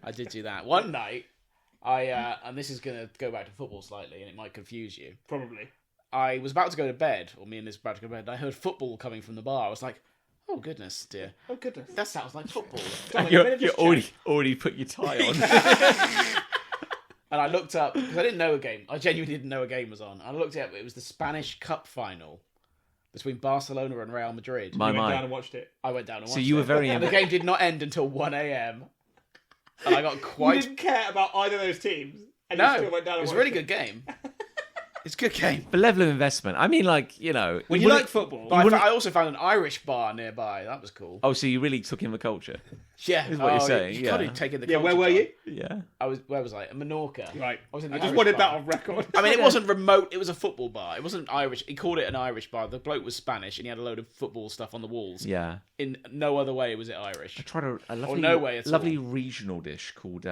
I did do that. One night, and this is going to go back to football slightly, and it might confuse you. Probably. I was about to go to bed, or me and Liz were about to go to bed, and I heard football coming from the bar. I was like, Oh, goodness, dear. Oh, goodness. That sounds like football. Darling, You better just already put your tie on. And I looked up, because I didn't know a game. I genuinely didn't know a game was on. I looked it up. It was the Spanish Cup final between Barcelona and Real Madrid. You went down and watched it. I went down and watched So you were very... And the game did not end until 1 a.m. And I got You quite... didn't care about either of those teams. And you No, still went down it and was a watched really good game. It's a good game. The level of investment. I mean, like, you know... When you wouldn't- like football. But I also found an Irish bar nearby. That was cool. Oh, so you really took in the culture. Yeah. Is what you're saying, You yeah. got to take in the Yeah, culture, where were John. you? Yeah. Where was I? In Menorca. Right. I was in I the just Irish wanted that bar. on record. I mean, it wasn't remote. It was a football bar. It wasn't Irish. He called it an Irish bar. The bloke was Spanish, and he had a load of football stuff on the walls. Yeah. In no other way was it Irish. I tried a lovely, no way at all. lovely regional dish called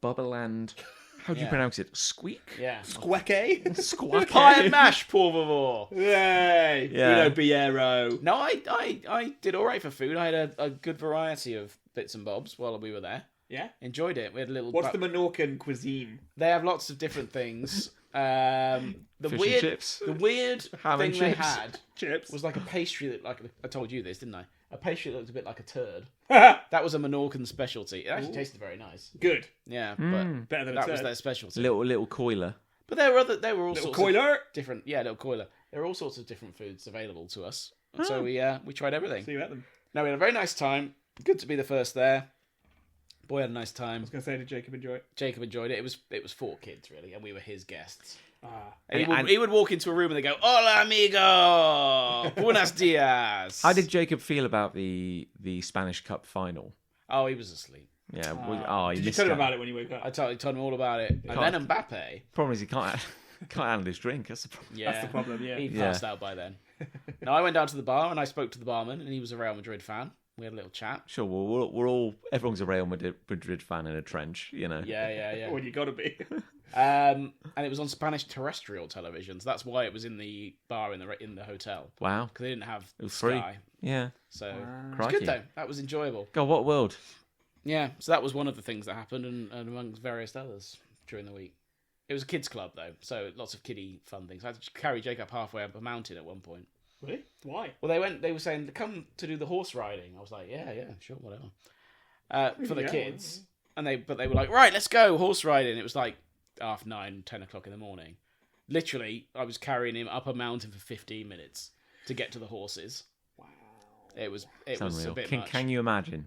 Bubbaland. How do you Yeah. pronounce it? Squeak? Yeah. Squeque? Squawk. Pie and mash, por favor. Yay! Yeah. Uno Biero. No, I did all right for food. I had a good variety of bits and bobs while we were there. Yeah? Enjoyed it. We had a little. What's the Menorcan cuisine? They have lots of different things. The Fish and weird, chips. the weird Ham and thing they chips. had Chips. was like a pastry that, like I told you this, didn't I? A pastry that looked a bit like a turd. Good. That was a Menorcan specialty. It actually tasted very nice. Yeah, but Better than a that was turd. their specialty. Little coiler. But there were all Little sorts coiler. of different. Yeah, little coiler. There were all sorts of different foods available to us, and so we tried everything. So you at them. No, we had a very nice time. Good to be the first there. Boy had a nice time. I was going to say, did Jacob enjoy it? Jacob enjoyed it. It was 4 kids really, and we were his guests. And- He would walk into a room and they go, "Hola, amigo, buenos dias." How did Jacob feel about the Spanish Cup final? Oh, he was asleep. Yeah. He Did you missed tell him out. about it when you woke up? I told him all about it. And then Mbappe. Problem is he can't handle his drink. That's the problem. Yeah, That's the problem, yeah. He passed out by then. No, I went down to the bar and I spoke to the barman, and he was a Real Madrid fan. We had a little chat. Sure. Well, we're all everyone's a Real Madrid fan in a trench. You know. Yeah. Well, you got to be. And it was on Spanish terrestrial television, so that's why it was in the bar in the hotel, Wow. because they didn't have It was free. Sky. Yeah. So it's Crikey. good though. That was enjoyable. God, what world? Yeah, so that was one of the things that happened, and amongst various others during the week. It was a kids' club though, so lots of kiddie fun things. I had to carry Jacob halfway up a mountain at one point. Really? Why? Well, they were saying, come to do the horse riding. I was like, yeah, sure, whatever. For the Yeah, kids. But they were like, right, let's go horse riding. It was like 9:30, 10 o'clock in the morning. Literally, I was carrying him up a mountain for 15 minutes to get to the horses. Wow. It was It's a unreal. bit much. Can you imagine?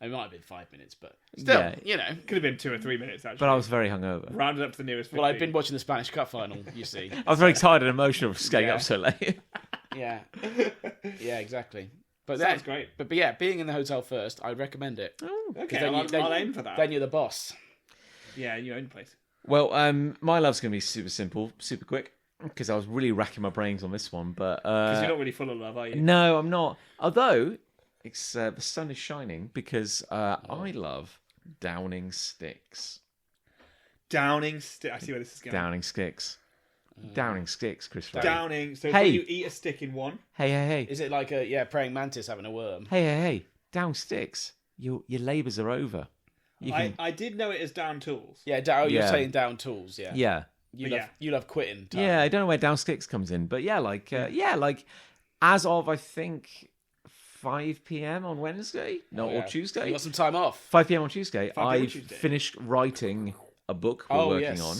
It might have been 5 minutes, but still, Yeah. you know. Could have been 2 or 3 minutes, actually. But I was very hungover. Rounded up to the nearest 15. Well, I've been watching the Spanish Cup final, you see. I was very tired and emotional for staying Yeah. up so late. Yeah. Yeah, exactly. But Sounds great. But yeah, being in the hotel first, I'd recommend it. Okay, Then I'll aim for that. Then you're the boss. Yeah, in your own place. Well, my love's going to be super simple, super quick, because I was really racking my brains on this one. But Because you're not really full of love, are you? no, I'm not. Although it's the sun is shining because I love downing sticks. Downing I see where this is going. Downing sticks. Downing sticks, Chris. Ray. Downing. So Hey. when you eat a stick in one. Hey. Is it like praying mantis having a worm? Hey. Down sticks. Your labours are over. You can... I did know it as down tools. Yeah, you're Yeah. saying down tools, yeah. Yeah. You love quitting time. Yeah, I don't know where down sticks comes in, but yeah, like as of I think 5 p.m. on Wednesday, or Tuesday. You got some time off. 5 p.m. on Tuesday, 5 p.m. on I Tuesday. finished writing a book we're working yes. on.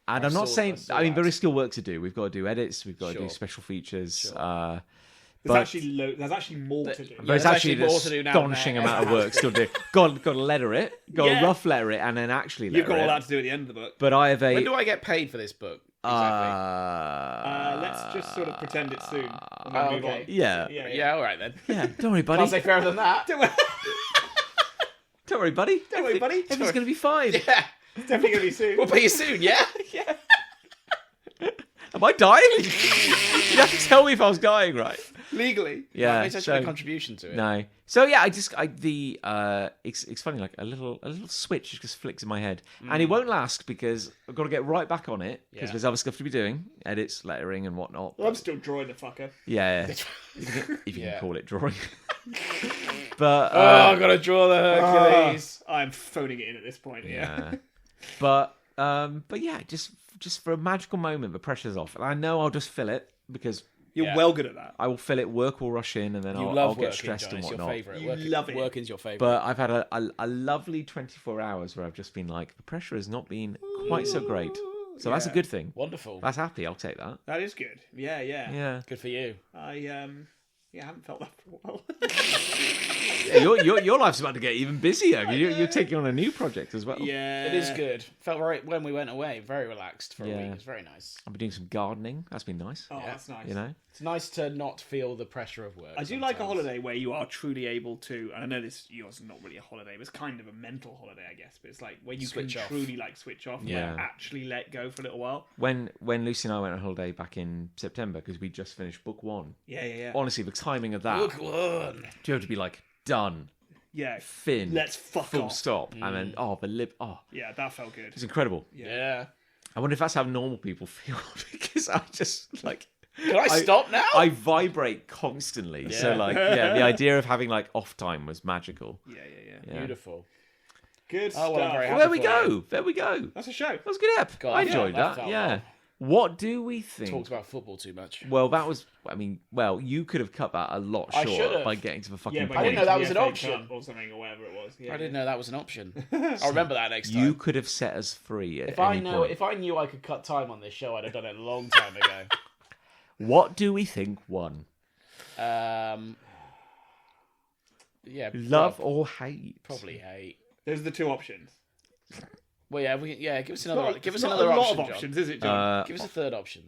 And I I'm not saw- saying, I saw I mean, that. there is still work to do. We've got to do edits, we've got to do Sure. special features. Sure. There's actually more to do. There's there's actually actually an more to do now than astonishing there amount of work still to do. Got to letter it, got to Yeah. rough letter it, and then actually letter You've got all it. that to do at the end of the book. But I have a. When do I get paid for this book? Exactly. Let's just sort of pretend it's soon. And then Oh, move okay. on. Yeah. Yeah, all right then. Yeah, don't worry, buddy. Can't say fairer than that. Don't worry, buddy. Don't worry, buddy. Everything's going to be fine. Yeah. It's definitely going to be soon. We'll pay you soon, yeah? Yeah. Am I dying? You have to tell me if I was dying, right? Legally. Yeah. It's such a contribution to it. No. So yeah, it's funny, like a little switch just flicks in my head, and it won't last because I've got to get right back on it because Yeah. there's other stuff to be doing, edits, lettering, and whatnot. Well, I'm still drawing the fucker. Yeah, if you Yeah. can call it drawing. But Oh, I've got to draw the Hercules. I'm phoning it in at this point. Yeah. but yeah, just for a magical moment, the pressure's off, and I know I'll just fill it because You're well good at that. I will fill it. Work will rush in, and then I'll get stressed and whatnot. You love it. Working's your favourite. But I've had a lovely 24 hours where I've just been like, the pressure has not been quite so great. So that's a good thing. Wonderful. That's happy. I'll take that. That is good. Yeah. Yeah. Good for you. I haven't felt that for a while. Your life's about to get even busier. You're taking on a new project as well. Yeah. It is good. Felt right when we went away. Very relaxed for a week. It was very nice. I've been doing some gardening. That's been nice. Oh, that's nice. You know? It's nice to not feel the pressure of work. I do like a holiday where you are truly able to, and I know yours is not really a holiday, but it's kind of a mental holiday, I guess. But it's like where you Switch can off. truly like switch off, and actually let go for a little while. When Lucy and I went on holiday back in September, because we just finished book 1. Yeah. Honestly, the timing of that. Book 1. To have to be like, done. Yeah. Fin. Let's fuck full off. stop. And then, the lip. Oh, Yeah, that felt good. it's incredible. Yeah. I wonder if that's how normal people feel, because I just like. Can I stop now? I vibrate constantly. So Yeah. the idea of having like off time was magical. Yeah. Yeah. Beautiful. Good Oh, stuff. well, I'm very Well, happy. there we go. That's a show. That was a good ep. God, I yeah, enjoyed that that. felt Yeah. well. What do we think? Talked about football too much. Well, that was. I mean, you could have cut that a lot I shorter should've. by getting to the fucking Yeah, point. I didn't know that was an FA option. Cup or something or whatever it was. Yeah. I didn't know that was an option. I'll remember that next time. You could have set us free at If any I point. if I knew I could cut time on this show, I'd have done it a long time ago. What do we think won? Yeah, Love or hate? probably hate. There's the two options. Well, yeah, give us another. Give us It's not another a lot option, of John. options, is it, John? Give us a third option.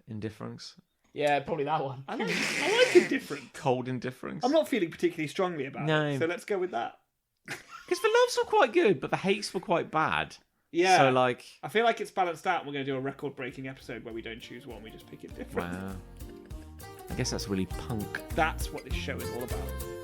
Indifference. Yeah, probably that one. I like indifferent. Cold indifference. I'm not feeling particularly strongly about No. it, so let's go with that. Because the loves were quite good, but the hates were quite bad. Yeah. So like, I feel like it's balanced out. We're going to do a record-breaking episode where we don't choose one, we just pick it different. wow. I guess that's really punk. That's what this show is all about.